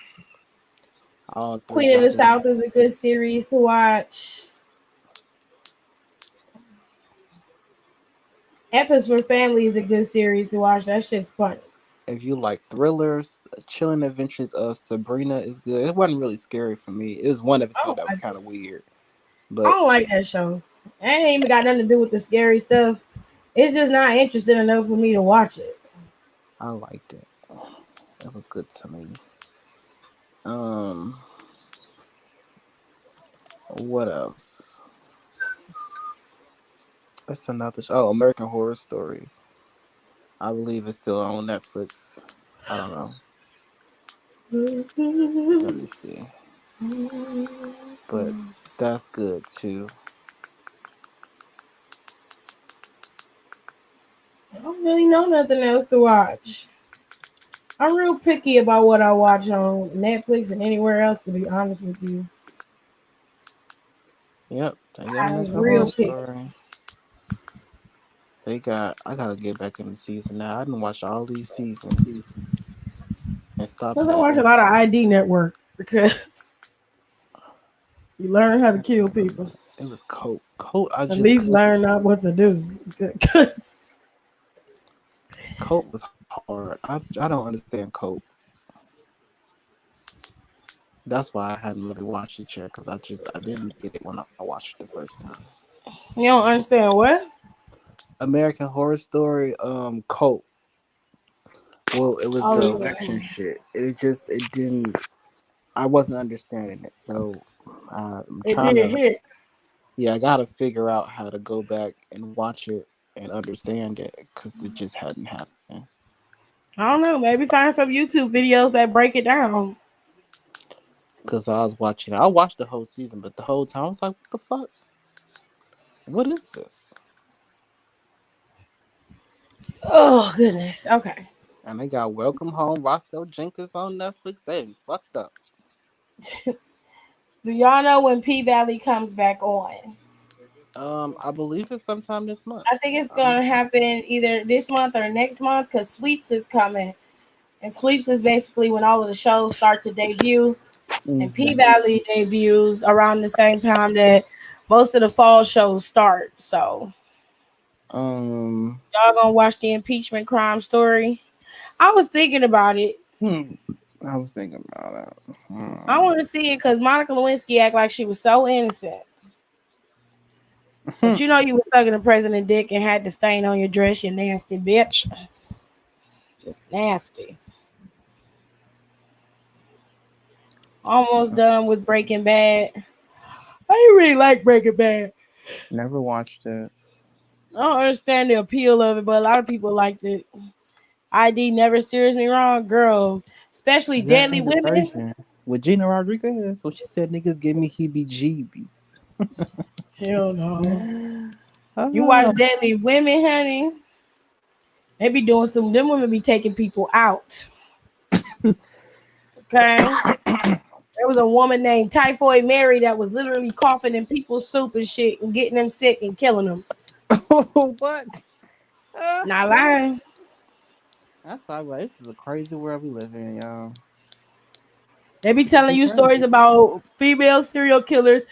All three Queen of the goddamn South is a good seasons. series to watch. F is for Family is a good series to watch. That shit's funny. If you like thrillers, Chilling Adventures of Sabrina is good. It wasn't really scary for me. It was one I episode don't that was like, kind of weird, I but don't like that show. It ain't even got nothing to do with the scary stuff. It's just not interesting enough for me to watch it. I liked it. It was good to me. Um, What else? That's another show. Oh, American Horror Story. I believe it's still on Netflix. I don't know. Let me see. But that's good too. I don't really know nothing else to watch. I'm real picky about what I watch on Netflix and anywhere else, to be honest with you. Yep, they got I was American Horror real picky. Story. They got. I gotta get back in the season now. I didn't watch all these seasons and stop Because I that. watch a lot of ID Network because you learn how to kill people. It was Colt. Colt. I At just least couldn't. learn not what to do. Because Colt was hard. I don't understand Colt. That's why I hadn't really watched it yet because I didn't get it when I watched it the first time. you don't understand what? American Horror Story. Colt. Well, it was the Oh, election shit. It didn't. I wasn't understanding it, so I'm it trying did to. hit. Yeah, I gotta figure out how to go back and watch it and understand it because it just hadn't happened. I don't know. Maybe find some YouTube videos that break it down. Because I was watching, I watched the whole season, but the whole time I was like, "What the fuck? What is this?" Oh, goodness. Okay. And they got Welcome Home, Roscoe Jenkins on Netflix. They done fucked up. Do y'all know when P Valley comes back on? I believe it's sometime this month. I think it's going to happen either this month or next month because Sweeps is coming. And Sweeps is basically when all of the shows start to debut. And P Mhm. Valley debuts around the same time that most of the fall shows start. So Um, y'all gonna watch the impeachment crime story? I was thinking about it. hmm, I was thinking about it. I want to see it because Monica Lewinsky act like she was so innocent. But you know you was sucking the president dick and had the stain on your dress, you nasty bitch. Just nasty. Almost done with Breaking Bad. I didn't really like Breaking Bad. Never watched it. I don't understand the appeal of it, but a lot of people liked it. ID never steers me wrong, girl. Especially That Deadly ain't the Women. version with Gina Rodriguez. What she said, niggas give me heebie-jeebies. Hell no. You watch Ah. Deadly Women, honey. They be doing some. Them women be taking people out. Okay. There was a woman named Typhoid Mary that was literally coughing in people's soup and shit and getting them sick and killing them. What? Ah. Not lying. That's all right. This is a crazy world we live in, y'all. They be telling It's you stories crazy. about female serial killers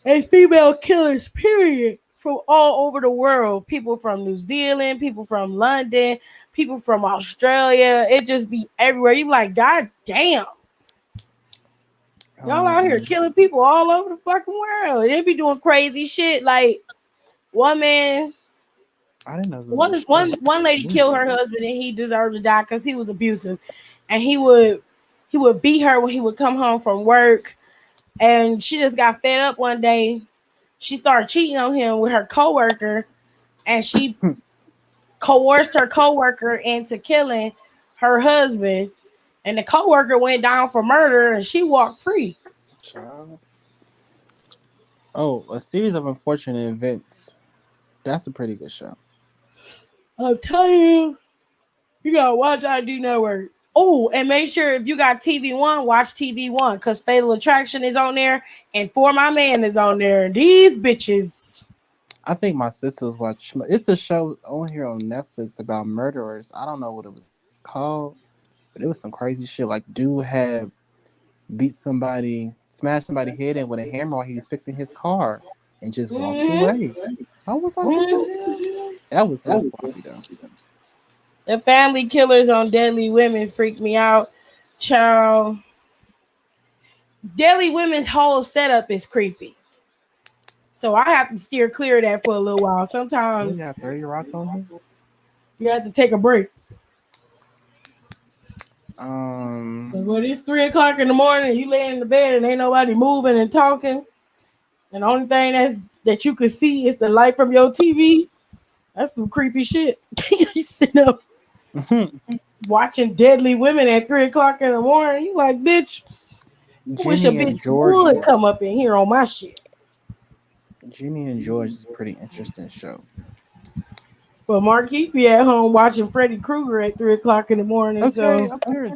and female killers, period, from all over the world. People from New Zealand, people from London, people from Australia. It just be everywhere. You like, God damn. Y'all out here Um, killing people all over the fucking world. They be doing crazy shit. Like one man, I didn't know this was a one show. one one lady killed her husband and he deserved to die because he was abusive. And he would beat her when he would come home from work. And she just got fed up one day. She started cheating on him with her coworker, and she coerced her coworker into killing her husband. And the coworker went down for murder, and she walked free. Child. Oh, a series of unfortunate events. That's a pretty good show. I'm telling you, you gotta watch ID Network. Oh, and make sure if you got TV One, watch TV One because Fatal Attraction is on there, and For My Man is on there. These bitches. I think my sister was watching. It's a show on here on Netflix about murderers. I don't know what it was called, but it was some crazy shit. Like, dude had beat somebody, smashed somebody's head in with a hammer while he was fixing his car, and just walked Mm-hmm. away. I was like, what the hell? Mm-hmm. That was real sloppy though. The family killers on Deadly Women freaked me out. Child. Deadly Women's whole setup is creepy. So I have to steer clear of that for a little while. We Sometimes got 30 Rock on here. you have to take a break. Um, Because when it's 3 o'clock in the morning, you laying in the bed and ain't nobody moving and talking. And the only thing that you could see is the light from your TV. That's some creepy shit. You sitting up watching deadly women at 3 o'clock in the morning. You like, bitch, I wish a Ginny and bitch would Georgie. come up in here on my shit. Ginny and George is a pretty interesting show. But Marquise be at home watching Freddy Krueger at 3 o'clock in the morning. Okay, So up here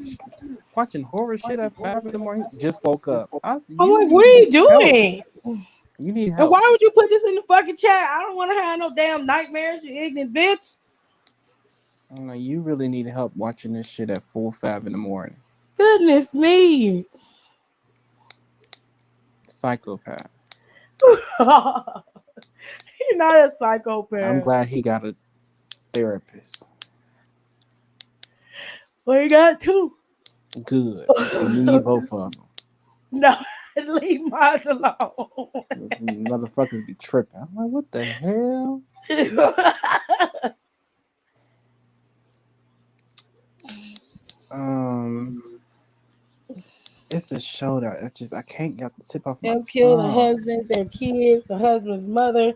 watching horror shit at 5 in the morning. Just woke up. I'm You like, what are need you help. doing? You need And why help. would you put this in the fucking chat? I don't want to have no damn nightmares, you ignorant bitch. I'm like, you really need help watching this shit at 4, 5 in the morning. Goodness me. Psychopath. You're not a I'm psychopath. glad he got a therapist. Well, you got two. Good. He need both of them. No, leave mine alone. These motherfuckers be tripping. I'm like, what the hell? It's a show that I can't get the tip off my They'll kill the tongue. husbands, their kids, the husband's mother.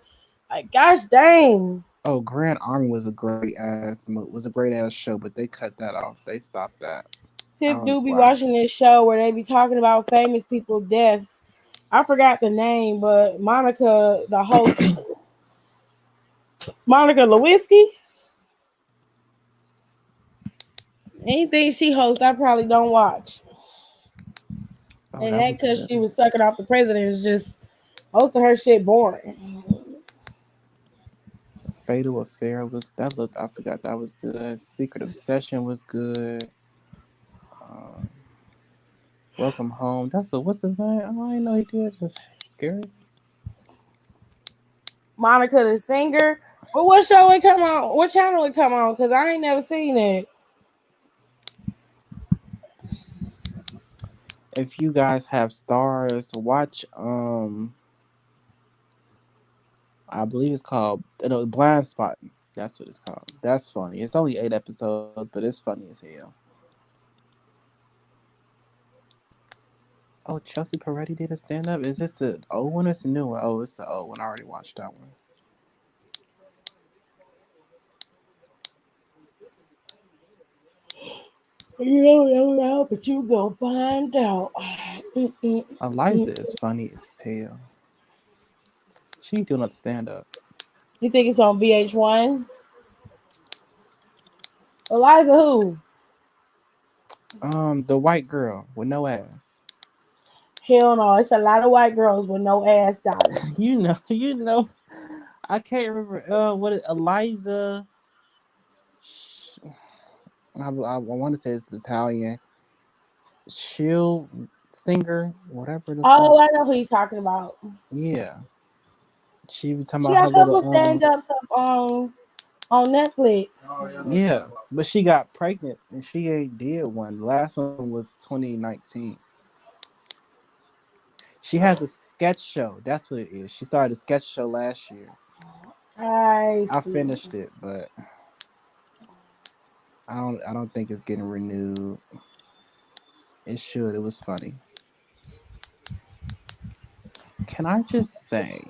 Like, gosh dang. Oh, Grand Army was a great ass show, but they cut that off. They stopped that. Tip don't do know be why. watching this show where they be talking about famous people's deaths. I forgot the name, but Monica, the host, Monica Lewinsky. Anything she hosts, I probably don't watch. Oh, And that that was because good. she was sucking off the president is just most of her shit boring. So Fatal Affair was that looked. I forgot that was good. Secret Obsession was good. Welcome Home. What's his name? Oh, I didn't know he did. That's scary. Monica the singer. But what show it come on? What channel it come on? Because I ain't never seen it. If you guys have stars, watch I believe it's called Blind Spotting. That's what it's called. That's funny. It's only 8 episodes, but it's funny as hell. Oh, Chelsea Peretti did a stand up. Is this the old one or it's the new one? Oh, it's the old one. I already watched that one. You don't know, but you gonna find out. Eliza is funny as hell. She doing a stand up. You think it's on VH1? Eliza who? The white girl with no ass. Hell no, it's a lot of white girls with no ass, darling. You know. I can't remember. What is Eliza? I want to say it's Italian. She'll singer, whatever the Oh, fuck. I know who you're talking about. Yeah. She was talking She about got her a couple little stand-ups up on Netflix. yeah, but she got pregnant and she ain't did one. The last one was 2019. She has a sketch show. That's what it is. She started a sketch show last year. I I see. finished it, but I don't think it's getting renewed. It should. It was funny. Can I just say,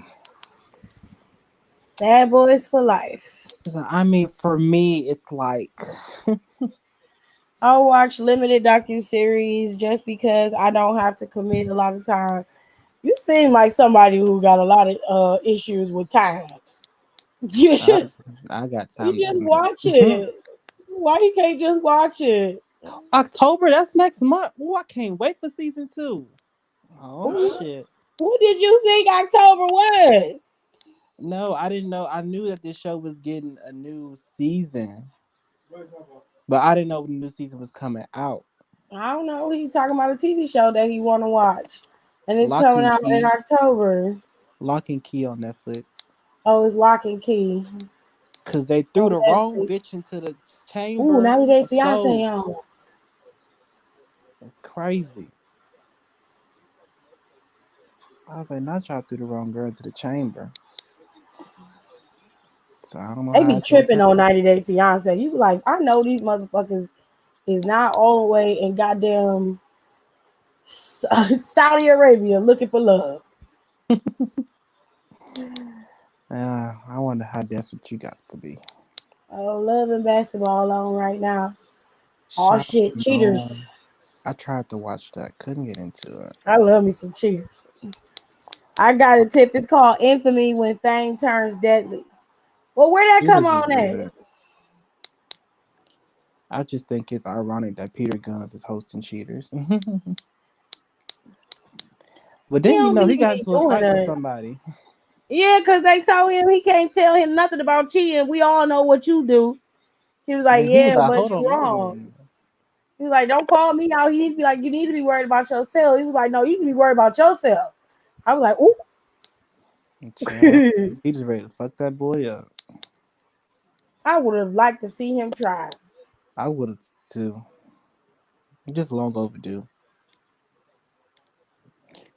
Bad Boys for Life. I mean, for me, it's like I'll watch limited docuseries just because I don't have to commit a lot of time. You seem like somebody who got a lot of issues with time. You just I got you time. just watch it. Why you can't just watch it? October, that's next month. Oh, I can't wait for season 2. Oh shit. Who did you think October was? No, I didn't know. I knew that this show was getting a new season, but I didn't know when the new season was coming out. I don't know. He talking about a TV show that he want to watch, and it's Lock coming and out in Key. October. Lock and Key on Netflix. Oh, it's Lock and Key. Cause they threw the wrong Netflix. bitch into the chamber. Ooh, 90 Day of Fiance Souls. on. It's crazy. I was like, not y'all threw the wrong girl into the chamber. So I don't know They how be it's gonna tripping turn. on 90 Day Fiance. You be like, I know these motherfuckers is not all the way in goddamn Saudi Arabia looking for love. I wonder how desperate you got to be. Oh, loving basketball on right now. Oh Shot shit, cheaters. on. I tried to watch that, couldn't get into it. I love me some cheaters. I got a tip. It's called Infamy When Fame Turns Deadly. Well, where that come Cheaters is on at? good. I just think it's ironic that Peter Guns is hosting Cheaters. But He then don't he be got into a doing fight with that. somebody. Yeah, because they told him he can't tell him nothing about cheating. We all know what you do. He was like, And he was yeah, like, but "Hold you on, wrong. Logan." He was like, don't call me out. You need to be like, you need to be worried about yourself. He was like, no, you need to be worried about yourself. I was like, ooh. Child, he just ready to fuck that boy up. I would have liked to see him try. I would have too. Just long overdue.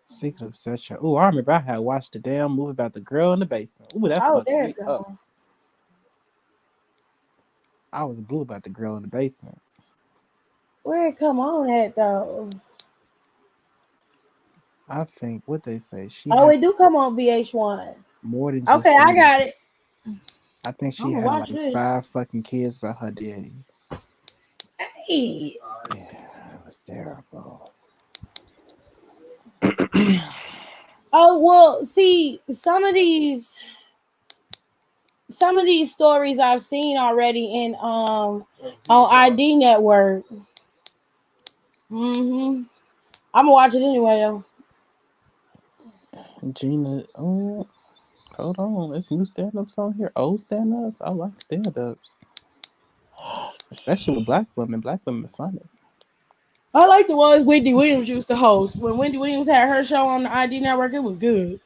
Secret of such a. Oh, I remember I had watched the damn movie about the girl in the basement. Ooh, that Oh, fucked there me it up. goes. I was blue about the girl in the basement. Where it come on at though? I think what they say she Oh, had it do come on VH1. more than just Okay, I three. got it. I think I'm she gonna had watch like this. 5 fucking kids by her daddy. Hey. Yeah, it was terrible. Oh well, see some of these stories I've seen already in on ID Network. I'm gonna watch it anyway though. Gina, oh, hold on. There's new stand ups on here. Old stand ups. I like stand ups. Especially with black women. Black women are funny. I like the ones Wendy Williams used to host. When Wendy Williams had her show on the ID Network, it was good.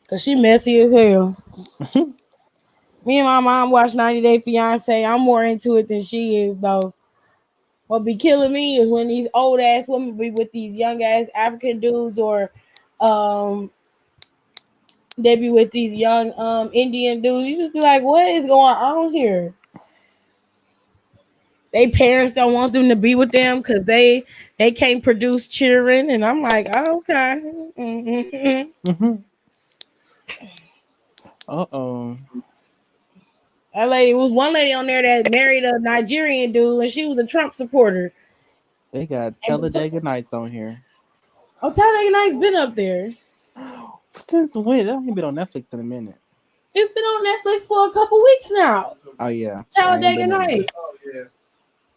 Cause she messy as hell. Me and my mom watched 90 Day Fiance. I'm more into it than she is though. What be killing me is when these old ass women be with these young ass African dudes, or um they be with these young Indian dudes. You just be like, what is going on here? They parents don't want them to be with them because they can't produce children, and I'm like, oh, okay. Mm-hmm. Uh-oh. That lady was one lady on there that married a Nigerian dude, and she was a Trump supporter. They got And Talladega Nights on here. oh, Talladega Nights been up there. Since when? That ain't been on Netflix in a minute. It's been on Netflix for a couple weeks now. Oh yeah. I ain't Talladega been on there. Nights.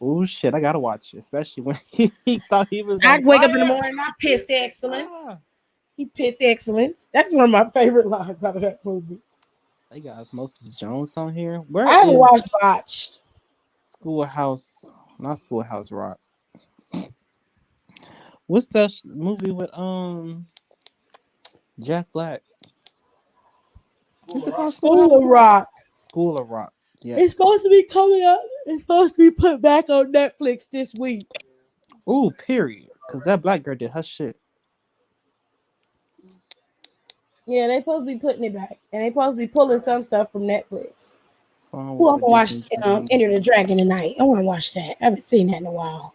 Oh shit, I gotta watch it. Especially when he thought he was I on wake up in the fire. morning, I piss excellence. Ah. He piss excellence. That's one of my favorite lines out of that movie. They got Osmosis Jones on here. Where I haven't is watched. Schoolhouse? Not Schoolhouse Rock. What's that movie with Jack Black? What's it called? Schoolhouse School of Rock? Rock. School of Rock. It's Yes. supposed to be coming up. It's supposed to be put back on Netflix this week. Ooh, period. Cause that black girl did her shit. Yeah, they supposed to be putting it back, and they supposed to be pulling some stuff from Netflix. Phone Who with I'm gonna watch? addiction dream. Enter the Dragon tonight. I want to watch that. I haven't seen that in a while.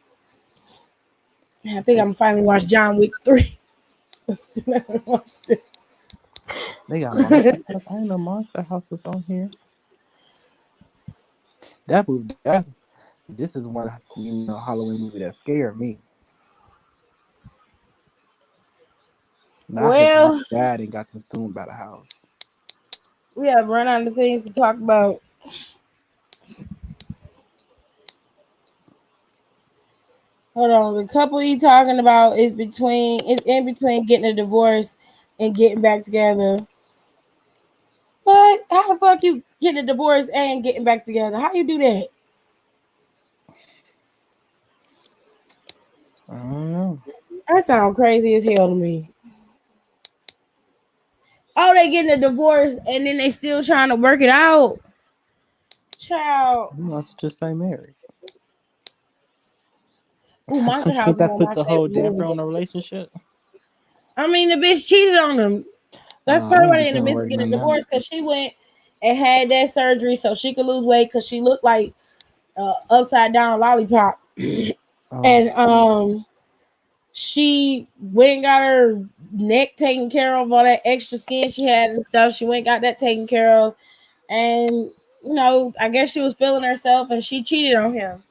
I think I'm finally watch John Wick 3. I still haven't watched it. They got Monster House. I didn't know Monster House was on here. That movie. This is one Halloween movie that scared me. Not his wife Well, died and got consumed by the house. we have run out of things to talk about. Hold on, the couple he talking about is in between getting a divorce and getting back together. But how the fuck you getting a divorce and getting back together? How you do that? I don't know. That sounds crazy as hell to me. Oh, they getting a divorce and then they still trying to work it out. Child. You must just say married. Ooh, Monster Don't you House think is one that of my puts a whole favorite damper on movies. a relationship? I mean, the bitch cheated on him. That's I probably don't why be they in the trying to midst of work getting a nothing out. divorce, because she went and had that surgery so she could lose weight because she looked like upside down lollipop. Oh, And she went and got her neck taken care of, all that extra skin she had and stuff. She went got that taken care of, and I guess she was feeling herself, and she cheated on him.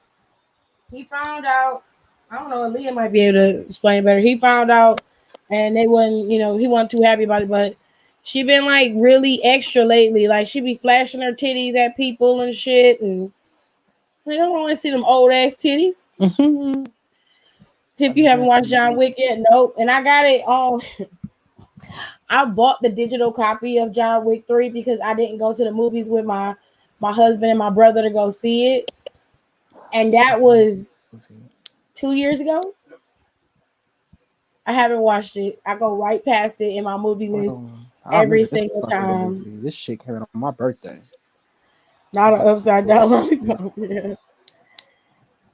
He found out. I don't know. Leah might be able to explain it better. He found out, and they wasn't. He wasn't too happy about it. But she been like really extra lately. Like she be flashing her titties at people and shit, and I don't want to see them old ass titties. Tip, you haven't watched John Wick yet? Nope. And I got it on. I bought the digital copy of John Wick 3 because I didn't go to the movies with my husband and my brother to go see it. And that was 2 years ago. I haven't watched it. I go right past it in my movie list every single time. Movie. This shit came out on my birthday. Not an upside down lollipop. Yeah.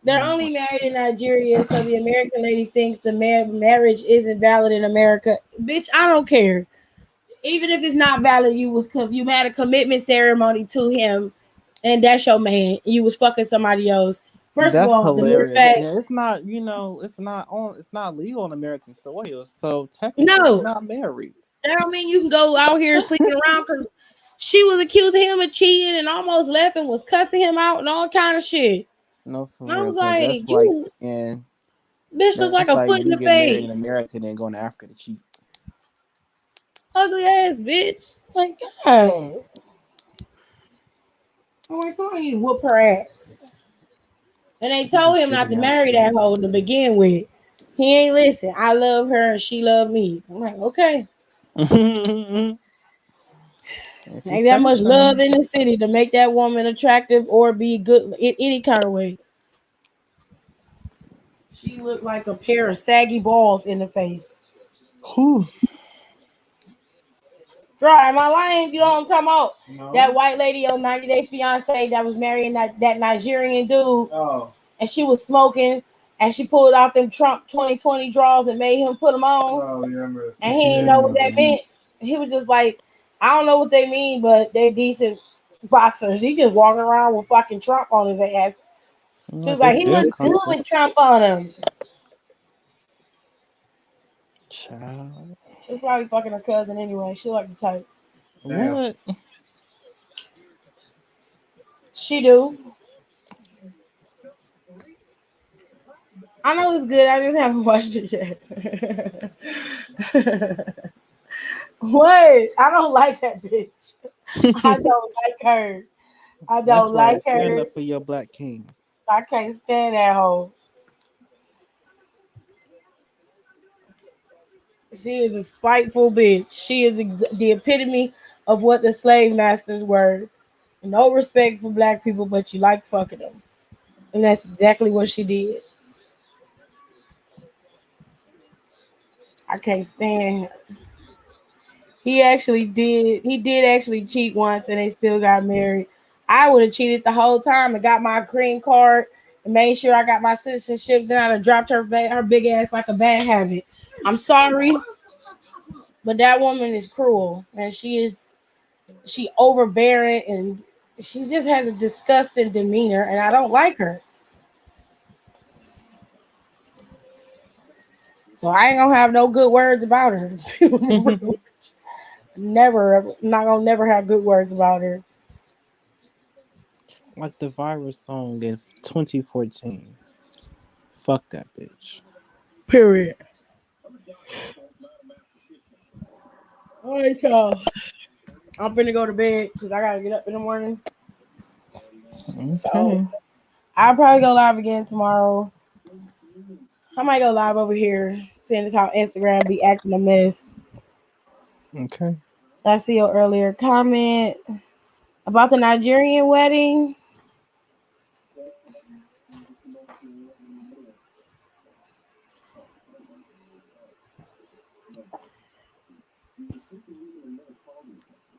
They're only married in Nigeria, so the American lady thinks the marriage isn't valid in America. Bitch, I don't care. Even if it's not valid, you had a commitment ceremony to him, and that's your man. You was fucking somebody else. First That's of all, hilarious. Fact, yeah, it's not. It's not legal on American soil, so technically, no, you're not married. That don't mean you can go out here sleeping around because she was accusing him of cheating and almost left and was cussing him out and all kind of shit. No, for I real. was like, That's you like saying, bitch look like a foot in you the get married in face. America, then going to Africa to cheat. Ugly ass bitch. Like, God. I'm like, somebody need to whoop her ass. And they told him not to marry that hoe to begin with. He ain't listen. I love her and she loved me. I'm like, okay. Ain't that much love in the city to make that woman attractive or be good in any kind of way. She looked like a pair of saggy balls in the face. Whew. Dry, am I lying? You know what I'm talking about? No. That white lady on 90 Day Fiance that was marrying that Nigerian dude. Oh. And she was smoking, and she pulled out them Trump 2020 draws and made him put them on. Oh, yeah, and he didn't know what that meant. He was just like, I don't know what they mean, but they're decent boxers. He just walking around with fucking Trump on his ass. She was like, he looks good with Trump on him. Child. She was probably fucking her cousin anyway. She like the type. What? She do. I know it's good. I just haven't watched it yet. What? I don't like that bitch. I don't like her. I don't like her. Stand up for your black king. I can't stand that hoe. She is a spiteful bitch. She is the epitome of what the slave masters were. No respect for black people, but you like fucking them. And that's exactly what she did. I can't stand her. He did actually cheat once and they still got married. I would have cheated the whole time and got my green card and made sure I got my citizenship. Then I'd have dropped her big ass like a bad habit. I'm sorry, but that woman is cruel and she overbearing and she just has a disgusting demeanor and I don't like her. So I ain't gonna have no good words about her. Never, not gonna never have good words about her. Like the virus song in 2014. Fuck that bitch. Period. All right, y'all. I'm finna go to bed because I gotta get up in the morning. Okay. So I'll probably go live again tomorrow. I might go live over here, seeing as how Instagram be acting a mess. Okay. I see your earlier comment about the Nigerian wedding.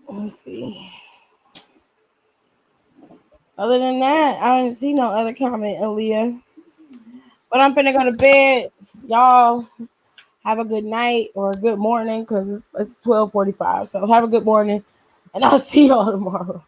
Let's see. Other than that, I don't see no other comment, Aaliyah. But I'm finna go to bed. Y'all have a good night or a good morning because it's 12:45. So have a good morning, and I'll see y'all tomorrow.